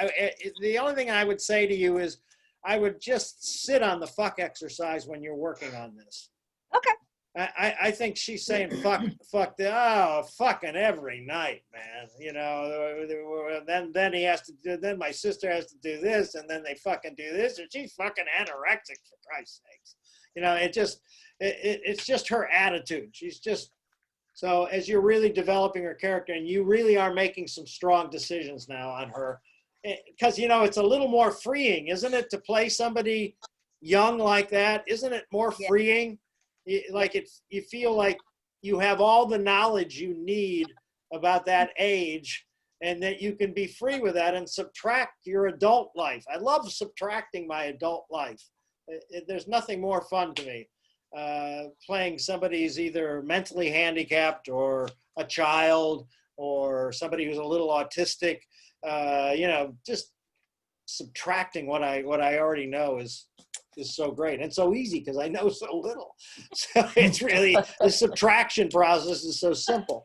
The only thing I would say to you is I would just sit on the fuck exercise when you're working on this. Okay. I think she's saying fucking every night, man. You know, then he has to do, then my sister has to do this, and then they fucking do this, and she's fucking anorexic, for Christ's sakes. You know, it's just her attitude. She's just, so as you're really developing her character, and you really are making some strong decisions now on her, because, you know, it's a little more freeing, isn't it, to play somebody young like that? Isn't it more freeing? Like you feel like you have all the knowledge you need about that age, and that you can be free with that and subtract your adult life. I love subtracting my adult life. There's nothing more fun to me. Playing somebody's either mentally handicapped or a child or somebody who's a little autistic, you know, just subtracting what I already know is so great and so easy because I know so little. So it's really, the subtraction process is so simple.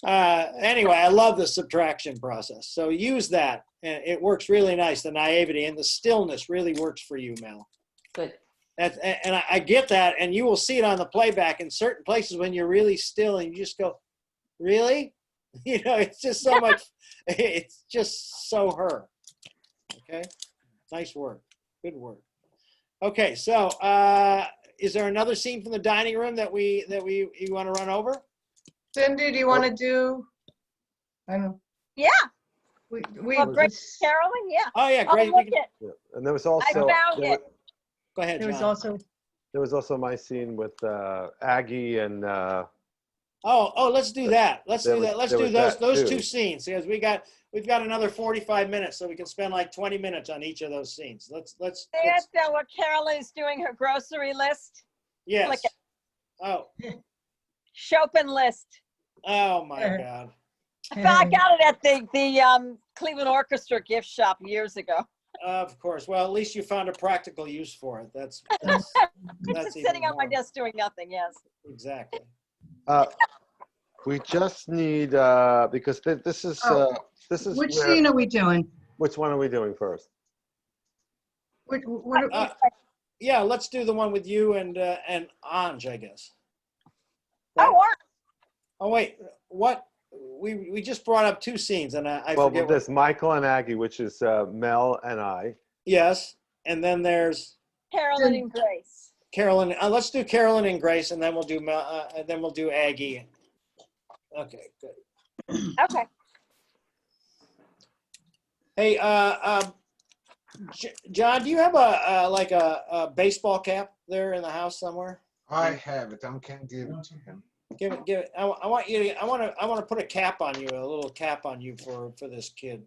Anyway, I love the subtraction process. So use that. It works really nice. The naivety and the stillness really works for you, Mel. Good. And I get that, and you will see it on the playback in certain places when you're really still and you just go, really? You know, it's just so much, it's just so her. Okay, nice work, good work. Okay, so is there another scene from the dining room that you want to run over? Cindy, do you want to do? I don't know. Yeah. We Grace, Carolyn, yeah. Oh yeah, great. Oh, look it. And there was also. I found it. Go ahead, there John. There was also my scene with Aggie and. Oh, let's do that. Let's do those two too. scenes, because we've got another 45 minutes, so we can spend like 20 minutes on each of those scenes. Let's That's what Carolyn is doing, her grocery list. Yes. Look at, Oh. Chopin list. Oh my God. I got it at the Cleveland Orchestra gift shop years ago. Of course. Well, at least you found a practical use for it. That's It's just sitting on my desk doing nothing. Yes. Exactly. We just need because this is which scene are we doing? Which one are we doing first? Yeah, let's do the one with you and Anj, I guess. Right? Oh wait, what? We just brought up two scenes, and I well, forget. There's Michael and Aggie, which is Mel and I. Yes, and then there's Carolyn and Grace. Carolyn. Let's do Carolyn and Grace, and then we'll do Aggie. Okay, good. Okay. Hey, John, do you have a baseball cap there in the house somewhere? I have it. I can give it to him. Give it. I want to put a cap on you, a little cap on you for this kid,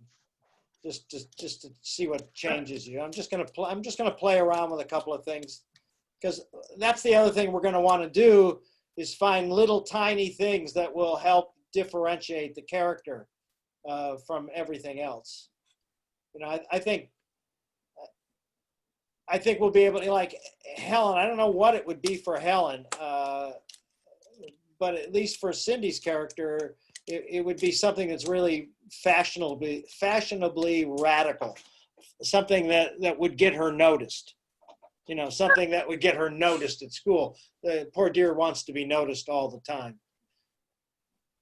just to see what changes you. I'm just gonna play around with a couple of things, because that's the other thing we're gonna want to do is find little tiny things that will help differentiate the character from everything else. You know, I think we'll be able to, like Helen. I don't know what it would be for Helen. But at least for Cindy's character, it would be something that's really fashionably radical. something that would get her noticed. You know, something that would get her noticed at school. The poor dear wants to be noticed all the time.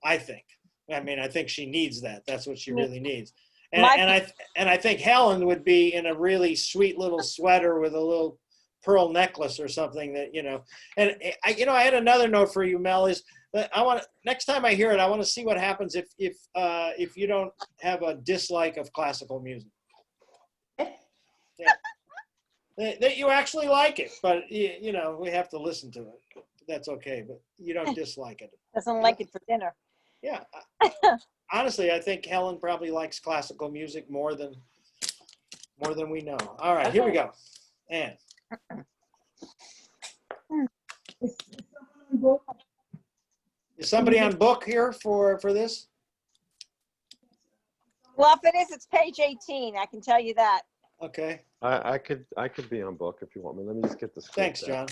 I think. I mean, I think she needs that. That's what she really needs. And I think Helen would be in a really sweet little sweater with a little pearl necklace or something that, you know. And I had another note for you, Mel, is that next time I hear it, I want to see what happens if you don't have a dislike of classical music. Yeah. That you actually like it, but you know, we have to listen to it. That's okay, but you don't dislike it. Doesn't like it for dinner. Yeah. Honestly, I think Helen probably likes classical music more than we know. All right, here we go. Anne. Is somebody on book here for this? Well, if it is, it's page 18. I can tell you that. Okay. I could be on book if you want me. Let me just get the script. Thanks, John.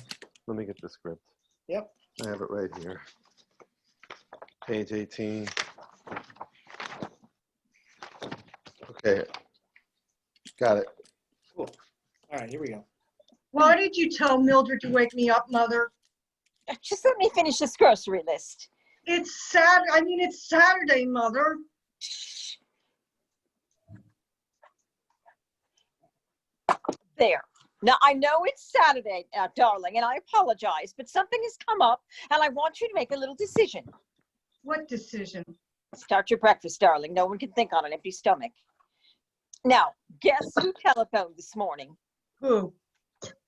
Let me get the script. Yep. I have it right here. Page 18. Okay. Got it. Cool. All right, here we go. Why did you tell Mildred to wake me up, Mother? Just let me finish this grocery list. It's Saturday, Mother. There. Now, I know it's Saturday, darling, and I apologize, but something has come up, and I want you to make a little decision. What decision? Start your breakfast, darling. No one can think on an empty stomach. Now, guess who telephoned this morning? Who?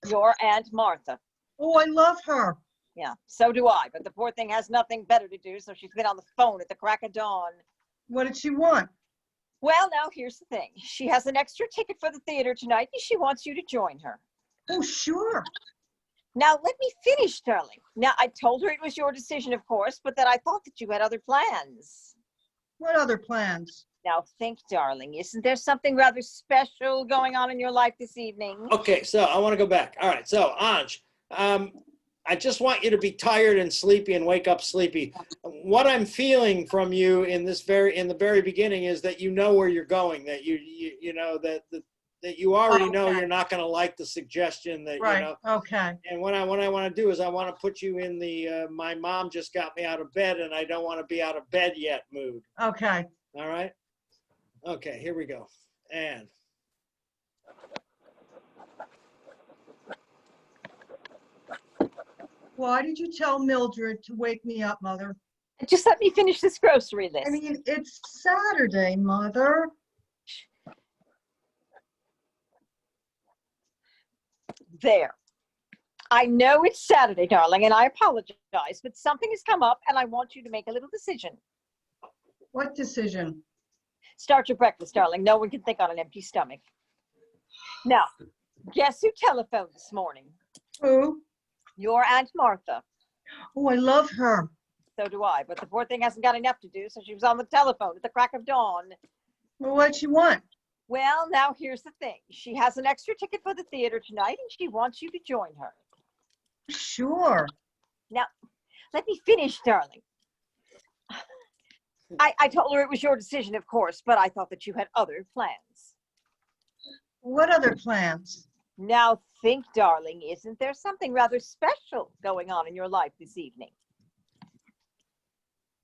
Your Aunt Martha. Oh, I love her. Yeah, so do I, but the poor thing has nothing better to do, so she's been on the phone at the crack of dawn. What did she want? Well, now here's the thing. She has an extra ticket for the theater tonight, and she wants you to join her. Oh, sure. Now, let me finish, darling. Now, I told her it was your decision, of course, but that I thought that you had other plans. What other plans? Now, think, darling, isn't there something rather special going on in your life this evening? Okay, so I want to go back. All right, so Anj, I just want you to be tired and sleepy and wake up sleepy. What I'm feeling from you in the very beginning is that you know where you're going, that you know that you already know you're not going to like the suggestion that Right. you know. Okay. And what I want to do is I want to put you in the my mom just got me out of bed and I don't want to be out of bed yet mood. Okay. All right. Okay, here we go. And Why did you tell Mildred to wake me up, Mother? Just let me finish this grocery list. I mean, it's Saturday, Mother. There. I know it's Saturday, darling, and I apologize, but something has come up and I want you to make a little decision. What decision? Start your breakfast, darling. No one can think on an empty stomach. Now, guess who telephoned this morning? Who? Your Aunt Martha. Oh, I love her. So do I, but the poor thing hasn't got enough to do, so she was on the telephone at the crack of dawn. Well, what'd she want? Well, now here's the thing. She has an extra ticket for the theater tonight, and she wants you to join her. Sure. Now, let me finish, darling. I told her it was your decision, of course, but I thought that you had other plans. What other plans? Now think, darling, isn't there something rather special going on in your life this evening?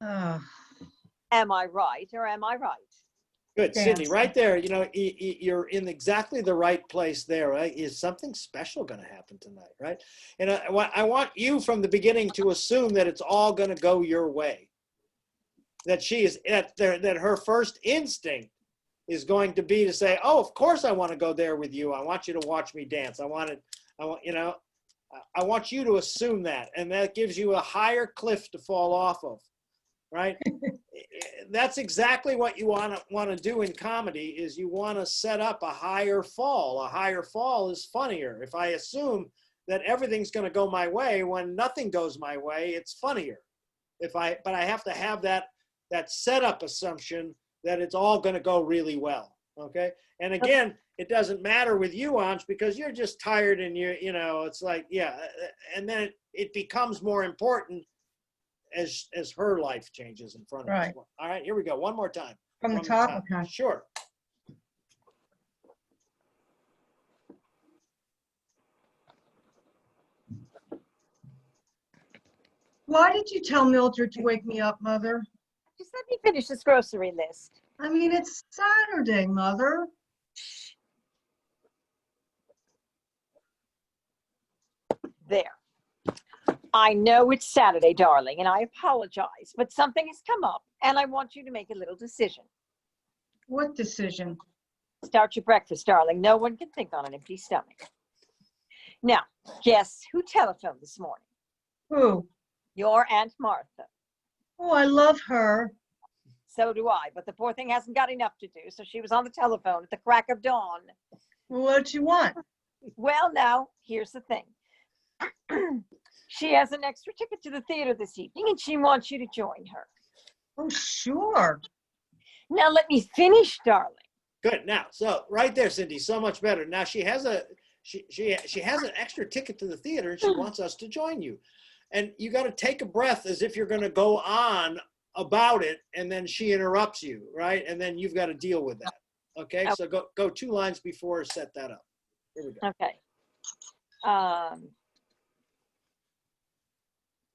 Am I right or am I right? good, Sydney, right there. You know, you're in exactly the right place there. Right? Is something special going to happen tonight, right? And I want you from the beginning to assume that it's all going to go your way. That she is that her first instinct is going to be to say, "Oh, of course I want to go there with you. I want you to watch me dance. I want you to assume that, and that gives you a higher cliff to fall off of, right? That's exactly what you want to do in comedy. Is you want to set up a higher fall. A higher fall is funnier. If I assume that everything's going to go my way when nothing goes my way, it's funnier. But I have to have that setup assumption that it's all going to go really well. Okay. And again, it doesn't matter with you, Anj, because you're just tired and it's like, yeah. And then it becomes more important as her life changes in front of us. All right, here we go. One more time. From the top? Okay. Sure. Why did you tell Mildred to wake me up, Mother? Just let me finish this grocery list. I mean, it's Saturday, Mother. There. I know it's Saturday, darling, and I apologize, but something has come up, and I want you to make a little decision. What decision? Start your breakfast, darling. No one can think on an empty stomach. Now, guess who telephoned this morning? Who? Your Aunt Martha. Oh, I love her. So do I, but the poor thing hasn't got enough to do, so she was on the telephone at the crack of dawn. What you want? Well, now, here's the thing. She has an extra ticket to the theater this evening, and she wants you to join her. Oh, sure. Now, let me finish, darling. Good. Now, so right there, Cindy, so much better. Now she has an extra ticket to the theater, and she wants us to join you. And you got to take a breath as if you're going to go on about it, and then she interrupts you, right? And then you've got to deal with that. Okay. So go 2 lines before, set that up. Here we go. Okay.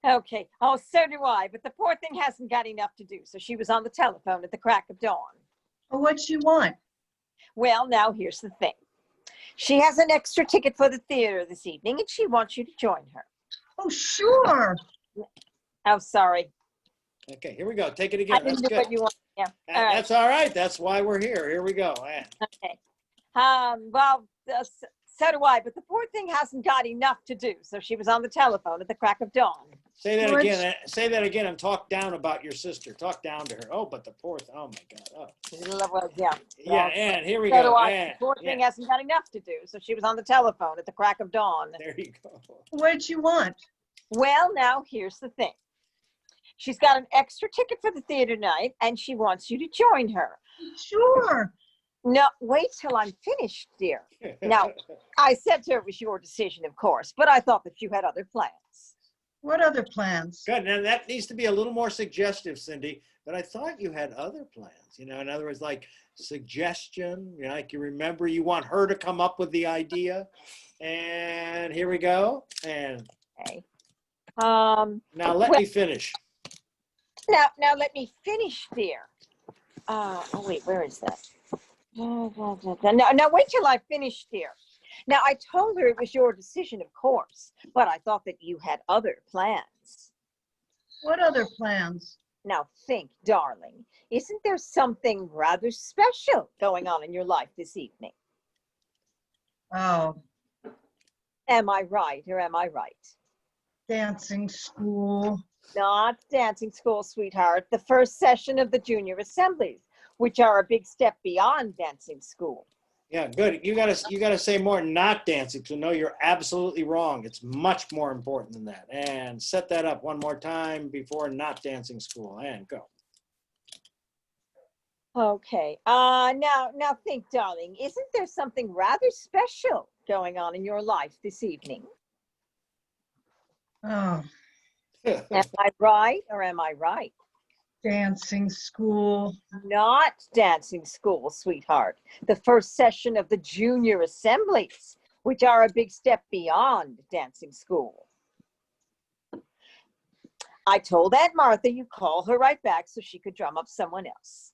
Okay. Oh, so do I. But the poor thing hasn't got enough to do. So she was on the telephone at the crack of dawn. Oh, what you want? Well, now here's the thing. She has an extra ticket for the theater this evening, and she wants you to join her. Oh, sure. Oh, sorry. Okay. Here we go. Take it I again. didn't That's do good. what you want. Yeah. All right. That's all right. That's why we're here. Here we go. Okay. Well, so do I. But the poor thing hasn't got enough to do. So she was on the telephone at the crack of dawn. Say that What? again. Say that again and talk down about your sister. Talk down to her. Oh, but the poor, oh my God. Oh. Well, yeah. Yeah, and here we So go. do I. And, The poor thing yeah, hasn't got enough to do. So she was on the telephone at the crack of dawn. there you go. What you want? Well, now here's the thing. She's got an extra ticket for the theater tonight, and she wants you to join her. Sure. No, wait till I'm finished, dear. Now, I said to her it was your decision, of course, but I thought that you had other plans. What other plans? Good. Now that needs to be a little more suggestive, Cindy. But I thought you had other plans. You know, in other words, like suggestion. You know, like you remember, you want her to come up with the idea. And here we go. And Okay. now let well- me finish. Now let me finish, dear. Oh wait, where is that? Now wait till I finish, dear. Now I told her it was your decision, of course, but I thought that you had other plans. What other plans? Now think, darling, isn't there something rather special going on in your life this evening? Oh, Am I right or am I right? dancing school. Not dancing school, sweetheart. The first session of the junior assemblies, which are a big step beyond dancing school. Yeah, good. You gotta say more. Not dancing. So no, you're absolutely wrong. It's much more important than that. And set that up one more time before not dancing school. And go. Okay. Now think, darling, isn't there something rather special going on in your life this evening? Oh, Am I right or am I right? dancing school. Not dancing school, sweetheart. The first session of the junior assemblies, which are a big step beyond dancing school. I told Aunt Martha you call her right back so she could drum up someone else.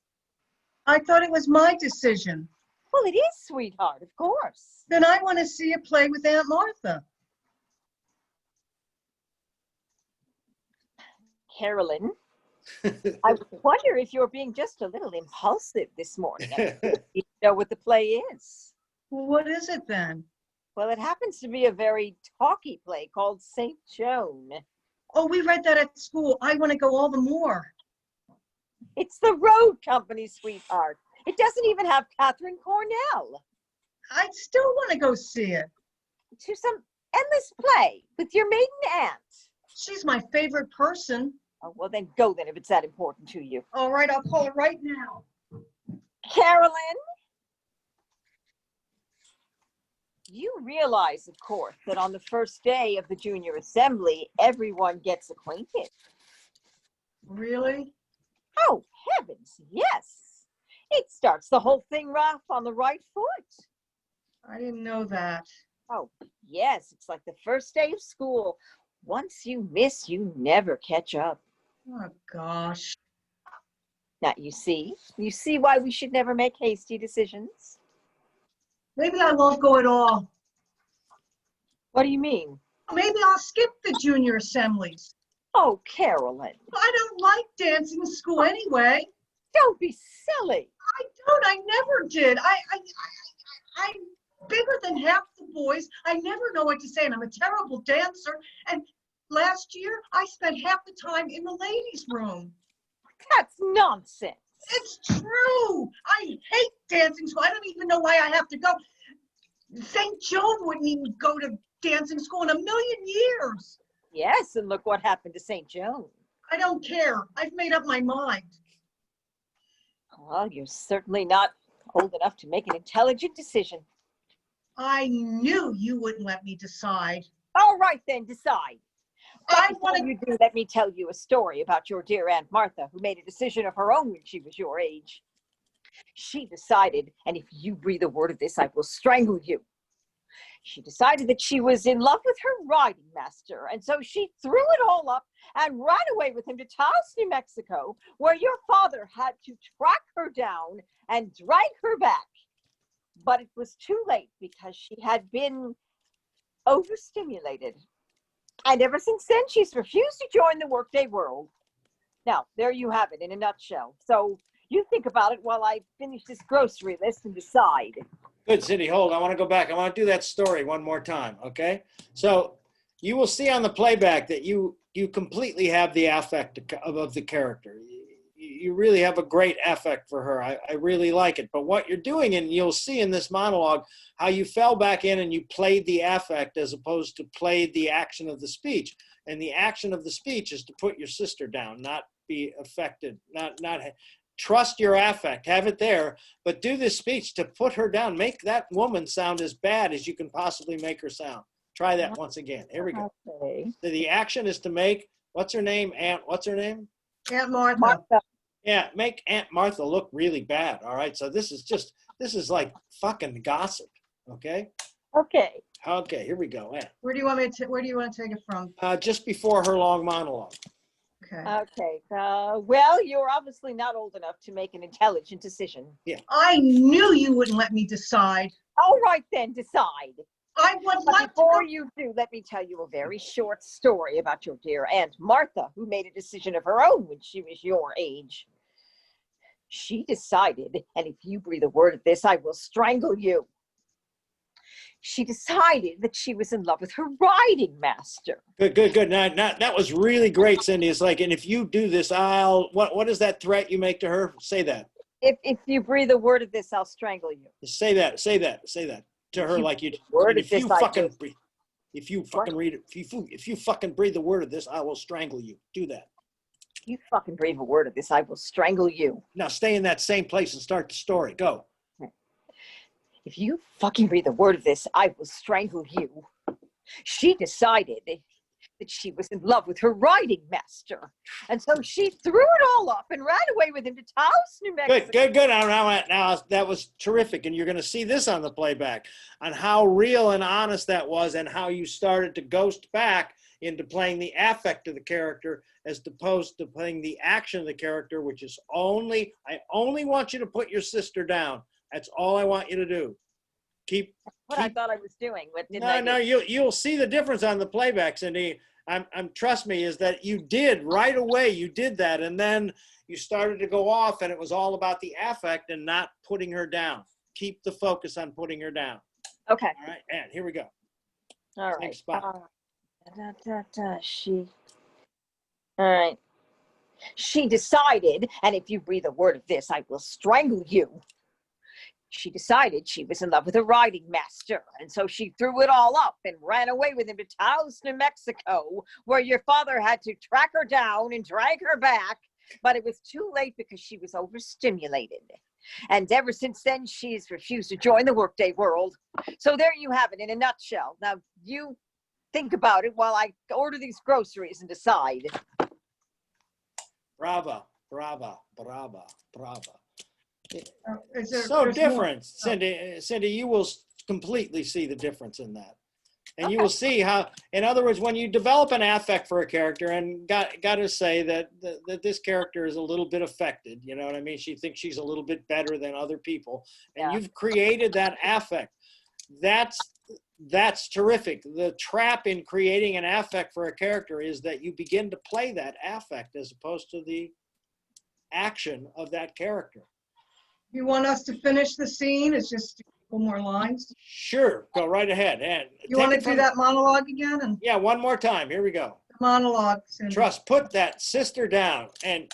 I thought it was my decision. Well, it is, sweetheart, of course. Then I want to see a play with Aunt Martha. Carolyn, I wonder if you're being just a little impulsive this morning. You know what the play is? Well, what is it then? Well, it happens to be a very talky play called St. Joan. Oh, we read that at school. I want to go all the more. It's the road company, sweetheart. It doesn't even have Catherine Cornell. I still want to go see it. To some endless play with your maiden aunt. She's my favorite person. Oh, well, then go then if it's that important to you. All right, I'll call her right now. Carolyn, you realize, of course, that on the first day of the junior assembly, everyone gets acquainted. Really? Oh, heavens, yes. It starts the whole thing off on the right foot. I didn't know that. Oh, yes, it's like the first day of school. Once you miss, you never catch up. Oh, gosh. Now, you see why we should never make hasty decisions? Maybe I won't go at all. What do you mean? Maybe I'll skip the junior assemblies. Oh, Carolyn, I don't like dancing school anyway. don't be silly. I don't. I never did. I'm bigger than half the boys. I never know what to say, and I'm a terrible dancer. And last year, I spent half the time in the ladies' room. That's nonsense. It's true. I hate dancing school. I don't even know why I have to go. St. Joan wouldn't even go to dancing school in a million years. Yes, and look what happened to St. Joan. I don't care. I've made up my mind. Well, you're certainly not old enough to make an intelligent decision. I knew you wouldn't let me decide. All right, then, decide. I Before want to. you do, let me tell you a story about your dear Aunt Martha, who made a decision of her own when she was your age. She decided, and if you breathe a word of this, I will strangle you. She decided that she was in love with her riding master, and so she threw it all up and ran away with him to Taos, New Mexico, where your father had to track her down and drag her back. But it was too late because she had been overstimulated. And ever since then, she's refused to join the workday world. Now, there you have it in a nutshell. So you think about it while I finish this grocery list and decide. Good, Cindy. Hold. I want to go back. I want to do that story one more time. Okay. So you will see on the playback that you completely have the affect of the character. You really have a great affect for her. I really like it. But what you're doing, and you'll see in this monologue, how you fell back in and you played the affect as opposed to played the action of the speech. And the action of the speech is to put your sister down, not be affected, not trust your affect, have it there, but do this speech to put her down. Make that woman sound as bad as you can possibly make her sound. Try that once again. Here we go. Okay. So the action is to make, what's her name? What's her name? Aunt Martha. Martha. Yeah, make Aunt Martha look really bad. All right. So this is like fucking gossip. Okay. Okay. Okay. Here we go. Aunt. Where do you want to take it from? Just before her long monologue. Okay. Okay. Well, you're obviously not old enough to make an intelligent decision. Yeah. I knew you wouldn't let me decide. All right, then, decide. I would But like to before go. you do, let me tell you a very short story about your dear Aunt Martha, who made a decision of her own when she was your age. She decided, and if you breathe a word of this, I will strangle you. She decided that she was in love with her riding master. Good. Now, that was really great, Cindy. It's like, and if you do this, what is that threat you make to her? Say that. If you breathe a word of this, I'll strangle you. Say that to her, like you. Word If of you this, fucking I do. breathe, if you fucking read it, if you fucking breathe the word of this, I will strangle you. Do that. If you fucking breathe a word of this, I will strangle you. Now stay in that same place and start the story. Go. If you fucking breathe a word of this, I will strangle you. She decided that she was in love with her riding master. And so she threw it all up and ran away with him to Taos, New Mexico. Good. Now that was terrific. And you're going to see this on the playback on how real and honest that was and how you started to ghost back into playing the affect of the character as opposed to playing the action of the character, which is I only want you to put your sister down. That's all I want you to do. I thought I was doing. No, you'll see the difference on the playback, Cindy. Trust me, is that you did right away. You did that, and then you started to go off, and it was all about the affect and not putting her down. Keep the focus on putting her down. Okay. All right, and here we go. All Same right. spot. All right. She decided, and if you breathe a word of this, I will strangle you. She decided she was in love with a riding master, and so she threw it all up and ran away with him to Taos, New Mexico, where your father had to track her down and drag her back, but it was too late because she was overstimulated. And ever since then, she's refused to join the workday world. So there you have it in a nutshell. Now, you think about it while I order these groceries and decide. Brava. Is there- So there's more. different, Cindy. Cindy, you will completely see the difference in that. And you will see how, in other words, when you develop an affect for a character, and got to say that this character is a little bit affected, you know what I mean? She thinks she's a little bit better than other people, and you've created that affect. That's terrific. The trap in creating an affect for a character is that you begin to play that affect as opposed to the action of that character. You want us to finish the scene? It's just a couple more lines. Sure, go right ahead. And You want to do that monologue again? And yeah, one more time. Here we go. Monologue. Trust, put that sister down. And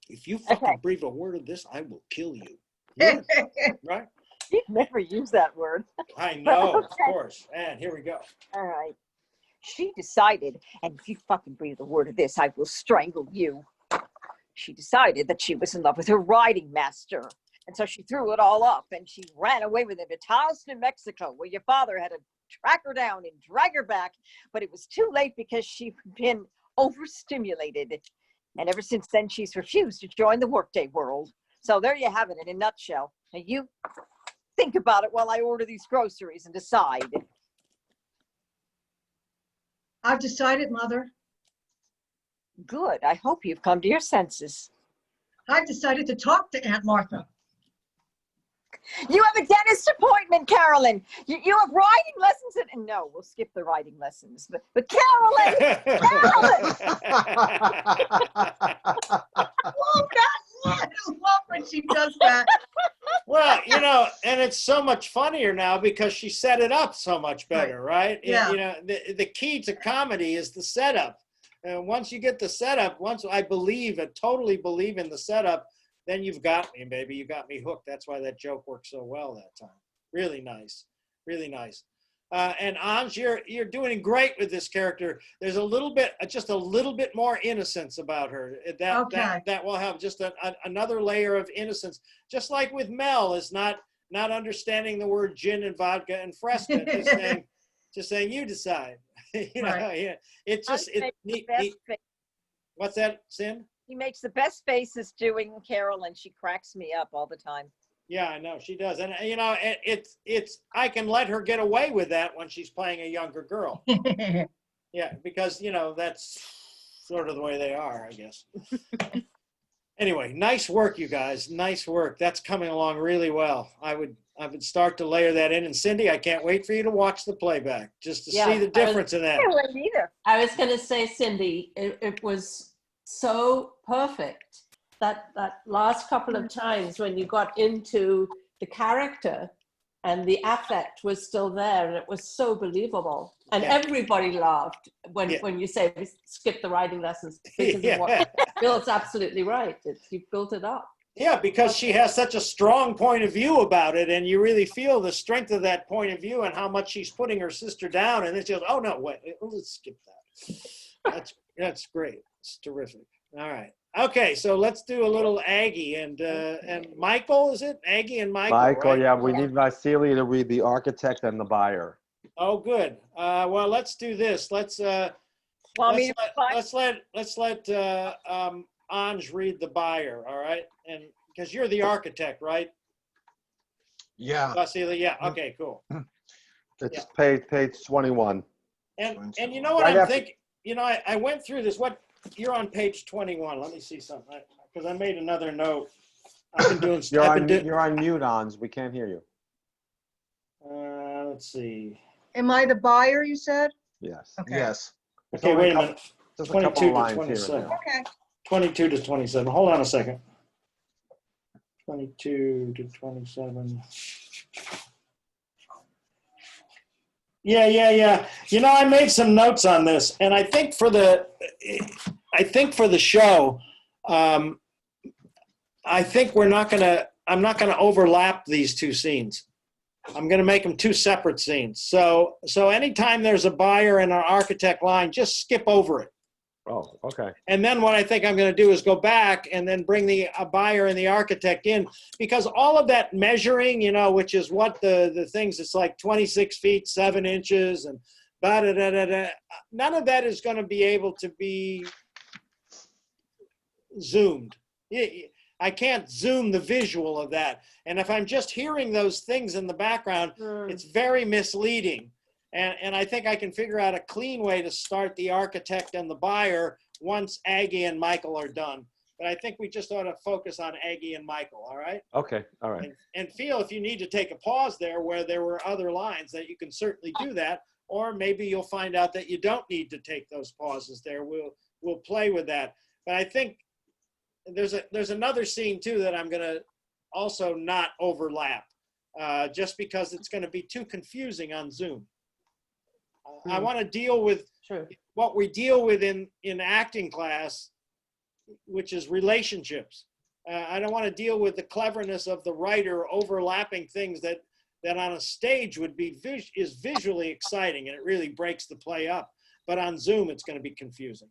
if you fucking breathe a word of this, I will kill you. Yeah. Right? You'd never use that word. I know, of course. And here we go. All right. She decided, and if you fucking breathe a word of this, I will strangle you. She decided that she was in love with her riding master. And so she threw it all up and she ran away with him to Taos, New Mexico, where your father had to track her down and drag her back. But it was too late because she'd been overstimulated. And ever since then, she's refused to join the workday world. So there you have it in a nutshell. Now you think about it while I order these groceries and decide. I've decided, Mother. Good. I hope you've come to your senses. I've decided to talk to Aunt Martha. You have a dentist appointment, Carolyn. You have riding lessons. And no, we'll skip the riding lessons. But Carolyn, Carolyn! Oh, God, I love when she does that. Well, you know, and it's so much funnier now because she set it up so much better, right? Yeah. You know, the key to comedy is the setup. And once you get the setup, once I totally believe in the setup, then you've got me, baby. You got me hooked. That's why that joke worked so well that time. Really nice. Really nice. And Anj, you're doing great with this character. There's just a little bit more innocence about her. That will have just another layer of innocence. Just like with Mel, is not understanding the word gin and vodka and Fresca, just saying you decide. You know, Right. yeah. It's just what's that, Sin? He makes the best faces doing Carolyn. She cracks me up all the time. Yeah, I know she does, and you know, it's I can let her get away with that when she's playing a younger girl. Yeah, because you know that's sort of the way they are, I guess. Anyway, nice work, you guys. Nice work. That's coming along really well. I would start to layer that in. And Cindy, I can't wait for you to watch the playback just to see the difference in that. I was going to say, Cindy, it was so perfect. That last couple of times when you got into the character and the affect was still there and it was so believable. And everybody laughed when you say skip the writing lessons because of what Bill's absolutely right. You've built it up. Yeah, because she has such a strong point of view about it, and you really feel the strength of that point of view and how much she's putting her sister down. And it's just, oh no, wait, let's skip that. That's great. It's terrific. All right. Okay, so let's do a little Aggie and Michael, is it? Aggie and Michael. Michael, right? yeah, we need Vasily to read The Architect and the Buyer. Oh, good. Well, let's do this. Let's let Anj read the Buyer. All right, and because you're the architect, right? Yeah. Vasily, yeah. Okay, cool. It's page 21. And you know what I'm thinking? You know, I went through this. You're on page 21. Let me see something because I made another note. I've been doing. You're on mute, Anj. We can't hear you. Let's see. Am I the buyer, you said? Yes. Okay. Yes. Okay, wait a minute. Just a couple 22 of to lines 27. here. Okay. 22 to 27. Hold on a second. 22 to 27. Yeah. You know, I made some notes on this, and I think for the show, I think I'm not gonna overlap these two scenes. I'm gonna make them two separate scenes. So anytime there's a buyer and an architect line, just skip over it. Oh, okay. And then what I think I'm going to do is go back and then bring a buyer and the architect in, because all of that measuring, you know, which is what the things, it's like 26 feet, 7 inches and none of that is going to be able to be zoomed. I can't zoom the visual of that. And if I'm just hearing those things in the background, it's very misleading. And I think I can figure out a clean way to start the architect and the buyer once Aggie and Michael are done. But I think we just ought to focus on Aggie and Michael, all right? Okay, all right. And feel if you need to take a pause there where there were other lines that you can certainly do that, or maybe you'll find out that you don't need to take those pauses there. We'll play with that. But I think there's another scene too that I'm gonna also not overlap, just because it's gonna be too confusing on Zoom. I wanna deal with what we deal with in acting class, which is relationships. I don't want to deal with the cleverness of the writer overlapping things that on a stage would be is visually exciting and it really breaks the play up. But on Zoom, it's going to be confusing.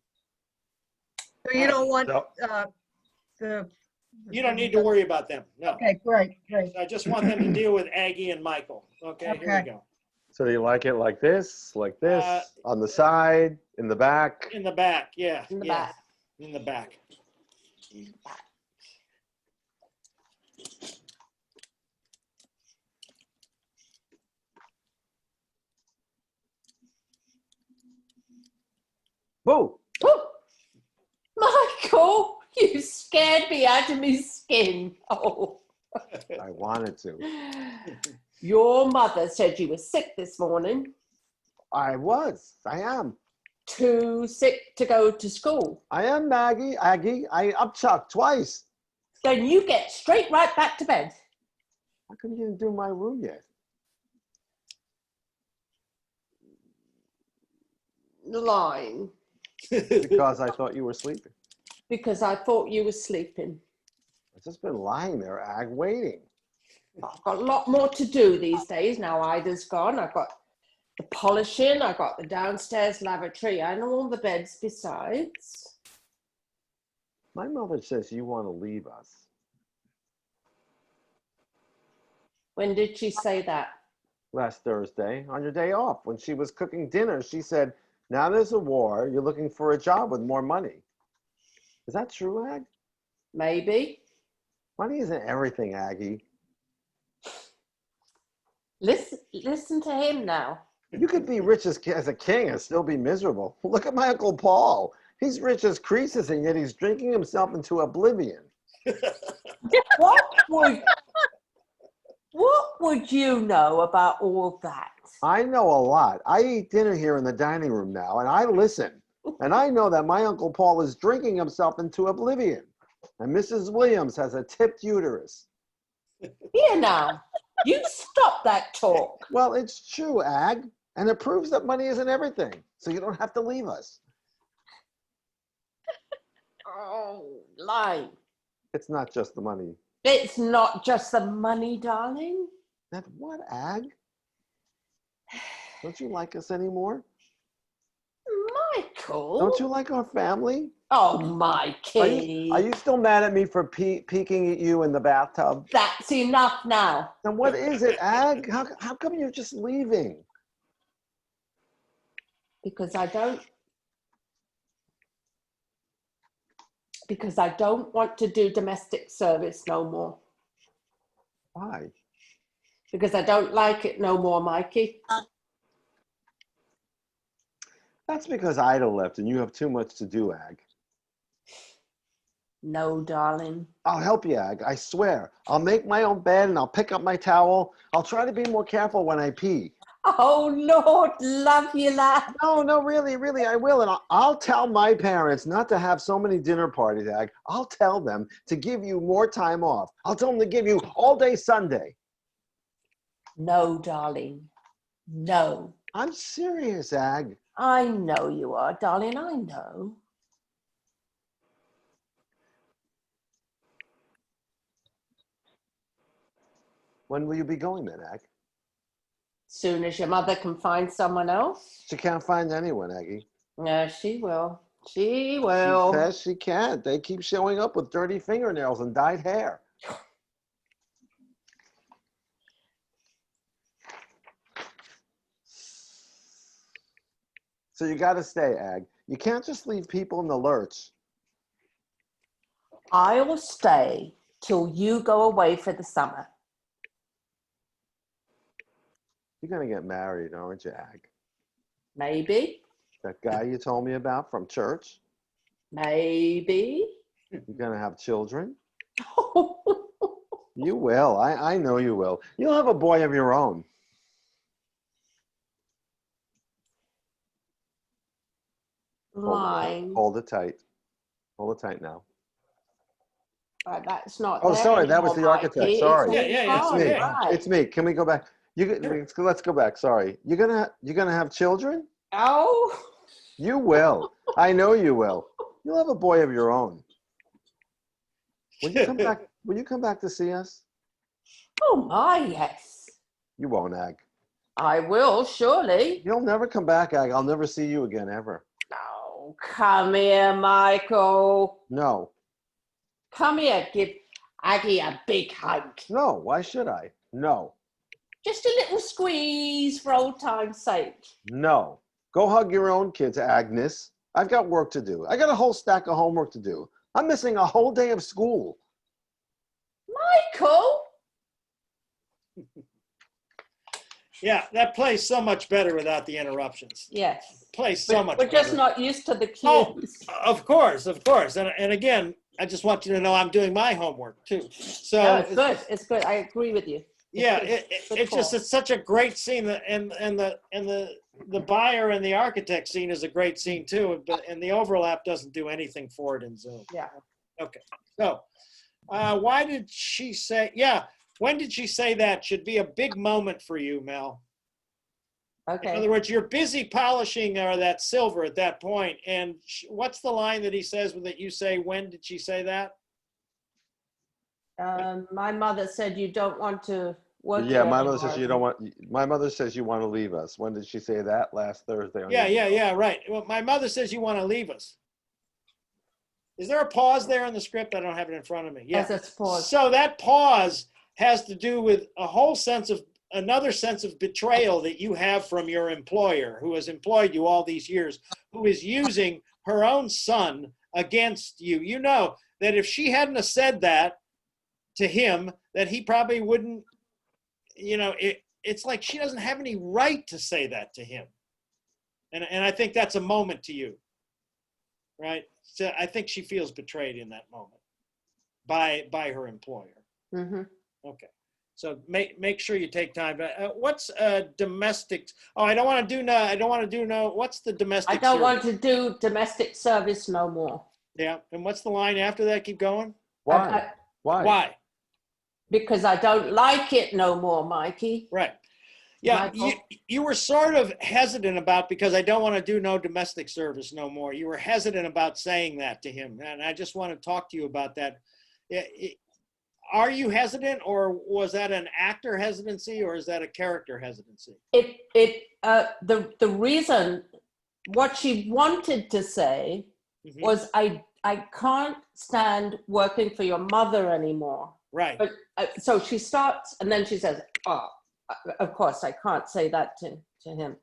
So you don't want You don't need to worry about them. No. Okay, great. I just want them to deal with Aggie and Michael. Okay, here we go. So do you like it like this, on the side, in the back? In the back, yeah. In the yeah. back. In the back. Whoa! Oh, Michael, you scared me out of my skin. Oh. I wanted to. Your mother said you were sick this morning. I am. Too sick to go to school. I am, Aggie. I upchucked twice. Then you get straight right back to bed. How come you didn't do my room yet? Lying. Because I thought you were sleeping. Because I thought you were sleeping. I've just been lying there, Ag, waiting. I've got a lot more to do these days now Ida's gone. I've got the polishing, I've got the downstairs lavatory and all the beds besides. My mother says you want to leave us. When did she say that? Last Thursday, on your day off, when she was cooking dinner, she said, now there's a war, you're looking for a job with more money. Is that true, Ag? Maybe. Money isn't everything, Aggie. Listen to him now. You could be rich as a king and still be miserable. Look at my Uncle Paul. He's rich as Croesus, and yet he's drinking himself into oblivion. What would you know about all that? I know a lot. I eat dinner here in the dining room now, and I listen. And I know that my Uncle Paul is drinking himself into oblivion. And Mrs. Williams has a tipped uterus. Here now, you stop that talk. Well, it's true, Ag. And it proves that money isn't everything. So you don't have to leave us. Oh, lie. It's not just the money. It's not just the money, darling. That what, Ag? Don't you like us anymore? Michael. Don't you like our family? Oh, Mikey. Are you still mad at me for peeking at you in the bathtub? That's enough now. Then what is it, Ag? How come you're just leaving? Because I don't want to do domestic service no more. Why? Because I don't like it no more, Mikey. That's because Ida left and you have too much to do, Ag. No, darling. I'll help you, Ag. I swear. I'll make my own bed and I'll pick up my towel. I'll try to be more careful when I pee. Oh, Lord, love you, lad. No, really, I will. And I'll tell my parents not to have so many dinner parties, Ag. I'll tell them to give you more time off. I'll tell them to give you all day Sunday. No, darling. No. I'm serious, Ag. I know you are, darling. I know. When will you be going then, Ag? Soon as your mother can find someone else. She can't find anyone, Aggie. Yeah, she will. She will. She says she can't. They keep showing up with dirty fingernails and dyed hair. So you got to stay, Ag. You can't just leave people in the lurch. I'll stay till you go away for the summer. You're gonna get married, aren't you, Ag? Maybe. That guy you told me about from church? Maybe. You're gonna have children? You will. I know you will. You'll have a boy of your own. Line. Hold it tight. Hold it tight now. That's not. Oh, there sorry, that was anymore, the architect. Mikey. Sorry. Yeah, It's it's me. okay. Right. It's me. Can we go back? Let's go back. Sorry. You're gonna have children? Oh. You will. I know you will. You'll have a boy of your own. Will you come back? Will you come back to see us? Oh my, yes. You won't, Ag. I will, surely. You'll never come back, Ag. I'll never see you again, ever. Oh, come here, Michael. No. Come here, give Aggie a big hug. No. Why should I? No. Just a little squeeze for old time's sake. No. Go hug your own kids, Agnes. I've got work to do. I got a whole stack of homework to do. I'm missing a whole day of school. Michael? Yeah, that plays so much better without the interruptions. Yes. Plays so much We're better. just not used to the cues. Oh, of course. And again, I just want you to know I'm doing my homework too. So No, it's good. It's good. I agree with you. Yeah, Good call. it's such a great scene, and the buyer and the architect scene is a great scene too, and the overlap doesn't do anything for it in Zoom. Yeah. Okay, so why did she say? Yeah, when did she say that? Should be a big moment for you, Mel. Okay. In other words, you're busy polishing that silver at that point, and what's the line that he says that you say? When did she say that? My mother said you don't want to work Yeah, here my mother anymore. says you don't want. My mother says you want to leave us. When did she say that? Last Thursday. On Yeah, right. Well, my mother says you want to leave us. Is there a pause there in the script? I don't have it in front of me. Yeah. Yes, it's pause. So that pause has to do with another sense of betrayal that you have from your employer, who has employed you all these years, who is using her own son against you. You know that if she hadn't have said that to him, that he probably wouldn't, it's like she doesn't have any right to say that to him. And I think that's a moment to you, right? So I think she feels betrayed in that moment by her employer. Mm-hmm. Okay. So make sure you take time. What's domestic? Oh, I don't want to do no. What's the domestic? I don't want service? to do domestic service no more. Yeah. And what's the line after that? Keep going. Why? Why? Why? Because I don't like it no more, Mikey. Right. Yeah, you were sort of hesitant about, because I don't want to do no domestic service no more. You were hesitant about saying that to him, and I just want to talk to you about that. Are you hesitant, or was that an actor hesitancy, or is that a character hesitancy? The reason, what she wanted to say was, I can't stand working for your mother anymore. Right. But so she starts, and then she says, "Oh, of course I can't say that to him."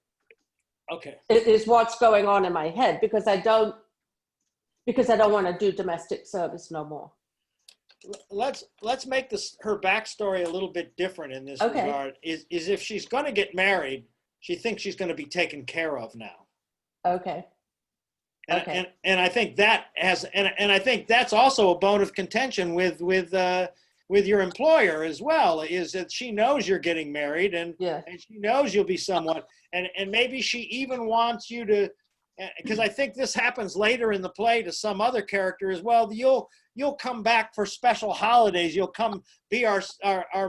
Okay. It is what's going on in my head, because I don't want to do domestic service no more. Let's make her backstory a little bit different in this regard. Is if she's going to get married, she thinks she's going to be taken care of now. Okay. And I think that and I think that's also a bone of contention with your employer as well, is that she knows you're getting married, and she knows you'll be someone, and maybe she even wants you to, because I think this happens later in the play to some other character as well. You'll come back for special holidays. You'll come be our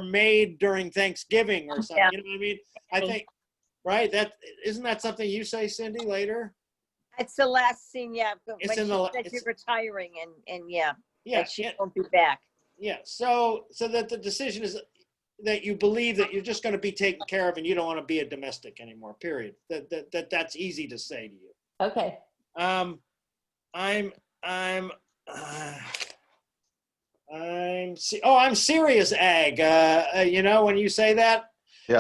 maid during Thanksgiving or something. Yeah. You know what I mean? I think, right? Isn't that something you say, Cindy, later? It's the last scene, yeah. It's when you're retiring, and yeah, she won't be back. Yeah, so that the decision is that you believe that you're just going to be taken care of, and you don't want to be a domestic anymore. Period. That's easy to say to you. Okay. I'm serious, Ag. When you say that,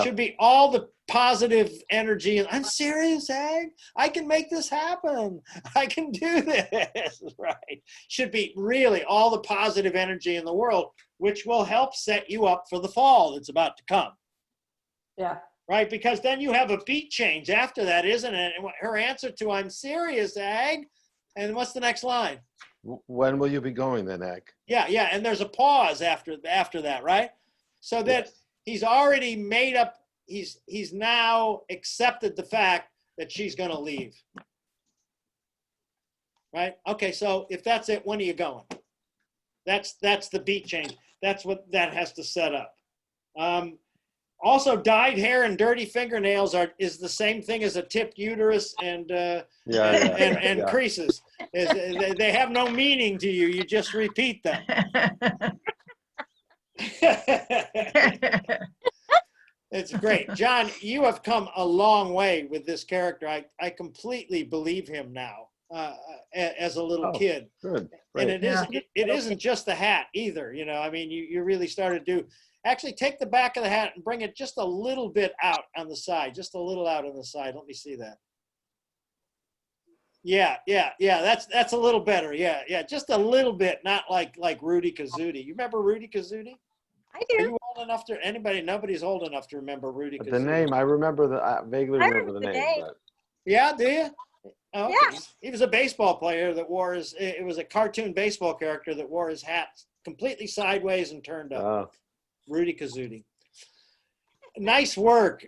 should be all the positive energy. I'm serious, Ag. I can make this happen. I can do this. Right. Should be really all the positive energy in the world, which will help set you up for the fall that's about to come. Yeah. right? Because then you have a beat change after that, isn't it? And her answer to "I'm serious, Ag," and what's the next line? When will you be going then, Ag? Yeah, yeah, and there's a pause after that, right? So that he's already made up. He's now accepted the fact that she's going to leave. Right? Okay, so if that's it, when are you going? That's the beat change. That's what that has to set up. Also, dyed hair and dirty fingernails is the same thing as a tipped uterus and creases. They have no meaning to you. You just repeat them. It's great. John, you have come a long way with this character. I completely believe him now as a little kid. Good. And Great. it isn't just the hat either. You know, I mean, you really started to actually take the back of the hat and bring it just a little bit out on the side, just a little out on the side. Let me see that. Yeah. That's a little better. Yeah. Just a little bit, not like Rudy Kazudi. You remember Rudy Kazudi? I do. Are you old enough to nobody's old enough to remember Rudy Kazudi? The name, I remember I vaguely remember the name. But... Yeah, do you? Oh, okay. Yeah. He was a baseball player that wore it was a cartoon baseball character that wore his hat completely sideways and turned up. Rudy Kazudi. Nice work.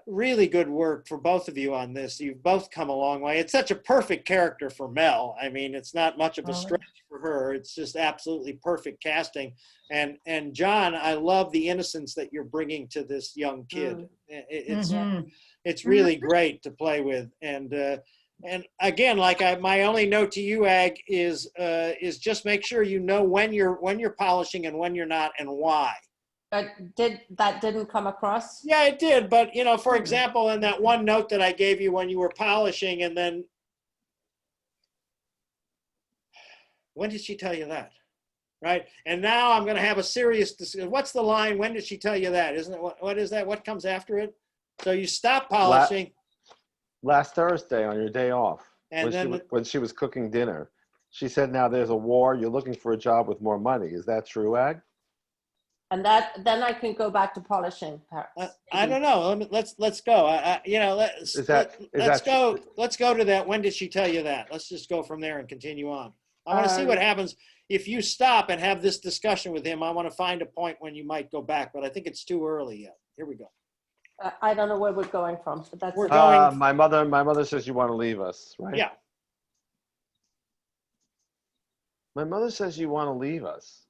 Really good work for both of you on this. You've both come a long way. It's such a perfect character for Mel. I mean, it's not much of a stretch for her. It's just absolutely perfect casting. And John, I love the innocence that you're bringing to this young kid. It's really great to play with. And again, like my only note to you, Ag, is just make sure you know when you're polishing and when you're not and why. That didn't come across? Yeah, it did. But, you know, for example, in that one note that I gave you when you were polishing, and then when did she tell you that? Right. And now I'm going to have a serious discussion. What's the line? When did she tell you that? Isn't it? What is that? What comes after it? So you stop polishing. Last Thursday on your day off, and when she was cooking dinner, she said, now there's a war. You're looking for a job with more money. Is that true, Ag? And then I can go back to polishing. I don't know. Let's go. Let's go. Let's go to that. When did she tell you that? Let's just go from there and continue on. I want to see what happens if you stop and have this discussion with him. I want to find a point when you might go back, but I think it's too early yet. Here we go. I don't know where we're going from, but that's we're going. My mother says you want to leave us, right? Yeah. My mother says you want to leave us.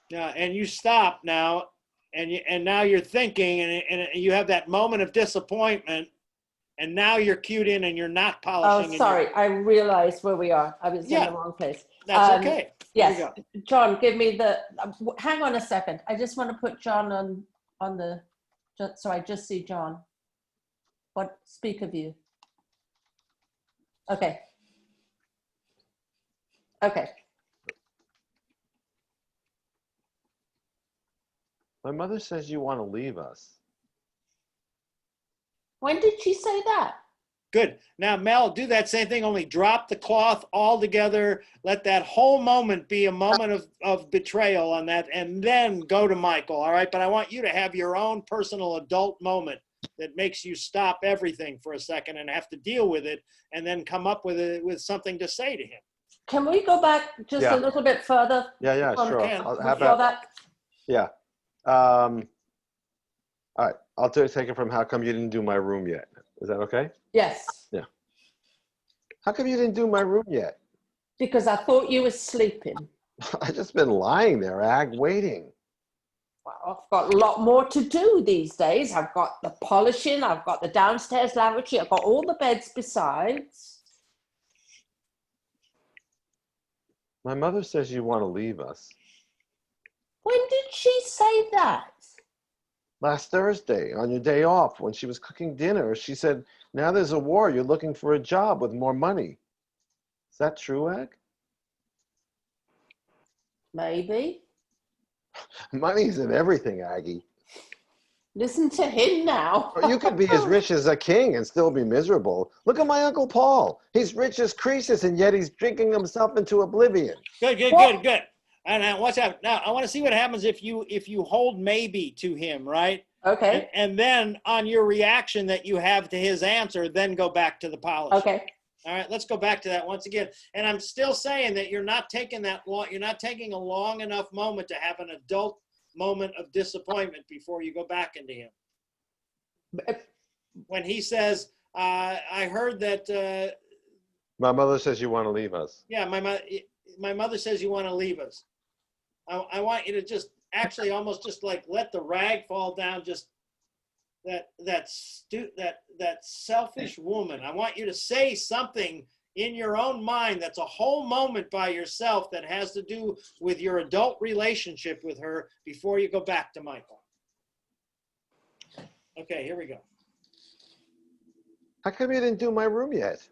Yeah, and you stop now, and now you're thinking, and you have that moment of disappointment, and now you're cued in, and you're not polishing. Oh, sorry, I realized where we are. I was in the wrong place. That's okay. Yes, John, give me the. Hang on a second. I just want to put John on the, so I just see John. What speak of you? Okay. Okay. My mother says you want to leave us. When did she say that? Good. Now, Mel, do that same thing, only drop the cloth altogether. Let that whole moment be a moment of betrayal on that, and then go to Michael, all right? But I want you to have your own personal adult moment that makes you stop everything for a second and have to deal with it, and then come up with something to say to him. Can we go back just a little bit further? Yeah, sure. How about that? Yeah. All right. I'll take it from how come you didn't do my room yet. Is that okay? Yes. Yeah. How come you didn't do my room yet? Because I thought you were sleeping. I just been lying there, Ag, waiting. Well, I've got a lot more to do these days. I've got the polishing, I've got the downstairs lavatory, I've got all the beds besides. My mother says you want to leave us. When did she say that? Last Thursday, on your day off, when she was cooking dinner, she said, now there's a war. You're looking for a job with more money. Is that true, Ag? Maybe. Money's in everything, Aggie. Listen to him now. You could be as rich as a king and still be miserable. Look at my Uncle Paul. He's rich as Croesus, and yet he's drinking himself into oblivion. Good. And now, watch out. Now, I want to see what happens if you hold maybe to him, right? Okay. And then on your reaction that you have to his answer, then go back to the polish. Okay. All right, let's go back to that once again. And I'm still saying that you're not taking that long. You're not taking a long enough moment to have an adult moment of disappointment before you go back into him. When he says, "I heard that." My mother says you want to leave us. Yeah, my mother says you want to leave us. I want you to just actually almost just like let the rag fall down. Just that selfish woman. I want you to say something in your own mind that's a whole moment by yourself that has to do with your adult relationship with her before you go back to Michael. Okay, here we go. How come you didn't do my room yet?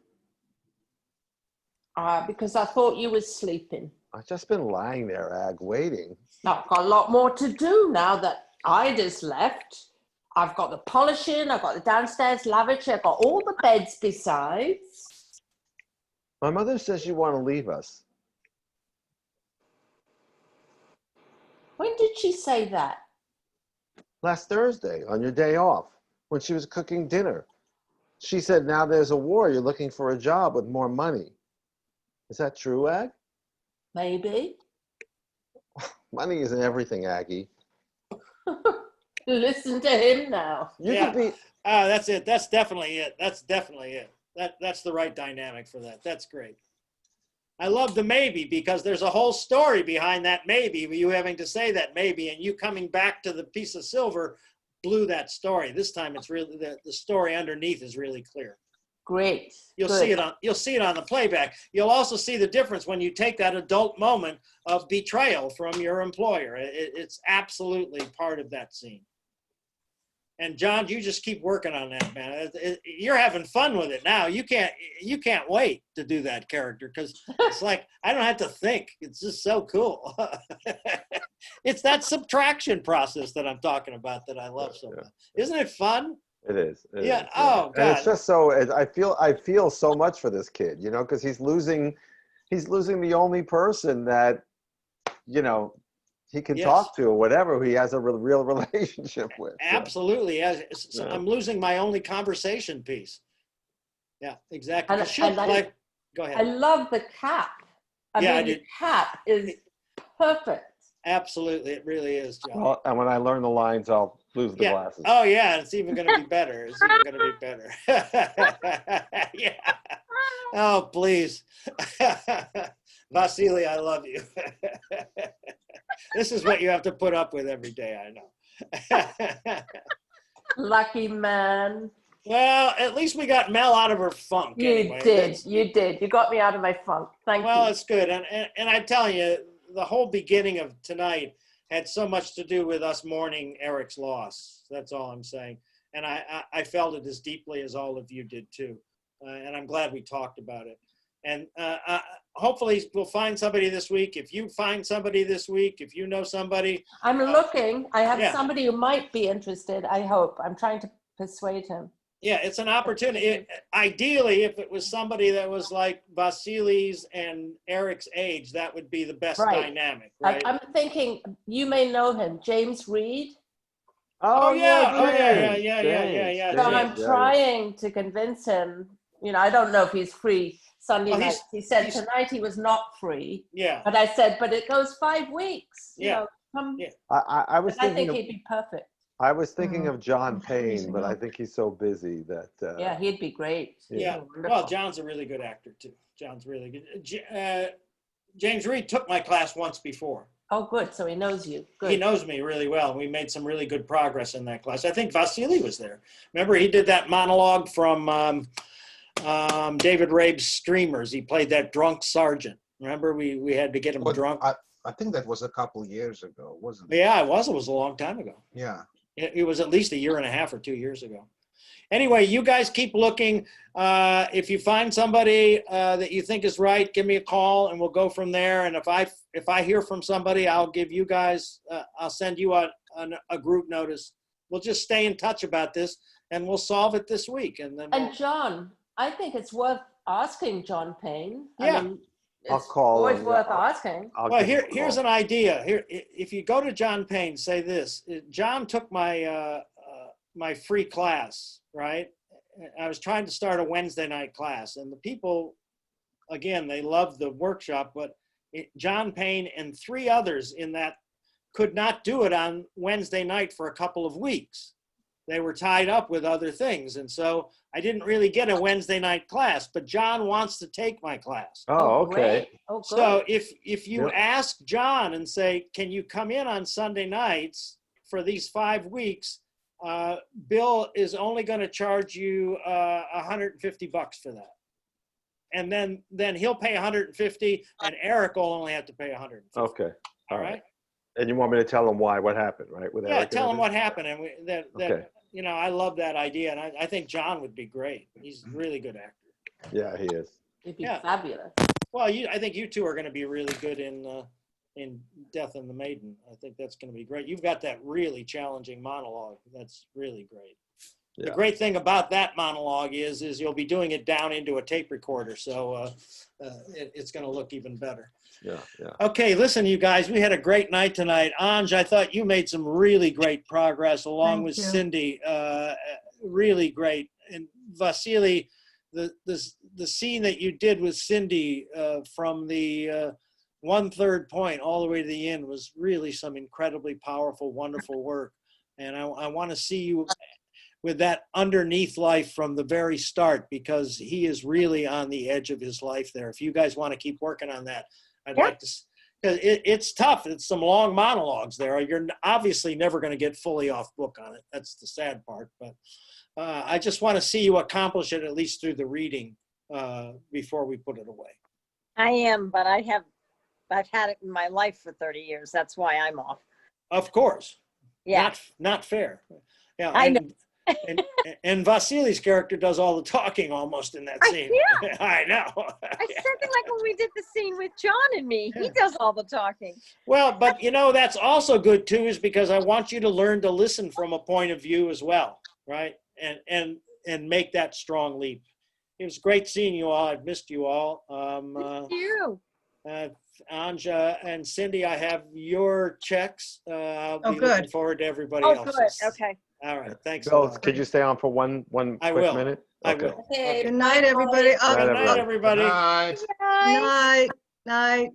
Because I thought you was sleeping. I've just been lying there, Ag, waiting. I've got a lot more to do now that I just left. I've got the polishing, I've got the downstairs lavatory, I've got all the beds besides. My mother says you want to leave us. When did she say that? Last Thursday, on your day off, when she was cooking dinner. She said, now there's a war, you're looking for a job with more money. Is that true, Ag? Maybe. Money isn't everything, Aggie. Listen to him now. You Yeah. could be. That's it. That's definitely it. That's definitely it. That's the right dynamic for that. That's great. I love the maybe because there's a whole story behind that maybe, you having to say that maybe, and you coming back to the piece of silver blew that story. This time it's really the story underneath is really clear. Great. You'll Good. see it on the playback. You'll also see the difference when you take that adult moment of betrayal from your employer. It's absolutely part of that scene. And John, you just keep working on that, man. You're having fun with it now. You can't wait to do that character because it's like I don't have to think. It's just so cool. It's that subtraction process that I'm talking about that I love so much. Isn't it fun? It is. It Yeah. is, Oh, God. And it's just so. I feel so much for this kid, you know, because he's losing the only person that, you know, he can Yes. talk to or whatever he has a real relationship with. Absolutely. Yeah. I'm losing my only conversation piece. Yeah, exactly. Go I ahead. love the cap. I mean, the cap is perfect. Absolutely. It really is, John. Well, and when I learn the lines, I'll lose the Yeah. glasses. Oh, yeah. It's even going to be better. It's even going to be better. Yeah. Oh, please. Vasily, I love you. This is what you have to put up with every day, I know. Lucky man. Well, at least we got Mel out of her funk. You anyway. did. You did. You got me out of my funk. Thank you. Well, it's good. And I'm telling you, the whole beginning of tonight had so much to do with us mourning Eric's loss. That's all I'm saying. And I felt it as deeply as all of you did too. And I'm glad we talked about it. And hopefully we'll find somebody this week. If you find somebody this week, if you know somebody. I'm looking. I have yeah. somebody who might be interested, I hope. I'm trying to persuade him. Yeah, it's an opportunity. Ideally, if it was somebody that was like Vasily's and Eric's age, that would be the best dynamic, right? I'm thinking, you may know him, James Reed. Oh, yeah. So I'm trying to convince him, you know, I don't know if he's free Sunday night. He said tonight he was not free. Yeah. But I said, but it goes 5 weeks. Yeah. You know, come. Yeah. I think he'd be perfect. I was thinking of John Payne, but I think he's so busy that. Yeah, he'd be great. Yeah. Well, John's a really good actor too. John's really good. James Reed took my class once before. Oh, good. So he knows you. Good. He knows me really well. We made some really good progress in that class. I think Vasily was there. Remember, he did that monologue from David Rabe's Streamers. He played that drunk sergeant. Remember, we had to get him drunk. I think that was a couple years ago, wasn't it? Yeah, it was. It was a long time ago. Yeah. It was at least 1.5 years or 2 years ago. Anyway, you guys keep looking. If you find somebody that you think is right, give me a call and we'll go from there. And if I hear from somebody, I'll give you guys, I'll send you a group notice. We'll just stay in touch about this and we'll solve it this week. And then John, I think it's worth asking John Payne. Yeah. I mean, I'll It's call always him. worth I'll- asking. I'll Well, give him a here's call. an idea. If you go to John Payne, say this. John took my my free class, right? I was trying to start a Wednesday night class, and the people, again, they loved the workshop, but John Payne and 3 others in that could not do it on Wednesday night for a couple of weeks. They were tied up with other things, and so I didn't really get a Wednesday night class. But John wants to take my class. Oh, okay. Great. Oh, good. So if you Yep. ask John and say, can you come in on Sunday nights for these 5 weeks? Bill is only going to charge you $150 for that. And then he'll pay 150 and Eric will only have to pay 150. Okay. All right. And you want me to tell him what happened, right? With Yeah, Eric and tell him everything? what happened. And that Okay. you know, I love that idea. And I think John would be great. He's a really good actor. Yeah, he is. It'd be Yeah. fabulous. Well, I think you two are going to be really good in Death and the Maiden. I think that's going to be great. You've got that really challenging monologue. That's really great. The Yeah. great thing about that monologue is you'll be doing it down into a tape recorder, so it's going to look even better. Yeah, yeah. Okay, listen, you guys, we had a great night tonight. Anj, I thought you made some really great progress along Thank with you. Cindy. Really great. And Vasily, the scene that you did with Cindy from the 1/3 point all the way to the end was really some incredibly powerful, wonderful work. And I want to see you with that underneath life from the very start, because he is really on the edge of his life there. If you guys want to keep working on that, I'd like to, because it's tough. It's some long monologues there. You're obviously never going to get fully off book on it. That's the sad part. But I just want to see you accomplish it, at least through the reading, before we put it away. I am, but I've had it in my life for 30 years. That's why I'm off. Of course. Yeah. Not fair. Yeah. I know. And Vasily's character does all the talking almost in that scene. I know. I said that like when we did the scene with John and me. He does all the talking. Well, but you know, that's also good too, is because I want you to learn to listen from a point of view as well, right? And make that strong leap. It was great seeing you all. I've missed you all. Thank you. Anja and Cindy, I have your checks. I'll be good. looking forward to everybody Oh, else's. good. Okay. All right. Thanks. a Bill, lot. could you stay on for one I quick will. minute? I Okay. will. Okay. Good night, everybody. Good night, Good night, everybody. everybody. Good night. Night. Night.